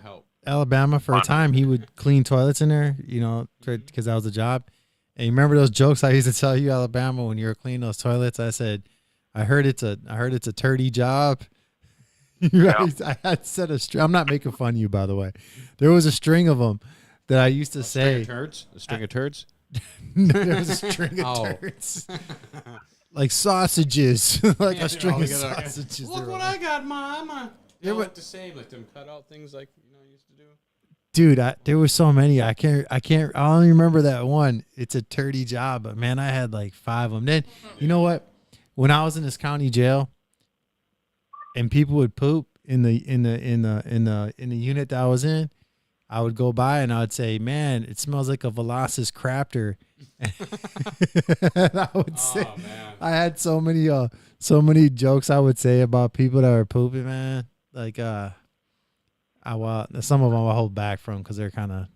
Alabama, for a time, he would clean toilets in there, you know, because that was a job. And you remember those jokes I used to tell you, Alabama, when you were cleaning those toilets? I said, I heard it's a turdy job. I had said a string. I'm not making fun of you, by the way. There was a string of them that I used to say.
A string of turds?
There was a string of turds. Like sausages. Like a string of sausages.
Look what I got, Mama. They were like the same, like them cutout things like, you know, I used to do.
Dude, there was so many. I only remember that one. It's a dirty job, but man, I had like 5 of them. Then, you know what? When I was in this county jail and people would poop in the unit that I was in, I would go by and I would say, "Man, it smells like a Velocity Craptor." And I would say, man. I had so many jokes I would say about people that were pooping, man. Like, some of them I hold back from because they're kind of,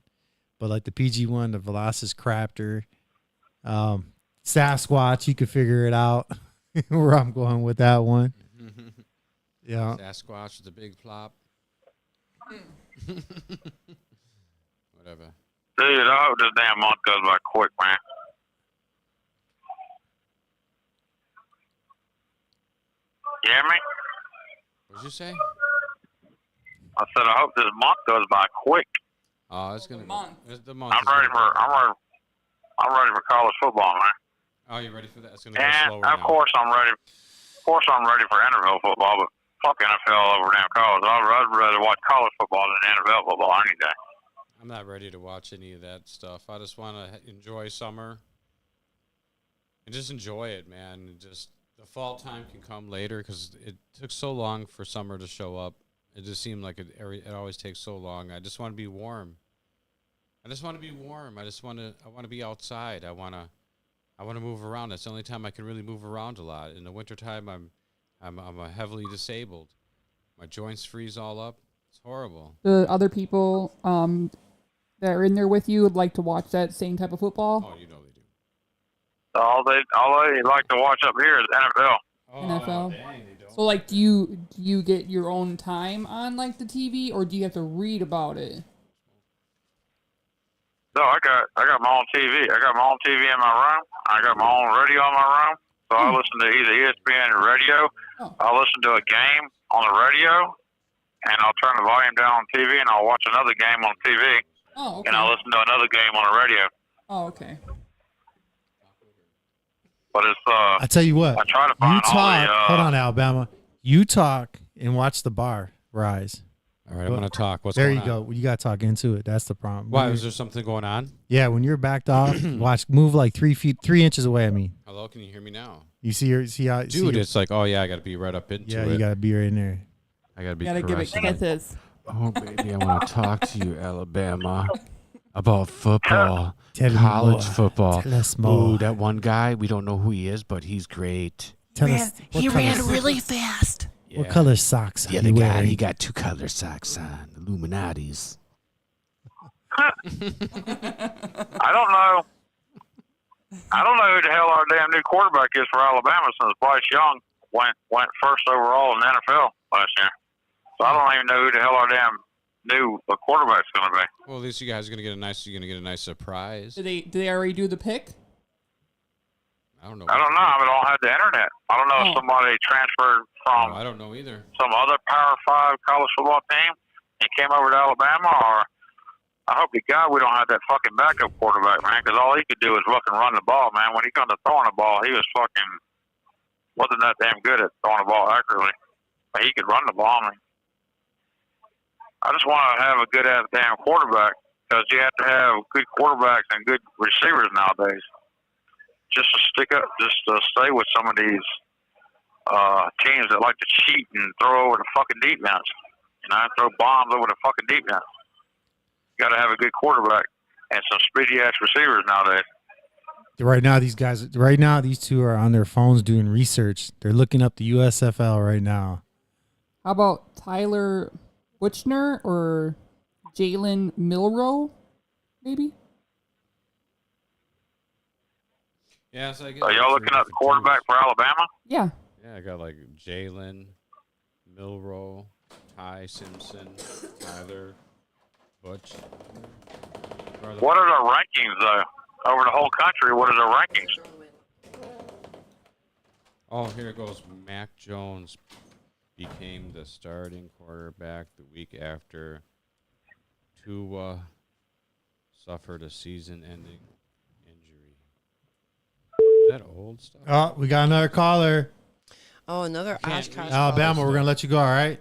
but like the PG one, the Velocity Craptor, Sasquatch, you could figure it out where I'm going with that one. Yeah,
Sasquatch with a big plop. Whatever.
Dude, I hope this damn month goes by quick, man. You hear me?
What'd you say?
I said I hope this month goes by quick.
Oh, it's gonna go. The month.
I'm ready for college football, man.
Oh, you ready for that? It's gonna go
And
slower
of
now.
course I'm ready. Of course I'm ready for NFL football, but fuck NFL over damn college. I'd rather watch college football than NFL football any day.
I'm not ready to watch any of that stuff. I just want to enjoy summer and just enjoy it, man. And just the fall time can come later because it took so long for summer to show up. It just seemed like it always takes so long. I just want to be warm. I want to be outside. I want to move around. That's the only time I can really move around a lot. In the wintertime, I'm heavily disabled. My joints freeze all up. It's horrible.
The other people that are in there with you would like to watch that same type of football?
Oh, you know they do.
All they like to watch up here is NFL.
NFL. Dang, so, like, do you get your own time on like the TV, or do you have to read about it?
No, I got my own TV. I got my own TV in my room. I got my own radio in my room. So I listen to either ESPN or radio. I'll listen to a game on the radio, and I'll turn the volume down on TV, and I'll watch another game on TV.
Oh, okay.
And I'll listen to another game on the radio.
Oh, okay.
But it's
I tell you what,
I try to find
you talk.
all the,
Hold on, Alabama. You talk and watch the bar rise.
All right, I'm gonna talk. What's
there
going
you go. You got to talk into it. That's the problem.
Why? Was there something going on?
Yeah, when you're backed off, move like 3 inches away. I mean.
Hello, can you hear me now?
You see how?
Dude, it's like, oh yeah, I got to be right up into it.
Yeah, you got to be right in there.
I got to be.
Gotta give it kisses.
Oh baby, I want to talk to you, Alabama, about football,
Tell me
college
more.
football.
Tell us more.
Ooh, that one guy, we don't know who he is, but he's great.
Tell us.
He ran really fast.
Yeah.
What color socks?
The other guy, he got 2 color socks on, Illuminati's.
I don't know. I don't know who the hell our damn new quarterback is for Alabama since Bryce Young went first overall in the NFL last year. So I don't even know who the hell our damn new quarterback's going to be.
Well, at least you guys are gonna get a nice surprise.
Did they already do the pick?
I don't know.
I don't know. I don't have the internet. I don't know if somebody transferred from
I don't know either.
some other Power 5 college football team and came over to Alabama, or I hope to God we don't have that fucking backup quarterback, man, because all he could do was fucking run the ball, man. When he got to throwing the ball, he wasn't that damn good at throwing the ball accurately. But he could run the ball, man. I just want to have a good ass damn quarterback because you have to have good quarterbacks and good receivers nowadays. Just to stay with some of these teams that like to cheat and throw over the fucking defense. Throw bombs over the fucking defense. You got to have a good quarterback and some speedy ass receivers nowadays.
Right now, these two are on their phones doing research. They're looking up the USFL right now.
How about Tyler Buchner or Jalen Milroe, maybe?
Yeah, so I guess.
Are y'all looking up the quarterback for Alabama?
Yeah.
Yeah, I got like Jalen, Milroe, Ty Simpson, Tyler, Butch.
What are the rankings, though? Over the whole country, what are the rankings?
Oh, here it goes. Mac Jones became the starting quarterback the week after Tua suffered a season-ending injury. Is that old stuff?
Oh, we got another caller.
Oh, another Oshkosh.
Alabama, we're going to let you go, all right?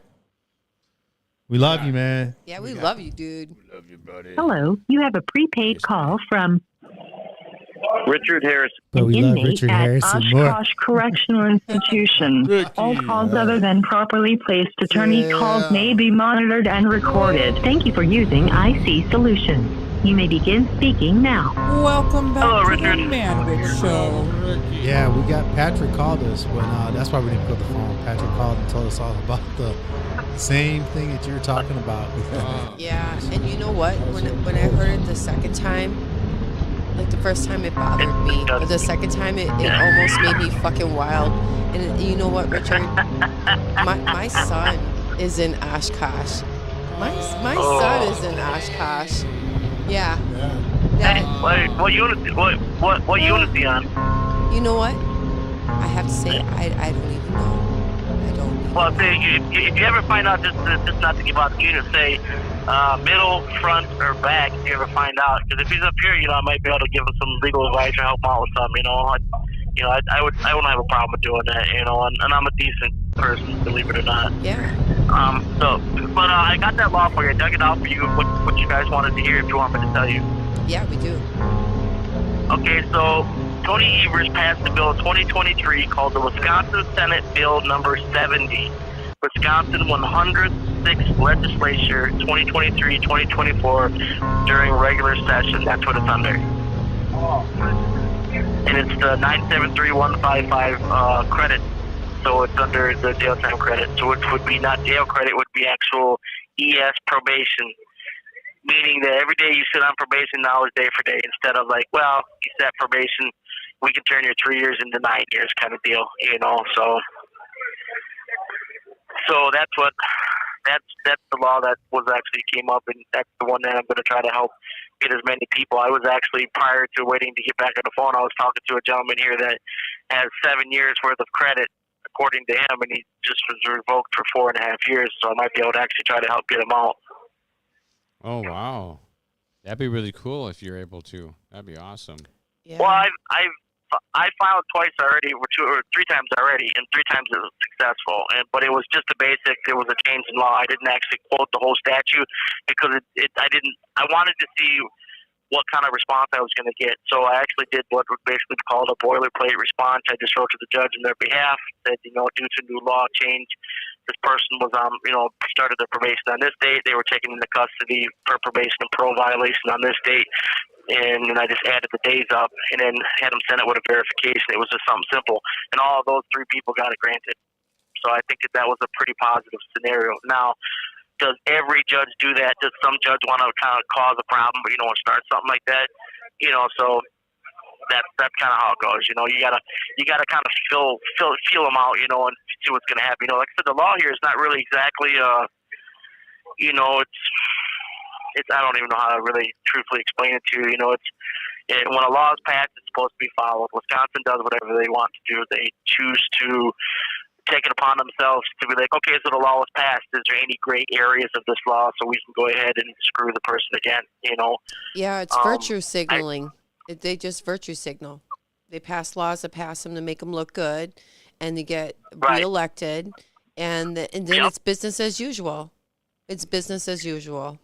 We love you, man.
Yeah, we love you, dude.
Love you, buddy.
Hello, you have a prepaid call from
Richard Harris.
But we
an
love
inmate
Richard
at
Harrison more.
Oshkosh Correctional Institution. All calls other than properly placed attorney calls may be monitored and recorded. Thank you for using IC Solutions. You may begin speaking now.
Welcome back
Hello,
to
Richard.
the Manwich Show.
Yeah, we got Patrick called us when that's why we didn't pick up the phone. Patrick called and told us all about the same thing that you're talking about.
Yeah, and you know what? When I heard it the second time, like the first time it bothered me, but the second time it almost made me fucking wild. And you know what, Richard? My son is in Oshkosh. My son is in Oshkosh. Yeah. That,
What unit? What unit is he on?
you know what? I have to say, I don't even know. I don't even
Well,
know.
say if you ever find out, just not to give out the unit, say middle, front, or back. If you ever find out, because if he's up here, I might be able to give him some legal advice or help him out with something. I wouldn't have a problem with doing that. And I'm a decent person, believe it or not.
Yeah.
But I got that law for you. I dug it out for you. What you guys wanted to hear? If you want me to tell you.
Yeah, we do.
Okay, so Tony Evers passed the bill 2023 called the Wisconsin Senate Bill number 70. Wisconsin 106th Legislature 2023-2024 during regular session. That's what it's under. And it's the 973-155 credit. So it's under the jail time credit. So it would be not jail credit, it would be actual ES probation. Meaning that every day you sit on probation now is day for day instead of like, well, you set probation, we can turn your 3 years into 9 years kind of deal, So that's the law that was actually came up, and that's the one that I'm going to try to help get as many people. I was actually, prior to waiting to get back on the phone, I was talking to a gentleman here that has 7 years worth of credit, according to him, and he just was revoked for 4.5 years. So I might be able to actually try to help get him out.
Oh, wow. That'd be really cool if you're able to. That'd be awesome.
Yeah.
Well, I filed twice already, or 3 times already, and 3 times it was successful. But it was just a basic. It was a change in law. I didn't actually quote the whole statute because I wanted to see what kind of response I was going to get. So I actually did what was basically called a boilerplate response. I just wrote to the judge on their behalf, said, due to new law change, this person was started their probation on this date. They were taken into custody for probation and parole violation on this date. And then I just added the days up and then had them send it with a verification. It was just something simple. And all of those 3 people got it granted. So I think that was a pretty positive scenario. Now, does every judge do that? Does some judge want to kind of cause a problem, or start something like that? So that's kind of how it goes. You gotta kind of feel them out, and see what's gonna happen. Like I said, the law here is not really exactly, it's I don't even know how to really truthfully explain it to you. When a law is passed, it's supposed to be followed. Wisconsin does whatever they want to do. They choose to take it upon themselves to be like, okay, so the law was passed. Is there any gray areas of this law so we can go ahead and screw the person again?
Yeah, it's virtue signaling. They just virtue signal. They pass laws that pass them to make them look good, and they get reelected, and then it's business as usual. It's business as usual.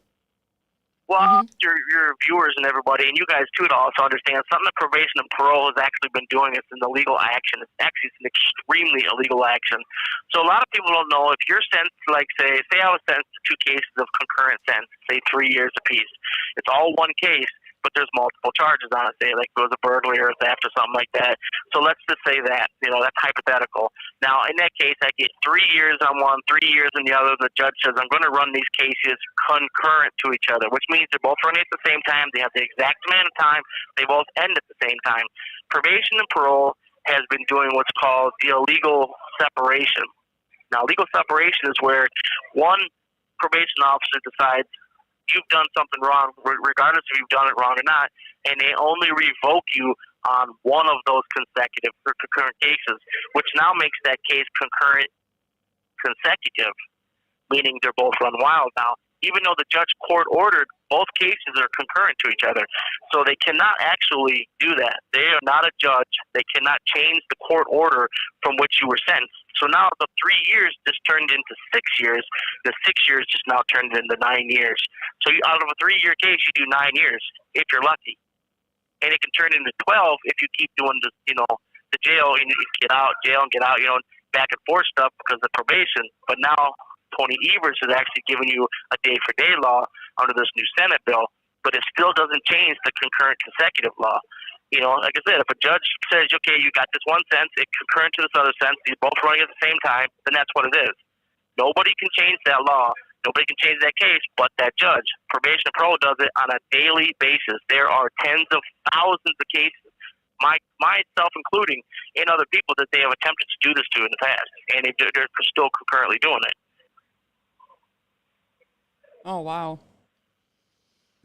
Well, your viewers and everybody, and you guys too, to also understand something that probation and parole has actually been doing. It's an illegal action. It's actually an extremely illegal action. So a lot of people don't know if you're sentenced, like say I was sentenced to 2 cases of concurrent sentence, say 3 years apiece. It's all one case, but there's multiple charges on it. Say like it was a burglary or theft or something like that. So let's just say that, that's hypothetical. Now in that case, I get 3 years on one, 3 years on the other. The judge says I'm going to run these cases concurrent to each other, which means they're both running at the same time. They have the exact amount of time. They both end at the same time. Probation and parole has been doing what's called the illegal separation. Now, legal separation is where one probation officer decides you've done something wrong, regardless if you've done it wrong or not, and they only revoke you on one of those consecutive or concurrent cases, which now makes that case concurrent consecutive, meaning they're both run wild. Now, even though the judge court ordered, both cases are concurrent to each other. So they cannot actually do that. They are not a judge. They cannot change the court order from which you were sentenced. So now the 3 years just turned into 6 years. The 6 years just now turned into 9 years. So out of a 3-year case, you do 9 years if you're lucky. And it can turn into 12 if you keep doing the, the jail and you get out, jail and get out, back and forth stuff because of probation. But now Tony Evers is actually giving you a day-for-day law under this new Senate bill, but it still doesn't change the concurrent consecutive law. Like I said, if a judge says, okay, you got this one sentence, it's concurrent to this other sentence, you're both running at the same time, then that's what it is. Nobody can change that law. Nobody can change that case but that judge. Probation Pro does it on a daily basis. There are tens of thousands of cases, myself including, and other people that they have attempted to do this to in the past, and they're still concurrently doing it.
Oh, wow.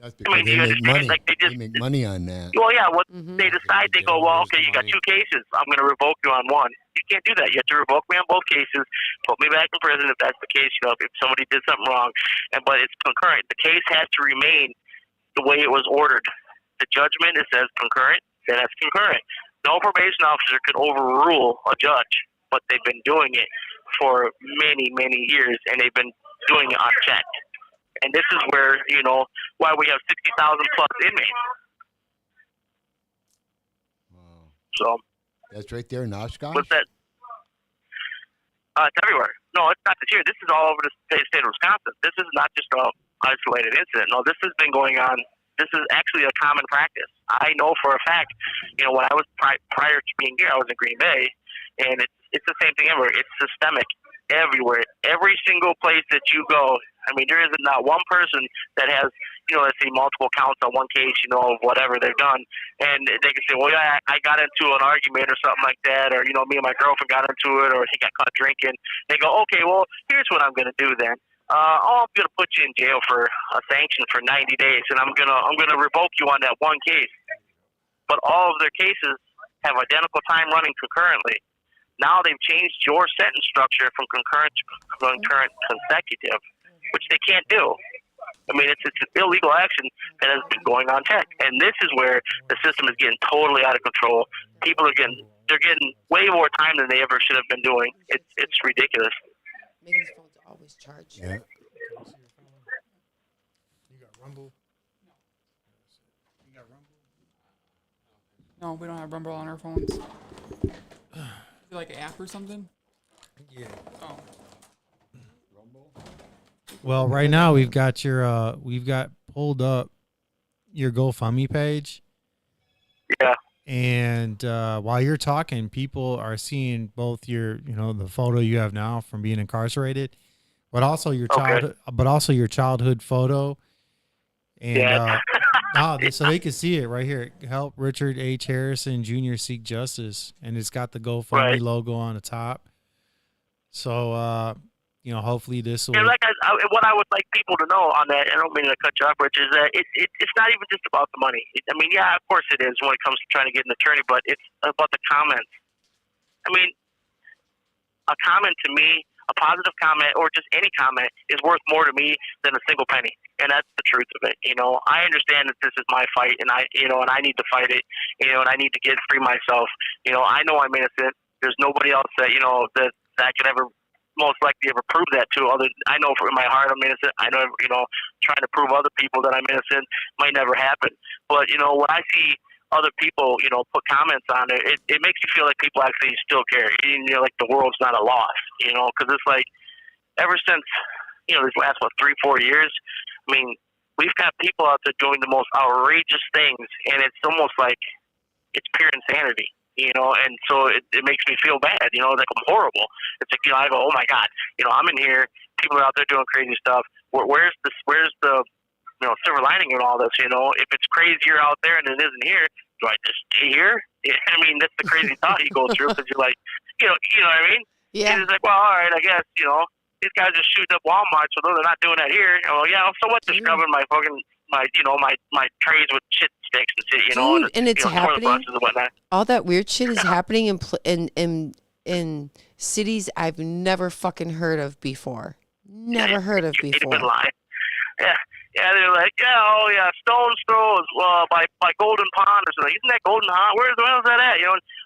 That's because they make money. They make money on that.
Well, yeah. They decide, they go, well, okay, you got 2 cases. I'm going to revoke you on one. You can't do that. You have to revoke me on both cases, put me back in prison if that's the case. If somebody did something wrong, but it's concurrent. The case has to remain the way it was ordered. The judgment, it says concurrent, then that's concurrent. No probation officer could overrule a judge, but they've been doing it for many, many years, and they've been doing it unchecked. And this is where, why we have 60,000 plus inmates.
Wow.
So.
That's right there in Oshkosh?
What's that? It's everywhere. No, it's not just here. This is all over the state of Wisconsin. This is not just an isolated incident. No, this has been going on. This is actually a common practice. I know for a fact, when I was prior to being here, I was in Green Bay, and it's the same thing everywhere. It's systemic everywhere. Every single place that you go, there isn't not one person that has, let's say multiple counts on one case, of whatever they've done. And they can say, well, yeah, I got into an argument or something like that, or, me and my girlfriend got into it, or he got caught drinking. They go, okay, well, here's what I'm going to do then. I'm going to put you in jail for a sanction for 90 days, and I'm going to revoke you on that one case. But all of their cases have identical time running concurrently. Now they've changed your sentence structure from concurrent to concurrent consecutive, which they can't do. It's an illegal action that has been going unchecked. And this is where the system is getting totally out of control. People are getting way more time than they ever should have been doing. It's ridiculous.
Megan's phone's always charged.
Yeah.
You got Rumble? You got Rumble?
No, we don't have Rumble on our phones. Is it like an app or something?
Yeah.
Oh.
Well, right now we've got pulled up your GoFundMe page.
Yeah.
And while you're talking, people are seeing both your, the photo you have now from being incarcerated, but also your childhood photo. And so they can see it right here. Help Richard H. Harrison Jr. seek justice, and it's got the GoFundMe logo on the top. So hopefully this will.
Yeah, what I would like people to know on that, I don't mean to cut you off, Rich, is that it's not even just about the money. Of course it is when it comes to trying to get an attorney, but it's about the comments. A comment to me, a positive comment, or just any comment is worth more to me than a single penny, and that's the truth of it. I understand that this is my fight, and I need to fight it, and I need to get free myself. I know I'm innocent. There's nobody else that that could ever most likely ever prove that to other. I know in my heart I'm innocent. I know, trying to prove other people that I'm innocent might never happen. But, when I see other people, put comments on it, it makes you feel like people actually still care. Like the world's not a loss, because it's like ever since, these last, 3-4 years, we've got people out there doing the most outrageous things, and it's almost like it's pure insanity. And so it makes me feel bad, like I'm horrible. It's like, I go, oh my God, I'm in here, people are out there doing crazy stuff. Where's the silver lining in all this? If it's crazier out there and it isn't here, do I just stay here? That's the crazy thought you go through, because you're like, you know what I mean?
Yeah.
And it's like, well, all right, I guess, these guys are shooting up Walmart, so they're not doing that here. Well, yeah, so what? They're scrubbing my fucking, my trays with shit sticks and shit,
Dude, and it's happening.
And whatnot.
All that weird shit is happening in cities I've never fucking heard of before. Never heard of before.
Yeah, they're like, Stone's Throw is by Golden Pond or something. Isn't that Golden Pond? Where was that at?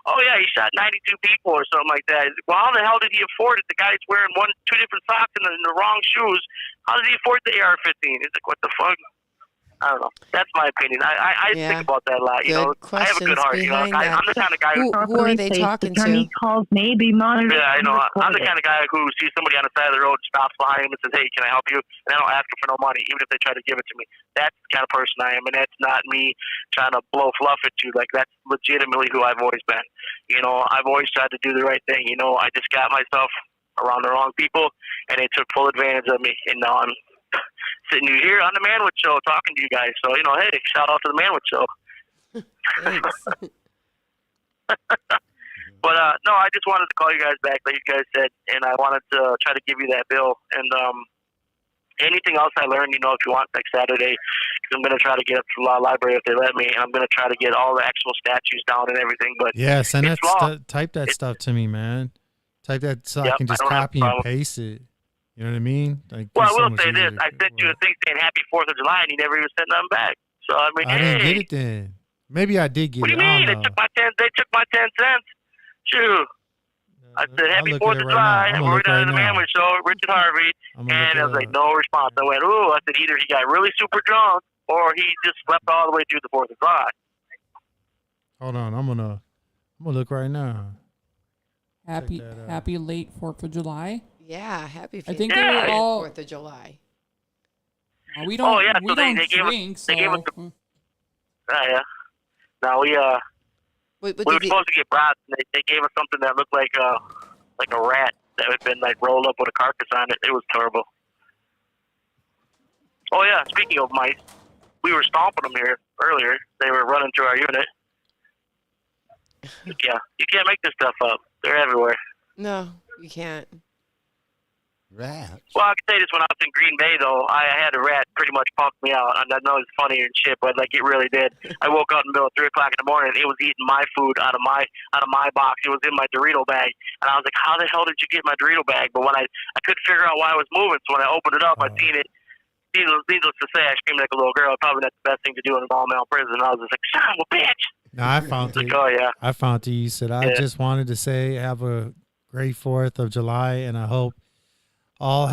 Oh yeah, he shot 92 people or something like that. Well, how the hell did he afford it? The guy's wearing two different socks and the wrong shoes. How did he afford the AR-15? He's like, what the fuck? I don't know. That's my opinion. I think about that a lot. I have a good heart. I'm the kind of guy
who are they talking to?
Attorney calls may be monitored.
Yeah, I'm the
and
kind of guy who sees somebody on the side of the road, stops behind him and says, "Hey, can I help you?" And I don't ask him for no money, even if they try to give it to me. That's the kind of person I am, and that's not me trying to blow fluff at you. Like, that's legitimately who I've always been. I've always tried to do the right thing. I just got myself around the wrong people, and they took full advantage of me, and now I'm sitting here on the Manwich Show talking to you guys. So, hey, shout out to the Manwich Show.
Thanks.
But, no, I just wanted to call you guys back, like you guys said, and I wanted to try to give you that bill. And anything else I learned, if you want, next Saturday, because I'm going to try to get up to the law library if they let me, and I'm going to try to get all the actual statutes down and everything. But
yeah, send
it's
that type that stuff to me, man. Type that so I can just copy and paste it. You know what I mean? Like,
well, I will say this. I sent you a thing saying Happy 4th of July, and you never even sent nothing back. So, I mean,
I didn't get it then. Maybe I did get it.
What do you mean? They took my 10 cents. Shoot. I said, Happy 4th of July. And we're down in the Manwich Show, Richard Harvey. And I was like, no response. I went, ooh. I said, either he got really super drunk or he just slept all the way through the 4th of July.
Hold on. I'm gonna look right now.
Happy late 4th of July.
Yeah, happy.
I think they were all
4th of July.
We don't. We
so
don't
they
drink.
They gave us yeah. Now we were supposed to get brats, and they gave us something that looked like a rat that had been like rolled up with a carcass on it. It was terrible. Oh yeah, speaking of mice, we were stomping them here earlier. They were running through our unit. Yeah, you can't make this stuff up. They're everywhere.
No, you can't.
Rats.
Well, I can say this: when I was in Green Bay, though, I had a rat pretty much punk me out. I know it's funny and shit, but like it really did. I woke up in the middle of 3 o'clock in the morning. It was eating my food out of my box. It was in my Dorito bag, and I was like, "How the hell did you get my Dorito bag?" But when I couldn't figure out why it was moving, so when I opened it up, I seen it. Needless to say, I screamed like a little girl. Probably not the best thing to do in an all-male prison. I was just like, "Son of a bitch!"
No, I found it.
Like, oh yeah,
I found it. You said I just wanted to say have a great 4th of July, and I hope you all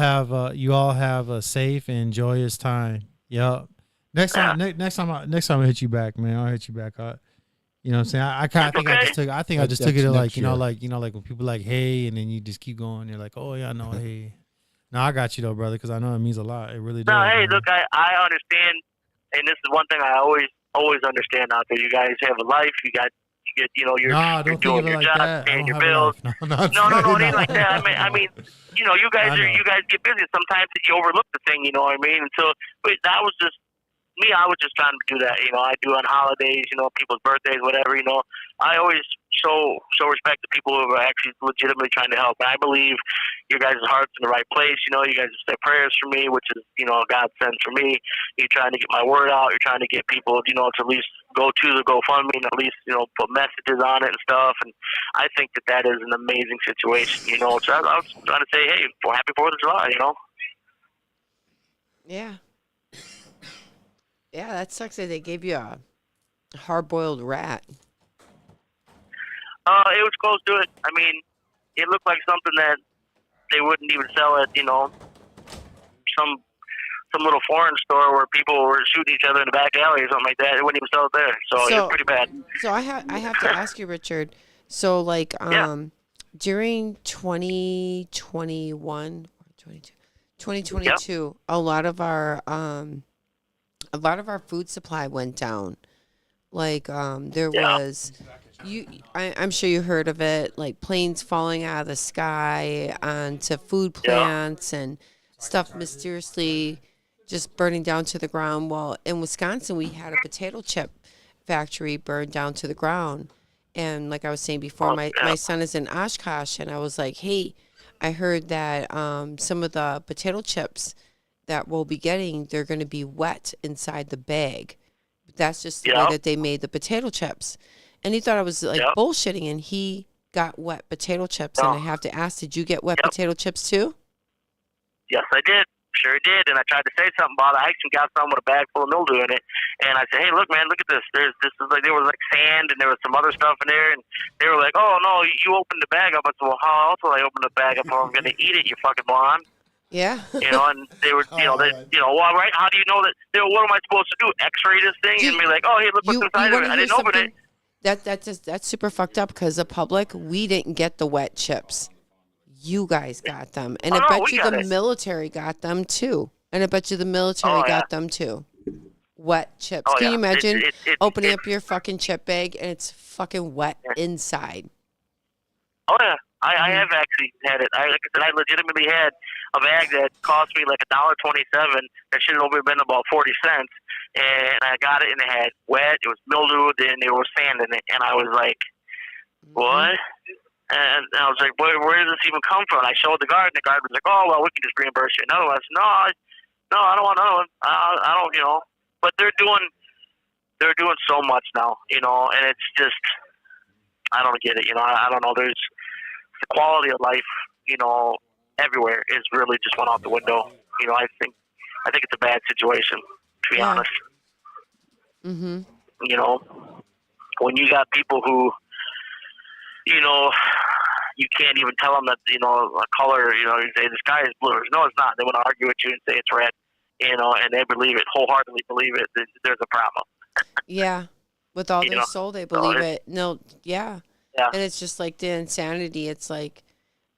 have a safe and joyous time. Yep. Next time I'll hit you back, man. I'll hit you back. You know what I'm saying? I think I just took it like when people like, hey, and then you just keep going. You're like, oh yeah, no, hey. No, I got you though, brother, because I know it means a lot. It really does.
No, hey,
man.
look, I understand, and this is one thing I always understand out there. You guys have a life. You get you're doing your job, paying your bills. No, it ain't like that. I mean, you guys get busy. Sometimes you overlook the thing. You know what I mean? But that was just me. I was just trying to do that. I do on holidays. People's birthdays, whatever. I always show respect to people who are actually legitimately trying to help. And I believe your guys' heart's in the right place. You guys have said prayers for me, which is God sends for me. You're trying to get my word out. You're trying to get people to at least go to the GoFundMe and at least put messages on it and stuff. And I think that is an amazing situation. So I was trying to say, hey, happy 4th of July.
Yeah. Yeah, that sucks that they gave you a hard-boiled rat.
It was close to it. I mean, it looked like something that they wouldn't even sell at, some little foreign store where people were shooting each other in the back alley or something like that. They wouldn't even sell it there. So it was pretty bad.
So I have to ask you, Richard. So during 2021 or 2022, a lot of our food supply went down. Like there was I'm sure you heard of it, like planes falling out of the sky onto food plants and stuff mysteriously just burning down to the ground. Well, in Wisconsin, we had a potato chip factory burned down to the ground. And like I was saying before, my son is in Oshkosh, and I was like, hey, I heard that some of the potato chips that we'll be getting, they're going to be wet inside the bag. That's just the way that they made the potato chips. And he thought I was like bullshitting, and he got wet potato chips. And I have to ask, did you get wet potato chips too?
Yes, I did. Sure did, and I tried to say something about it. I actually got some with a bag full of mildew in it, and I said, "Hey, look, man, look at this. There was like sand, and there was some other stuff in there." And they were like, "Oh no, you opened the bag up." I said, "Well, how else will I open the bag up if I'm going to eat it? You fucking moron."
Yeah.
And they were, well, right? How do you know that? What am I supposed to do? X-ray this thing and be like, "Oh, hey, look what's inside of it." I didn't open it.
That's super fucked up because the public, we didn't get the wet chips. You guys got them. And I bet you the military got them too. And I bet you the military got them too. Wet chips. Can you imagine opening up your fucking chip bag and it's fucking wet inside?
Oh, yeah. I have actually had it. Like I said, I legitimately had a bag that cost me like $1.27. That should have only been about 40 cents. And I got it and it had wet. It was mildewed and there was sand in it. And I was like, what? And I was like, where does this even come from? And I showed the guard, and the guard was like, "Oh, well, we can just reimburse you." Another one, I said, no, I don't want another one. I don't, But they're doing so much now, and it's just, I don't get it, I don't know. There's the quality of life, everywhere is really just went out the window. I think it's a bad situation, to be honest.
Mm-hmm.
When you got people who, you can't even tell them that, a color, you say the sky is blue. No, it's not. They want to argue with you and say it's red, and they believe it, wholeheartedly believe it. There's a problem.
Yeah. With all their soul, they believe it. No, yeah.
Yeah.
And it's just like the insanity. It's like,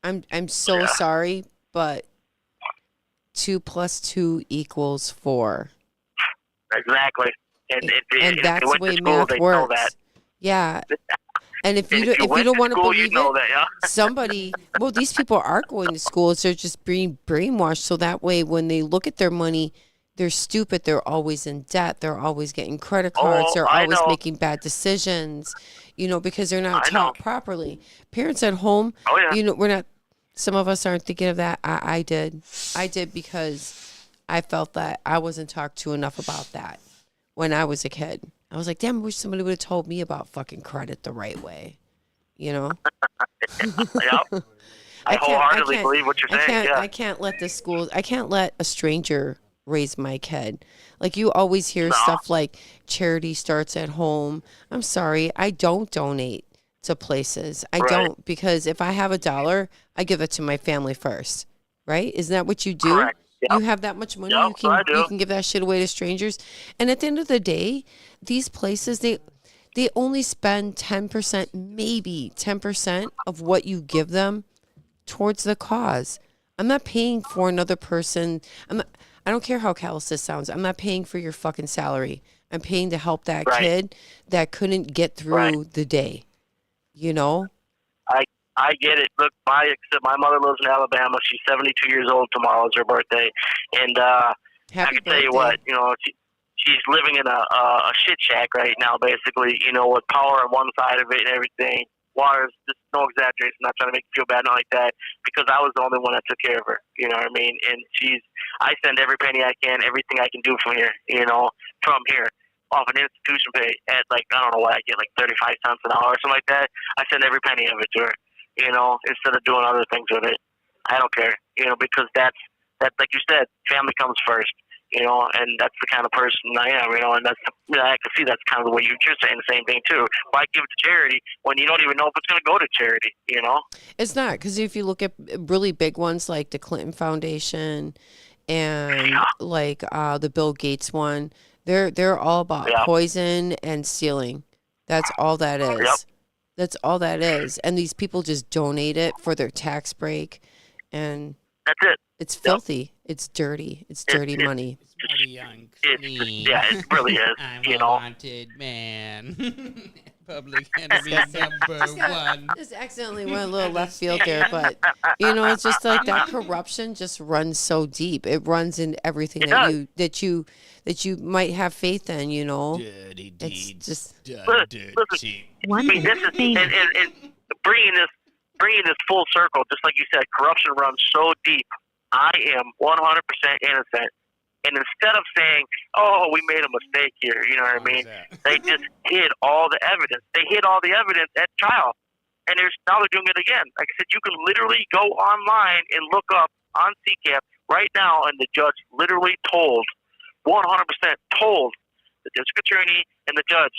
I'm so sorry, but 2 + 2 = 4.
Exactly.
And that's the way math works. Yeah. And if you don't want to believe somebody, well, these people are going to school. They're just being brainwashed. So that way, when they look at their money, they're stupid. They're always in debt. They're always getting credit cards. They're always making bad decisions, because they're not taught properly. Parents at home, we're not, some of us aren't thinking of that. I did because I felt that I wasn't talked to enough about that when I was a kid. I was like, damn, I wish somebody would have told me about fucking credit the right way,
Yep. I wholeheartedly believe what you're saying.
I can't let I can't let a stranger raise my kid. Like, you always hear stuff like charity starts at home. I'm sorry, I don't donate to places. I don't, because if I have $1, I give it to my family first, right? Isn't that what you do?
Correct. Yep.
You have that much money, you can give that shit away to strangers. And at the end of the day, these places, they only spend 10%, maybe 10% of what you give them towards the cause. I'm not paying for another person. I don't care how callous this sounds. I'm not paying for your fucking salary. I'm paying to help that kid that couldn't get through the day.
I get it. Look, my mother lives in Alabama. She's 72 years old. Tomorrow is her birthday, and I can tell you what, she's living in a shit shack right now, basically. With power on one side of it and everything. Water's just no exaggeration. Not trying to make you feel bad, not like that, because I was the only one that took care of her. You know what I mean? And I send every penny I can, everything I can do from here. From here. Off an institution pay at I don't know what I get, 35 cents an hour or something like that. I send every penny of it to her. Instead of doing other things with it. I don't care, because that's like you said, family comes first, and that's the kind of person I am, and that's, I can see that's kind of the way you're saying the same thing too. Why give it to charity when you don't even know if it's going to go to charity,
It's not, because if you look at really big ones like the Clinton Foundation and the Bill Gates one, they're all about poison and stealing. That's all that is.
Yep.
That's all that is. And these people just donate it for their tax break. And
that's it.
It's filthy. It's dirty. It's dirty money.
It really is.
I'm a wanted man. Public enemy #1.
Just accidentally went a little left field there, but it's just like that corruption just runs so deep. It runs in everything that you might have faith in.
Dirty deeds.
It's just
dirty. This is and bringing this full circle, just like you said, corruption runs so deep. I am 100% innocent. And instead of saying, "Oh, we made a mistake here," you know what I mean? They just hid all the evidence. They hid all the evidence at trial, and now they're doing it again. Like I said, you can literally go online and look up on CCAP right now, and the judge literally told, 100% told the district attorney and the judge,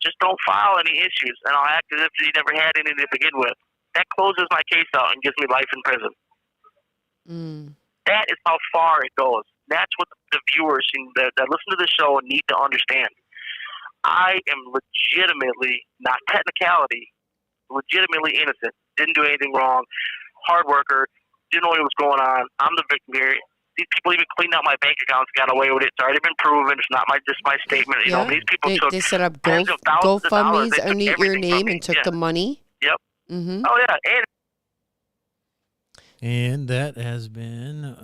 just don't file any issues, and I'll act as if he never had any to begin with. That closes my case out and gives me life in prison. That is how far it goes. That's what the viewers that listen to the show need to understand. I am legitimately, not technicality, legitimately innocent. Didn't do anything wrong. Hard worker. Didn't know what was going on. I'm the victim here. These people even cleaned out my bank accounts, got away with it. It's already been proven. It's not just my statement. You know, these people took
they set up
tens of thousands of dollars.
GoFundMes
They took
underneath your
everything from
name
me.
and took
Yeah.
the money.
Yep.
Mm-hmm.
Oh yeah,
And that has been,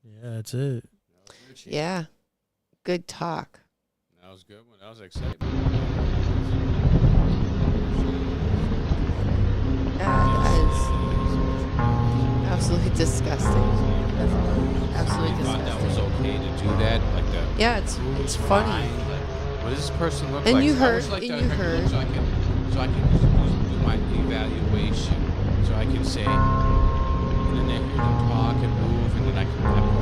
yeah, that's it.
Yeah. Good talk.
That was a good one. That was exciting.
That is absolutely disgusting. That's absolutely
You thought that was
disgusting.
okay to do that? Like the
Yeah, it's funny.
Like, what does this person look
And
like?
you
I
heard-
always like
and
to
you
look
heard.
So I can do my evaluation. So I can say, and then I hear them talk and move, and then I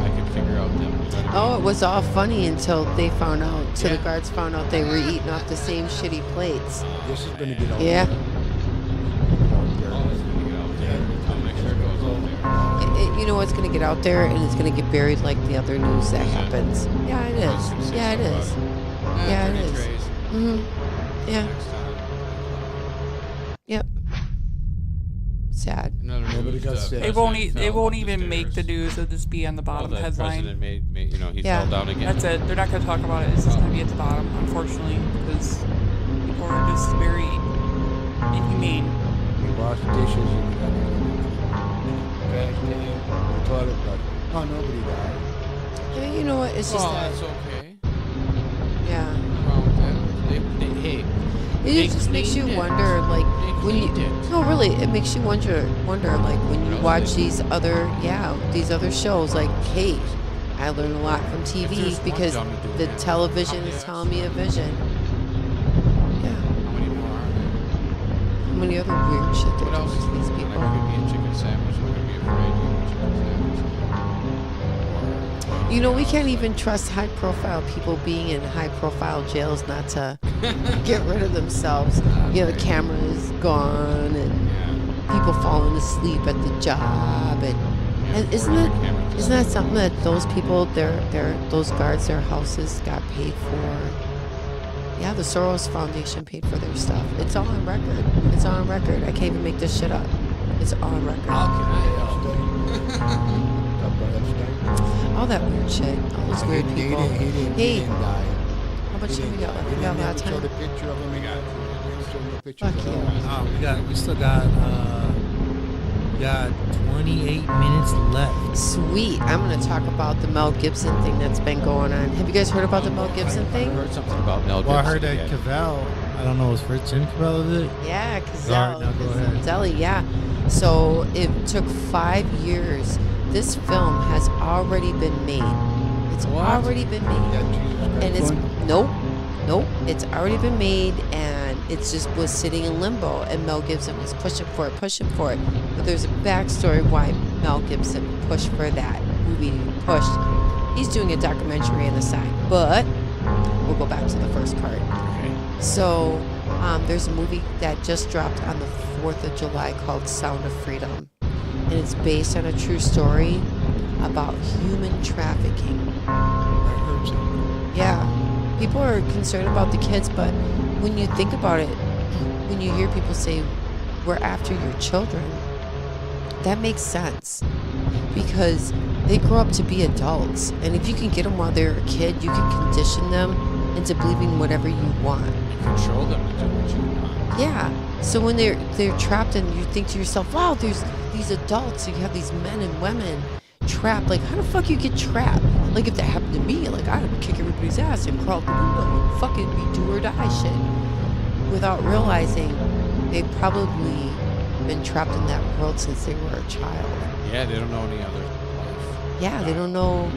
can figure out them. You know what I mean?
Oh, it was all funny until they found out, till the guards found out they were eating off the same shitty plates.
This is going to get out
Yeah.
there.
I'll make sure it goes out there.
You know what's going to get out there, and it's going to get buried like the other news that happens. Yeah, it is. Yeah, it is. Yeah, it is. Mm-hmm. Yeah. Yep. Sad.
Nobody got sick.
It won't even make the news. It'll just be on the bottom
the
headline.
president made, he
Yeah.
fell down again.
That's it. They're not going to talk about it. It's just going to be at the bottom, unfortunately, because people are just very inhumane.
You wash dishes and you got trash can, the toilet brush. Oh, nobody died.
Yeah, you know what? It's just
Well,
that.
that's okay.
Yeah.
Nothing wrong with that. Hey,
It just makes you wonder, like, when you. No, really, it makes you wonder, like, when you watch these other shows, like, hey, I learned a lot from TV because the television is telling me a vision. Yeah.
How many more are there?
How many other weird shit they're
What else
doing
is
to these
there?
people?
When I could be a chicken sandwich, I'm gonna be afraid to eat a chicken sandwich.
You know, we can't even trust high-profile people being in high-profile jails not to get rid of themselves. You know, the camera's gone and people falling asleep at the job, and isn't that something that those people, those guards, their houses got paid for? Yeah, the Soros Foundation paid for their stuff. It's all on record. It's all on record. I can't even make this shit up. It's all on record. All that weird shit. All those weird people. Hey, how much time we got left? We got a lot of time. Fuck you.
We still got 28 minutes left.
Sweet. I'm going to talk about the Mel Gibson thing that's been going on. Have you guys heard about the Mel Gibson thing?
I heard something about Mel Gibson.
Well, I heard that
again.
Cavell, I don't know, was first Jim Cavell did it?
Yeah,
Alright, now go ahead.
Zelly, yeah. So it took 5 years. This film has already been made. It's already been made. And it's nope. It's already been made, and it's just was sitting in limbo. And Mel Gibson was pushing for it. But there's a backstory why Mel Gibson pushed for that movie to be pushed. He's doing a documentary on the side, but we'll go back to the first part.
Okay.
So there's a movie that just dropped on the 4th of July called Sound of Freedom. And it's based on a true story about human trafficking.
I heard something.
Yeah. People are concerned about the kids, but when you think about it, when you hear people say, we're after your children, that makes sense. Because they grow up to be adults. And if you can get them while they're a kid, you can condition them into believing whatever you want.
Control them to do what you want.
Yeah. So when they're trapped and you think to yourself, wow, there's these adults, you have these men and women trapped. Like, how the fuck you get trapped? Like, if that happened to me, like, I'd kick everybody's ass and crawl out the window and fucking be do or die shit. Without realizing they've probably been trapped in that world since they were a child.
Yeah, they don't know any other life.
Yeah, they don't know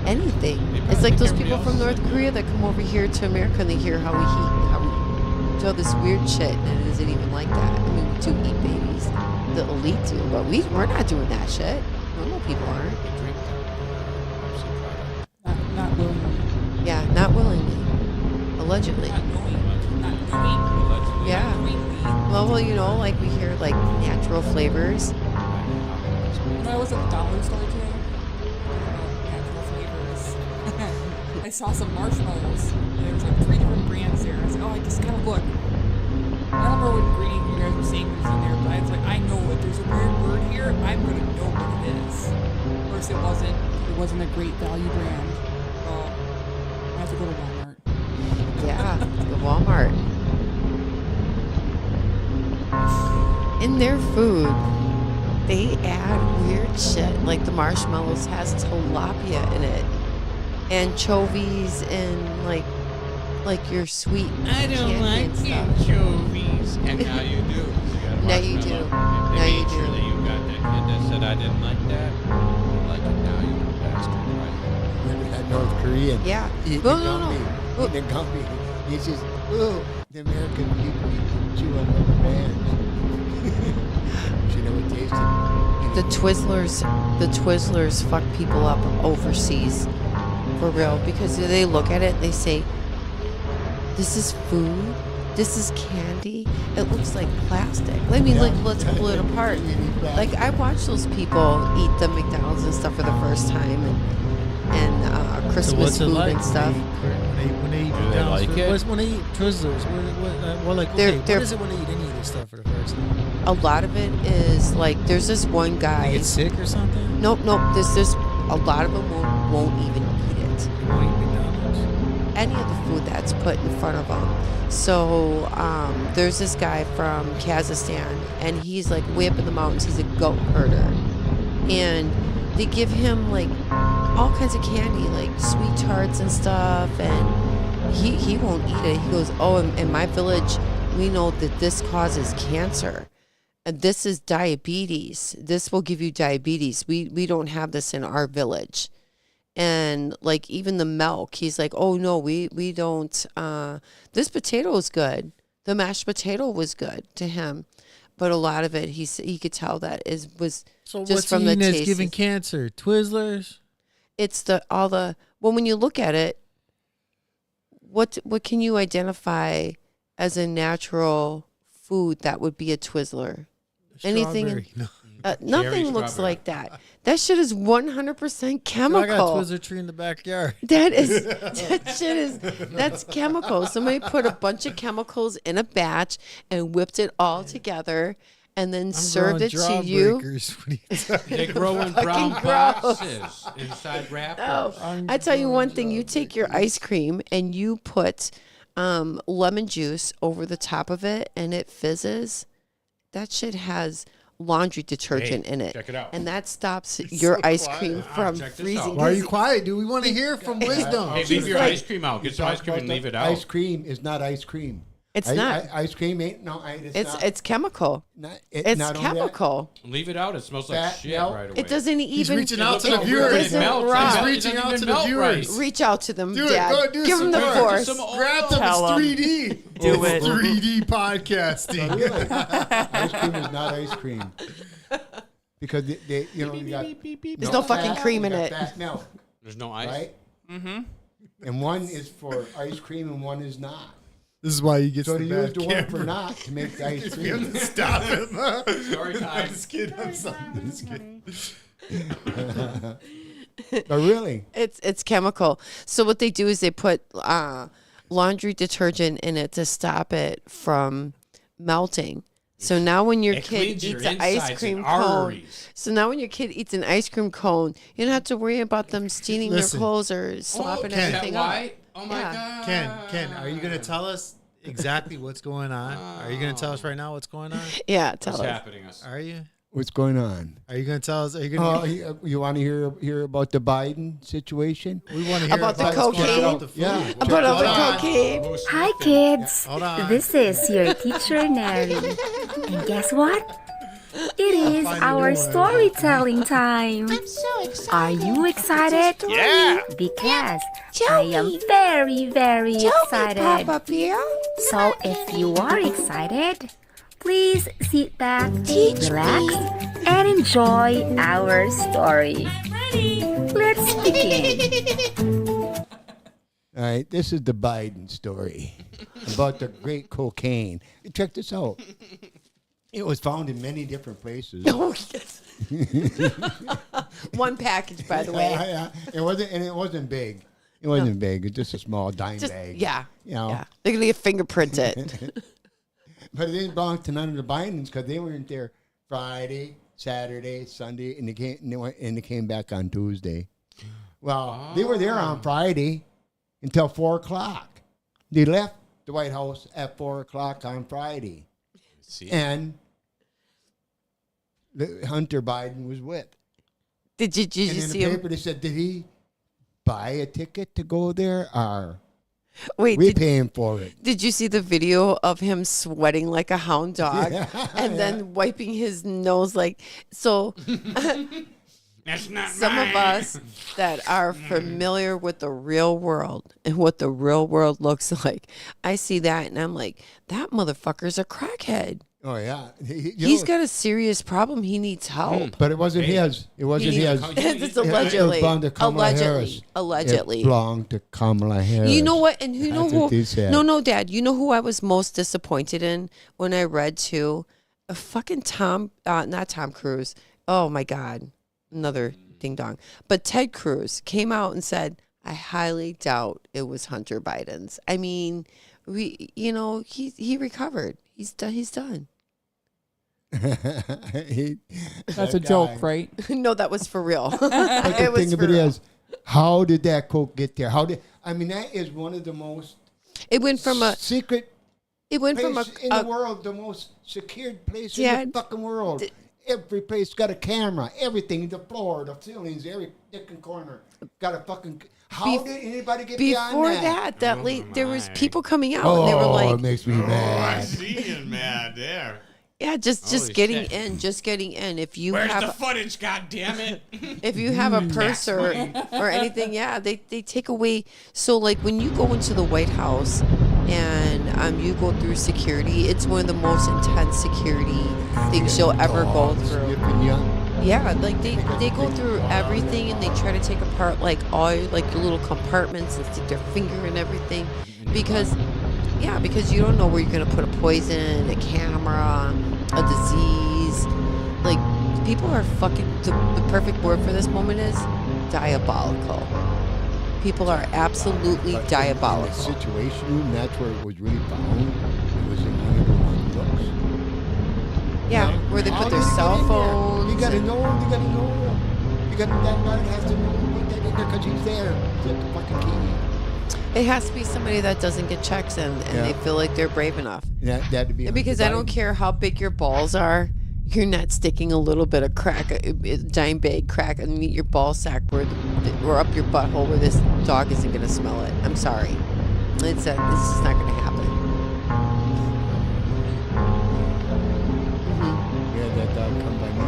anything. It's like those people from North Korea that come over here to America and they hear how we do all this weird shit, and it isn't even like that. I mean, we do eat babies. The elite do, but we're not doing that shit. Normal people aren't.
They drink that.
Not willingly.
Yeah, not willingly. Allegedly.
Not knowing.
Yeah. Well, you know, like we hear like natural flavors.
When I was at the dollar store today, natural flavors. I saw some marshmallows. There was like 3 different brands there. I was like, oh, I just gotta look. I don't remember what ingredient you guys were saying was in there, but I was like, I know if there's a weird word here, I'm gonna know what it is. Of course, it wasn't a great value brand. So I have to go to Walmart.
Yeah, the Walmart. In their food, they add weird shit. Like the marshmallows has tilapia in it, anchovies, and like your sweet.
I don't
candy
like
and stuff.
anchovies. And now you do.
Now you do.
They
Now you
made sure
do.
that you got that kid that said I didn't like that. You like it now, you bastard, right?
Remember that North Korean?
Yeah.
Eating
No,
the
no, no.
gummy. Eating the gummy. He says, oh, the American people chew on rubber bands. She never tasted
The Twizzlers fuck people up overseas, for real, because they look at it and they say, "This is food. This is candy. It looks like plastic." I mean, like, let's pull it apart. Like, I watch those people eat the McDonald's and stuff for the first time, and Christmas
what's it
food
like
and stuff.
When they eat
Do they
McDonald's,
like it?
when they eat Twizzlers, what is it when they eat any of this stuff for the first time?
A lot of it is like, there's this one guy.
They get sick or something?
Nope. There's this. A lot of them won't even eat it.
They won't eat McDonald's.
Any of the food that's put in front of them. So there's this guy from Kazakhstan, and he's like way up in the mountains. He's a goat herder, and they give him like all kinds of candy, like sweet tarts and stuff, and he won't eat it. He goes, oh, in my village, we know that this causes cancer. And this is diabetes. This will give you diabetes. We don't have this in our village. And like even the milk, he's like, oh no, we don't. This potato is good. The mashed potato was good to him, but a lot of it, he could tell that was
So
just
what's
from the
eating that's
taste.
giving cancer? Twizzlers?
It's well, when you look at it, what can you identify as a natural food that would be a Twizzler? Anything?
Strawberry. No.
Nothing looks
strawberry.
like that. That shit is 100% chemical.
I got a Twizzler tree in the backyard.
That's chemicals. Somebody put a bunch of chemicals in a batch and whipped it all together and then served it to you.
They grow in brown
Fucking
boxes inside wrappers.
Oh, I tell you one thing. You take your ice cream and you put lemon juice over the top of it and it fizzes. That shit has laundry detergent in it.
Check it out.
And that stops your ice cream from
check this
freezing.
out.
Why are you quiet, dude? We want to hear from wisdom.
Hey, leave your ice cream out. Get some ice cream and leave it out.
Ice cream is not ice cream.
It's not.
Ice cream ain't
It's chemical. It's
not only that,
chemical.
Leave it out. It smells like
Fat
shit
milk.
right away.
It doesn't even.
He's reaching out to
it
the viewers.
doesn't rot.
He's reaching out to the viewers.
Reach out to them,
Do it.
Dad.
Go do
Give them the
some
force.
Grab them.
Tell 'em.
It's 3D.
Do it.
3D podcasting.
ice cream is not ice cream. Because they you got
There's no fucking cream in it.
Fat milk,
There's no ice.
right?
Mm-hmm.
And one is for ice cream and one is not.
This is why you get
So
the
they use
bad
the one
camera.
for not to make the ice
We have
cream.
to stop him.
Story time.
I'm just kidding. I'm sorry. I'm just kidding.
But really,
It's chemical. So what they do is they put laundry detergent in it to stop it from melting. So now when your
It
kid
cleans your
eats an ice
insides
cream
and
cone,
arteries.
so now when your kid eats an ice cream cone, you don't have to worry about them stealing
Listen.
their clothes or slopping
Ken.
everything up.
Why? Oh my God.
Ken, are you going to tell us exactly what's going on? Are you going to tell us right now what's going on?
Yeah, tell
What's
us.
happening?
Are you?
what's going on?
Are you going to tell us? Are you going to?
You want to hear about the Biden situation?
We want to hear
About the
what's going on
cocaine?
with the food.
Yeah.
About all the
Hold on.
cocaine.
Hi kids,
Hold on.
this is your teacher Neri. And guess what? It is
find
our
a new one.
storytelling time.
I'm so excited.
Are you excited?
Yeah.
Because
Tell
I am
me.
very, very
Tell me,
excited.
Papa Bear.
So if you are excited, please sit back,
Teach
relax,
me.
and enjoy our story. Let's begin.
All right, this is the Biden story about the great cocaine. Check this out. It was found in many different places.
Oh, yes. One package, by the way.
Yeah. It wasn't big. It wasn't big. It's just a small dime bag.
Yeah.
You know.
Yeah. They're going to get fingerprinted.
But it didn't belong to none of the Bidens because they weren't there Friday, Saturday, Sunday, and they came back on Tuesday. Well, they were there on Friday until 4 o'clock. They left the White House at 4 o'clock on Friday.
See?
And Hunter Biden was with.
Did you
and in
see
the
him?
paper, they said, did he buy a ticket to go there, or
Wait,
we paying for it?
Did you see the video of him sweating like a hound dog and
Yeah.
then wiping his nose like so?
That's not
Some of us that are familiar with the real world and what the real world looks like, I see that and I'm like, that motherfucker's a crackhead.
Oh, yeah.
He's got a serious problem. He needs help.
But it wasn't his. It wasn't his.
It's allegedly.
It belonged to Kamala Harris.
Allegedly.
It belonged to Kamala Harris.
You know what? And you know
That's what
who?
they said.
No, Dad. You know who I was most disappointed in when I read too? A fucking not Tom Cruise. Oh my God, another ding dong. But Ted Cruz came out and said, "I highly doubt it was Hunter Biden's." I mean, he recovered. He's done. He's done.
That's a joke, right?
No, that was for real.
But the thing of it is, how did that coke get there? That is one of the most.
It went from a
secret.
It went
place
from
in the world, the most secured place in the fucking world. Every place got a camera. Everything, the floor, the ceilings, every fucking corner got a fucking. How did anybody get beyond
before
that?
there was people coming out and they were like,
it makes me mad.
I see you mad there.
Yeah, just
Holy
getting
shit.
in, just getting in. If you
Where's
have
the footage? God damn it!
if you have a purse or anything, yeah, they take away. So like when you go into the White House and you go through security, it's one of the most intense security things you'll ever go through. Yeah, like they go through everything and they try to take apart like all like your little compartments and stick their finger in everything because you don't know where you're gonna put a poison, a camera, a disease. Like people are fucking. The perfect word for this moment is diabolical. People are absolutely diabolical.
In the situation room, that's where it was really found. It was in one of those books.
Yeah, where they put their cell phones.
You gotta know. That guard has to know what they did there because he's there. He's at the fucking key.
It has to be somebody that doesn't get checks and they feel like they're brave enough.
That'd be
because I don't care how big your balls are, you're not sticking a little bit of crack, a giant bag crack underneath your ball sack or up your butthole where this dog isn't going to smell it. I'm sorry. This is not going to happen.
We had that dog come by me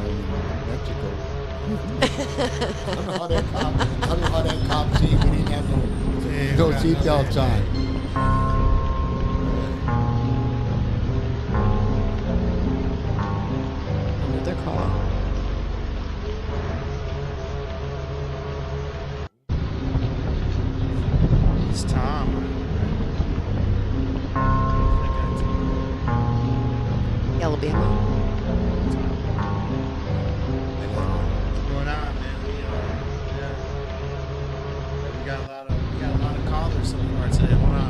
in Mexico. I don't know how that cop see we didn't have no seatbelts on.
Another call.
It's Tom.
Alabama.
What's going on, man? We got a lot of callers so far today. Hold on.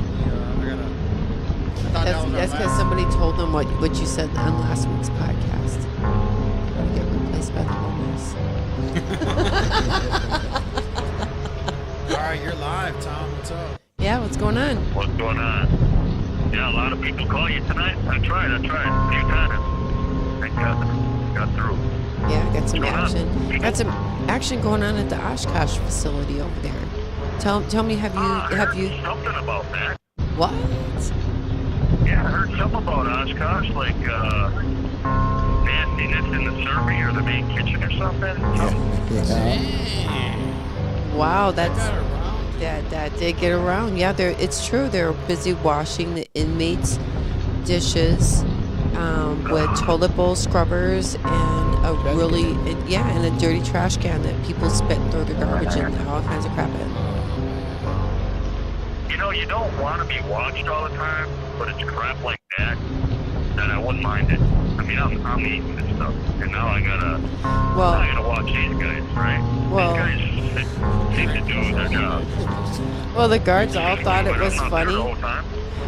That's because somebody told them what you said on last week's podcast. You're gonna get replaced by the homeless.
All right, you're live, Tom. What's up?
Yeah, what's going on?
What's going on? Yeah, a lot of people call you tonight. I tried a few times. Thank God, got through.
Yeah, got some action. Got some action going on at the Oshkosh facility over there. Tell me, have you
Something about that.
what?
Yeah, I heard something about Oshkosh, like nastiness in the server or the main kitchen or something.
Wow, that did get around. Yeah, it's true. They're busy washing the inmates' dishes with toilet bowl scrubbers and a and a dirty trash can that people spit and throw their garbage in and all kinds of crap in.
You know, you don't want to be watched all the time, but it's crap like that I wouldn't mind it. I mean, I'm eating this stuff, and now I gotta watch these guys, right?
Well,
these guys seem to do their job.
Well, the guards all thought it was funny.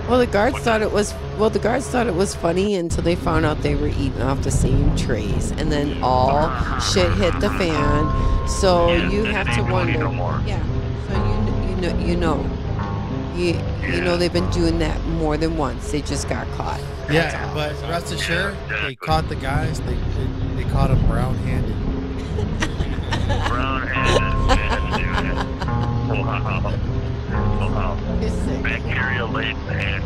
Well, the guards thought it was funny until they found out they were eating off the same trays, and then all shit hit the fan. So you have to wonder. Yeah. So you know they've been doing that more than once. They just got caught.
Yeah, but rest assured, they caught the guys. They caught them brown-handed.
Brown-handed. Wow. Bacteria-laden hand.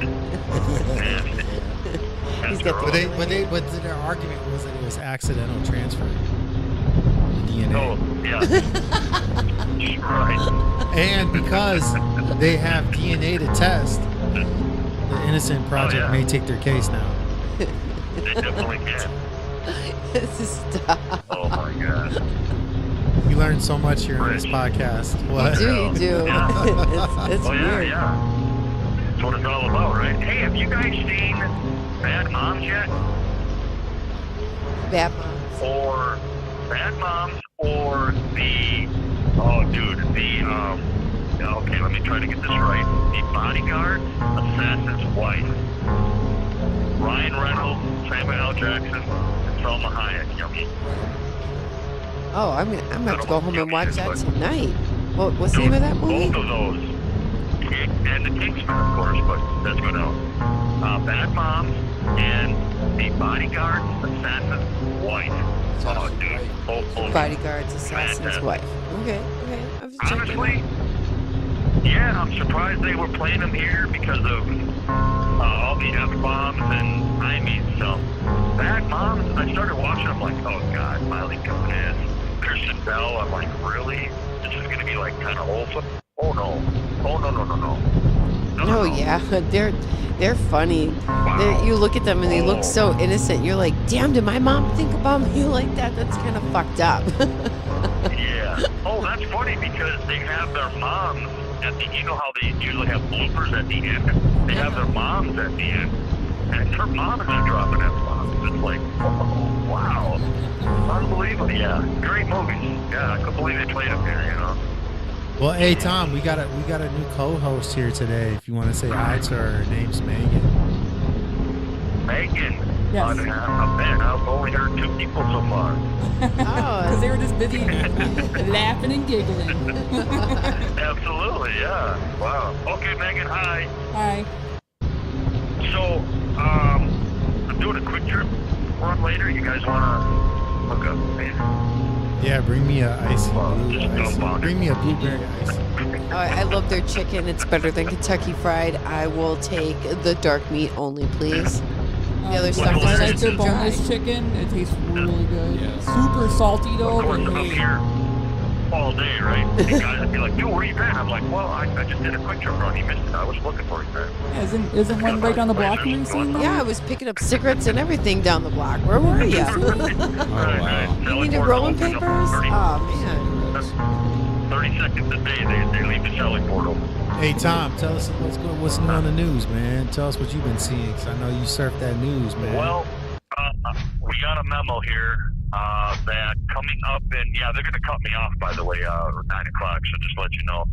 But their argument was that it was accidental transfer. The DNA.
Oh, yeah. Right.
And because they have DNA to test, the Innocent Project may take their case now.
They definitely can.
Stop.
Oh my God.
You learn so much here on this podcast. What?
You do. It's weird.
Yeah. That's what it's all about, right? Hey, have you guys seen Bad Moms yet?
Bad Moms.
Or Bad Moms or okay, let me try to get this right. The Bodyguard Assassin's Wife. Ryan Reynolds, Samuel L. Jackson, and Salma Hayek. Yummy.
Oh, I'm gonna have to go home and watch that tonight. What's the name of that movie?
Both of those. And the Kingsman, of course, but that's good out. Bad Moms and The Bodyguard Assassin's Wife. Oh, dude.
Bodyguard's Assassin's Wife. Okay.
Honestly, yeah, I'm surprised they were playing them here because of all the F-bombs and stuff. Bad Moms, I started watching them like, oh God, Miley Cyrus, Kristen Bell. I'm like, really? This is going to be like kind of wholesome? Oh no.
No, yeah, they're funny.
Wow.
You look at them and they look so innocent. You're like, damn, did my mom think about me like that? That's kind of fucked up.
Yeah. Oh, that's funny because they have their moms at the, you know how they usually have bloopers at the end? They have their moms at the end. And their moms are dropping F-bombs. It's like, oh, wow. Unbelievable. Yeah. Great movies. Yeah, I couldn't believe they played them here, you know.
Well, hey Tom, we got a new co-host here today. If you want to say hi to her, her name's Megan.
Megan.
Yes.
I've only heard 2 people so far.
Because they were just busy laughing and giggling.
Absolutely, yeah. Wow. Okay, Megan, hi.
Hi.
So, I'm doing a quick trip run later. You guys want to look up, please?
Yeah, bring me a icy blue ice. Bring me a blueberry ice.
I love their chicken. It's better than Kentucky Fried. I will take the dark meat only, please. The other stuff
I
is
like
just
their
too dry.
boneless chicken. It tastes really good. Yeah. Super salty though.
Of course, I'm here all day, right? And guys would be like, dude, where you been? I'm like, well, I just did a quick trip run. You missed it. I was looking for you, man.
Yeah, isn't one right down the block you seen?
Yeah, I was picking up cigarettes and everything down the block. Where were you? You needed rolling papers? Oh, man.
30 seconds a day, they leave the selling portal.
Hey Tom, tell us what's new on the news, man. Tell us what you've been seeing, because I know you surf that news, man.
Well, we got a memo here that coming up in, they're going to cut me off, by the way, 9 o'clock, so just let you know.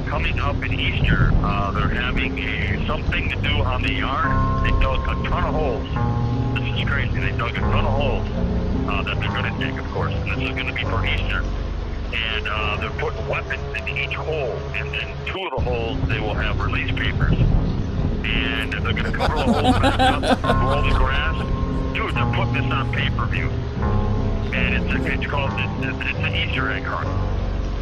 Coming up in Easter, they're having something to do on the yard. They dug a ton of holes. This is crazy. They dug a ton of holes that they're going to dig, of course, and this is going to be for Easter. And they're putting weapons in each hole, and then 2 of the holes they will have release papers. And they're going to cover the holes back up, roll the grass. Dude, they're putting this on pay-per-view. And it's called, it's an Easter egg hunt.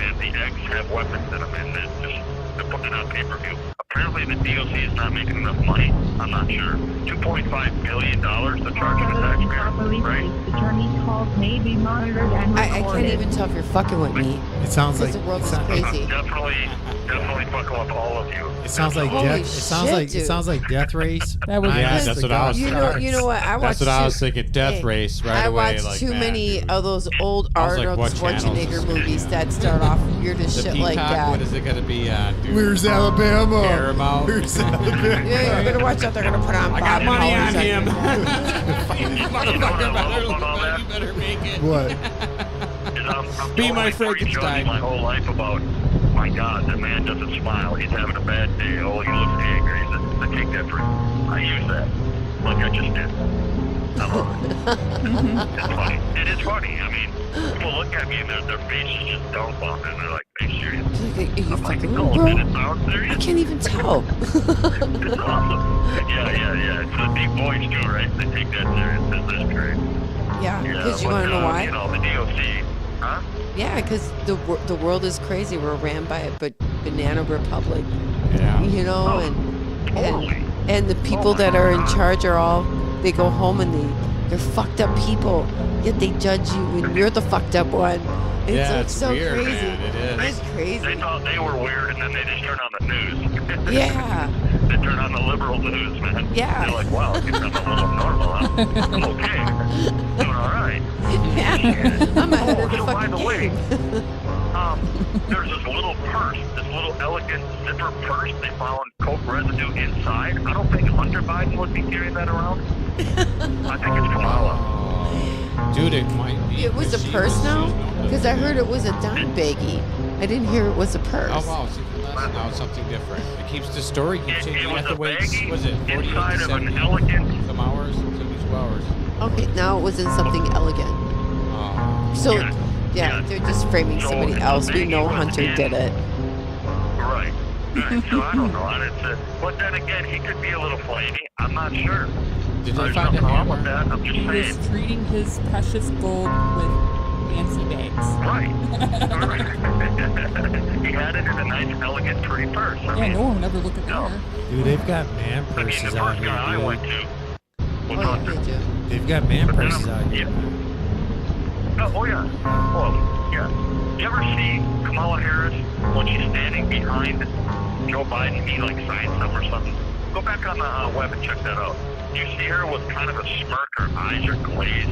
And the eggs have weapons in them, and they're putting it on pay-per-view. apparently the DOC is not making enough money. I'm not sure. $2.5 billion to charge a taxpayer, right?
Attorney calls may be monitored and
I can't even tell if you're fucking with me.
It sounds like
the world is
it
crazy.
Definitely fucking with all of you.
sounds like
Holy
death. It
shit,
sounds like Death Race.
That would that's what I was.
You know what? I watched.
That's what I was thinking. Death Race right away.
I watched
like,
too
man,
many
dude.
of those old
I was like,
Arnold
what channel is
Schwarzenegger
this?
movies that start off weird as shit like
Peacock,
that.
What is it going to be on? Dude?
Where's Alabama?
Paramount.
Where's Alabama?
Yeah, you better watch out. They're gonna put on.
I got
Bob
money
Powers
on him.
You
better make it.
What?
Be my
Frankenstein. My whole life about, my God, the man doesn't smile. He's having a bad day. Oh, he looks angry. I take that for. I use that, like I just did. I love it. It's funny. It is funny. I mean, people look at me and their faces just dumbfounded, and they're like, "Are you serious?"
Are you fucking
No,
bro?
did it sound serious?
I can't even tell.
It's awesome. Yeah. It's a deep voice too, right? They take that serious. That's great.
Yeah, because you
but,
want to know why?
You know, the DOC, huh?
Yeah, because the world is crazy. We're ran by a banana republic.
Yeah.
You know, and the people that are in charge are all, they go home and they're fucked up people. Yet they judge you and you're the fucked up one. It's like
it's
so
weird,
crazy.
man. It is.
It's crazy.
They thought they were weird, and then they just turned on the news.
Yeah.
They turn on the liberal news, man.
Yeah.
They're like, wow, I'm a little normal. I'm okay. Doing all right.
Yeah. I'm ahead of the
So by
fucking
the way,
game.
there's this little purse, this little elegant zipper purse. They found coke residue inside. I don't think Hunter Biden would be carrying that around. I think it's Kamala.
Dude, it might be.
It was a purse now? Because I heard it was a dime baggie. I didn't hear it was a purse.
Oh wow, see, now it's something different. It keeps the story keeps changing. You have to wait. Was it 48
inside
to
of an
70
elegant.
some hours? 72 hours.
Okay, now it was in something elegant. So, yeah, they're just framing somebody else. We know Hunter did it.
Right. So I don't know. But then again, he could be a little flamey. I'm not sure.
Did they
There's
find
nothing
a
wrong
hammer?
with that. I'm just
He was
saying.
treating his precious gold with fancy bags.
Right. He had it in a nice, elegant, pretty purse. I
Yeah,
mean,
no one would ever look at that.
Dude, they've got man
I mean, the
purses
first
out
guy I
here.
went
Dude.
to was
Oh, yeah,
Hunter.
they do.
They've got man
But then
purses out here.
Oh, yeah. Well, yeah. You ever see Kamala Harris when she's standing behind Joe Biden? He like signs something or something. Go back on the web and check that out. You see her with kind of a smirk. Her eyes are glazed.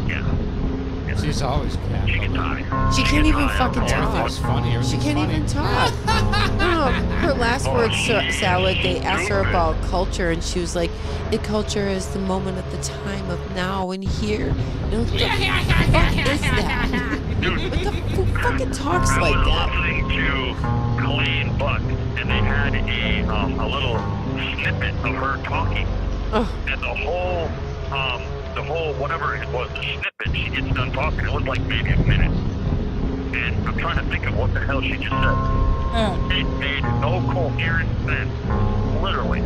Yeah.
She's always cat.
She can tie.
She can't even fucking
Everything's
talk.
funny.
She
Everything's
can't
funny.
even talk. No, her last word salad, they asked her about culture, and she was like, culture is the moment at the time of now and here. You know, what the fuck is that? Who fucking talks
I
like
was
that?
listening to Colleen Buck, and they had a little snippet of her talking, and the whole whatever it was, the snippet, she gets done talking. It was like maybe a minute, and I'm trying to think of what the hell she just said. It made no coherent sense, literally.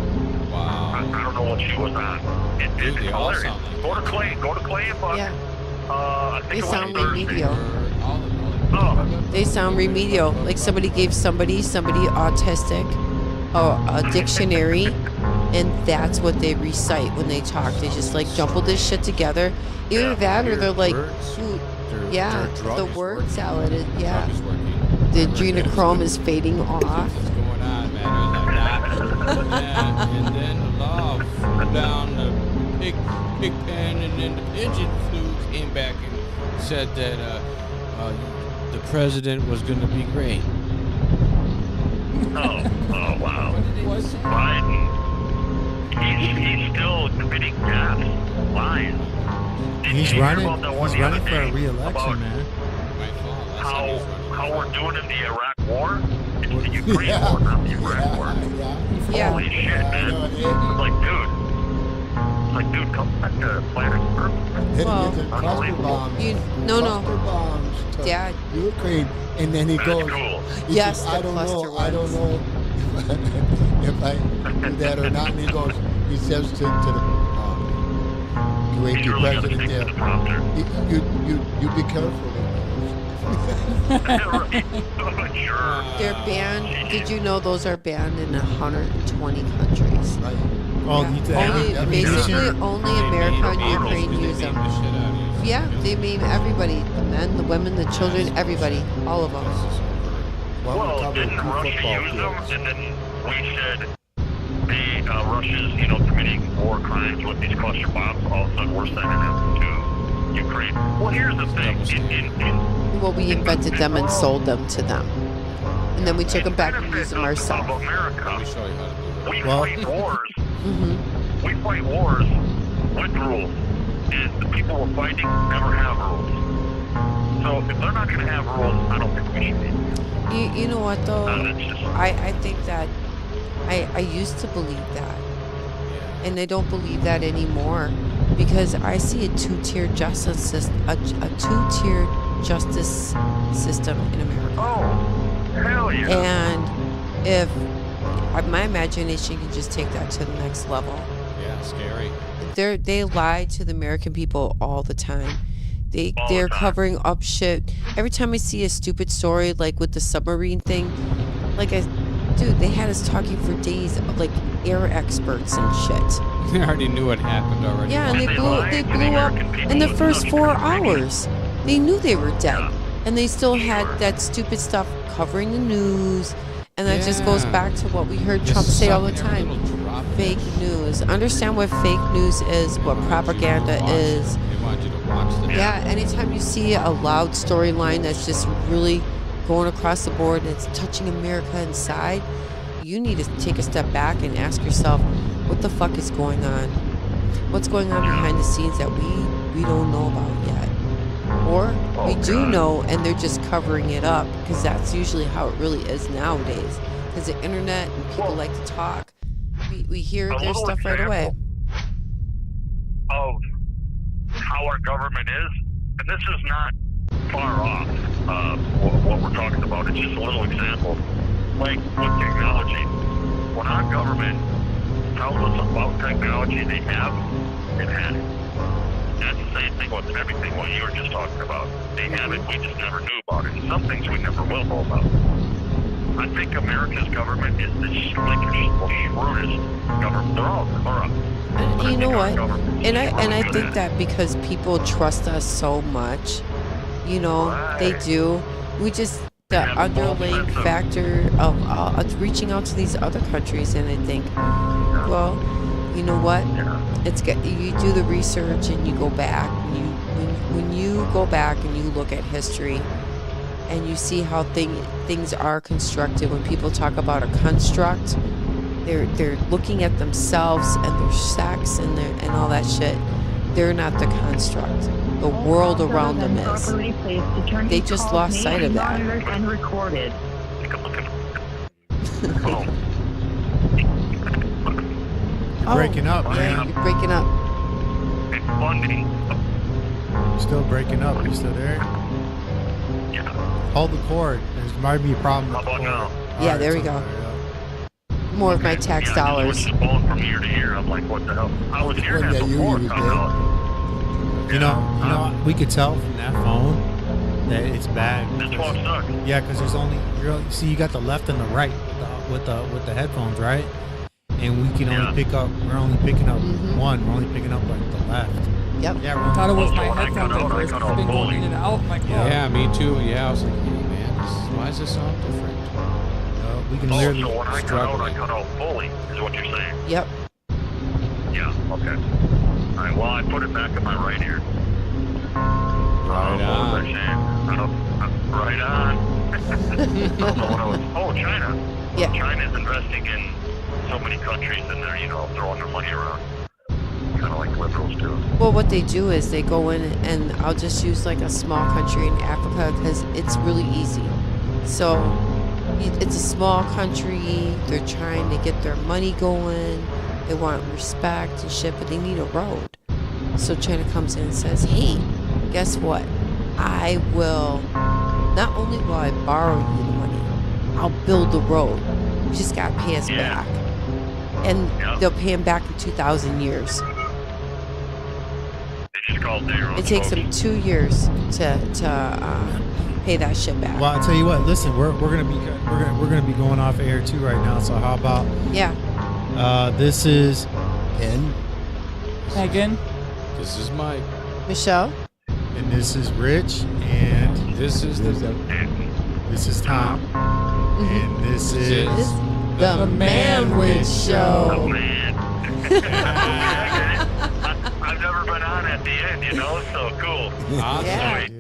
Wow.
I don't know what she was on. It's
They all
hilarious.
sound like
Go to Clay and Buck.
Yeah.
I think
They
it was
sound
Thursday.
remedial.
Oh.
They sound remedial. Like somebody gave somebody autistic a dictionary, and that's what they recite when they talk. They just like jumble this shit together. Either that or they're like, yeah, the word salad. Yeah. The adrenochrome is fading off.
What's going on, man? And then love flew down the pig pen, and then the pigeon came back and said that the president was going to be great.
Oh, wow. Biden, he's still committing gaffes, lying.
He's
Did you hear
running.
about that one
He's
the
running
other
for a
day
re-election,
about
man.
How we're doing in the Iraq War? It's the Ukraine war, not the Iraq war.
Yeah.
Holy shit, man. It's like, dude, come back to planet Earth.
Well,
Cluster bombs.
No.
Cluster bombs to
Dad.
Ukraine, and then he goes. He
Yes,
says,
the
I don't
cluster
know. I don't know if I do that or not. And he goes. He says to the Kuwaiti president there, you be careful.
Sure.
They're banned. Did you know those are banned in 120 countries?
Right.
Oh,
Yeah.
you think-
Only,
yeah,
basically,
yeah.
only America and Ukraine use them. Yeah, they maim everybody. The men, the women, the children, everybody. All of them.
Well, didn't Russia use them? And then we said, hey, Russia's, committing war crimes with these cluster bombs. All of a sudden, we're sending them to Ukraine. Well, here's the thing.
Well, we invented them and sold them to them. And then we took them back and used them ourselves.
Of America, we
Well-
fight wars.
Mm-hmm.
We fight wars with rules. And the people we're fighting never have rules. So if they're not going to have rules, I don't think we should be.
You know what, though?
That's just,
I think that I used to believe that. And I don't believe that anymore because I see a two-tiered justice system, a two-tiered justice system in America.
oh, hell yeah.
And if my imagination can just take that to the next level.
Yeah, scary.
They lie to the American people all the time. They're
time.
covering up shit. Every time I see a stupid story like with the submarine thing, dude, they had us talking for days, like air experts and shit.
They already knew what happened already.
Yeah, and they blew up in the first 4 hours. They knew they were dead, and they still had that stupid stuff covering the news. And that just goes
Yeah.
back to what we heard
Just
Trump say all the
suck every
time.
little drop of
Fake
that shit.
news. Understand what fake news is, what propaganda is.
They want you to watch the
Yeah, anytime you see a loud storyline that's just really going across the board and it's touching America inside, you need to take a step back and ask yourself, what the fuck is going on? What's going on behind the scenes that we don't know about yet? Or we do know and they're just covering it up because that's usually how it really is nowadays. Because the internet and people like to talk. We hear their stuff right away.
Of how our government is, and this is not far off what we're talking about. It's just a little example. Like with technology, when our government tells us about technology they have, they've had it. That's the same thing with everything what you were just talking about. They have it, we just never knew about it. And some things we never will know about. I think America's government is the slickest, shrewdest government. They're all corrupt.
And you know what? And I think that because people trust us so much, they do. We just the underlying factor of reaching out to these other countries, and I think, well, you know what? You do the research and you go back. When you go back and you look at history, and you see how things are constructed. When people talk about a construct, they're looking at themselves and their sex and all that shit. They're not the construct. The world around them is. They just lost sight of that.
And recorded.
You're breaking up, man.
You're breaking up.
You're still breaking up. Are you still there?
Yeah.
Hold the cord. There might be a problem with the cord.
Yeah, there we go. More of my tax dollars.
The phone from ear to ear. I'm like, what the hell? I was hearing that before.
You know, we could tell from that phone that it's bad.
That's what sucks.
Yeah, because there's only see, you got the left and the right with the headphones, right? And we can only pick up. We're only picking up one. We're only picking up like the left.
Yep.
Yeah,
I thought it was my headphones at first. I've been going in and out. I'm like, oh.
Yeah, me too. Yeah, I was like, hey man, why is this so different? We can literally
so when I cut out,
struggle.
I cut out fully, is what you're saying?
Yep.
Yeah, okay. All right, well, I put it back in my right ear.
Right on.
What was I saying? Right on. I don't know what I was... Oh, China.
Yeah.
China's investing in so many countries, and they're, throwing their money around. Kind of like liberals do.
Well, what they do is they go in, and I'll just use like a small country in Africa because it's really easy. So it's a small country. They're trying to get their money going. They want respect and shit, but they need a road. So China comes in and says, hey, guess what? I will, not only will I borrow you the money, I'll build the road. You just got to pay us back. And they'll pay him back in 2,000 years.
They just call it their own
It takes
folks.
them 2 years to pay that shit back.
Well, I'll tell you what. Listen, we're gonna be going off air too right now. So how about this is
Ken,
Megan,
This is Mike.
Michelle,
and this is Rich, and
This is the
this is Tom, and this is
the Manwich Show.
Oh, man. I've never been on at the end, you know, so cool.
Awesome.
Yeah.
Sweet.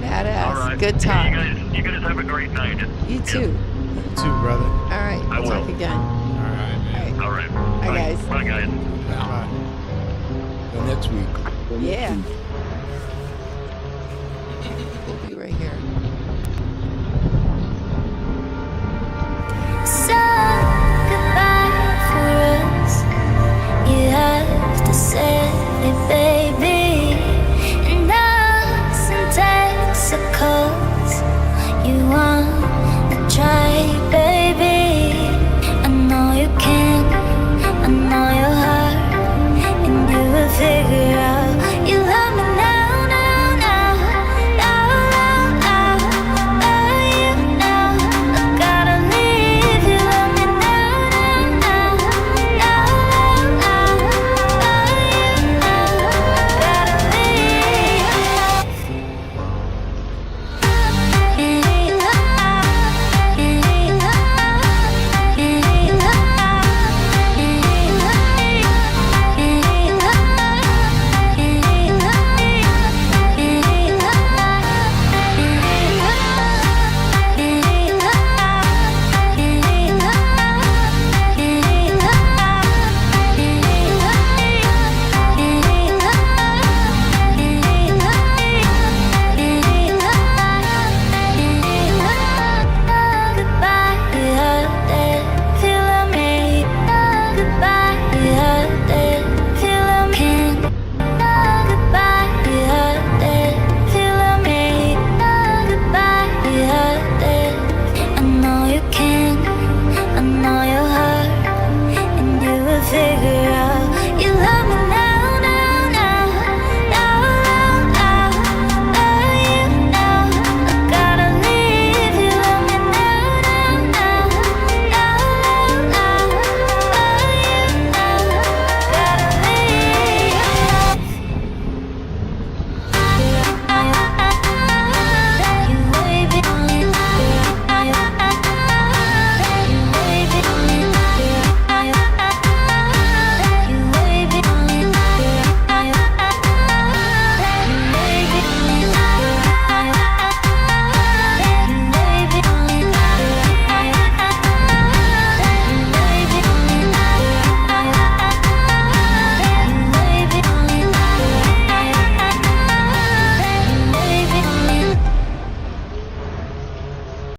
Badass.
All right.
Good talk.
Hey, you guys have a great night.
You too.
you too, brother.
All right.
I will.
Talk again.
All right, man.
All right.
Bye, guys.
Bye, guys.
Bye.
till next week.
Yeah. We'll be right here.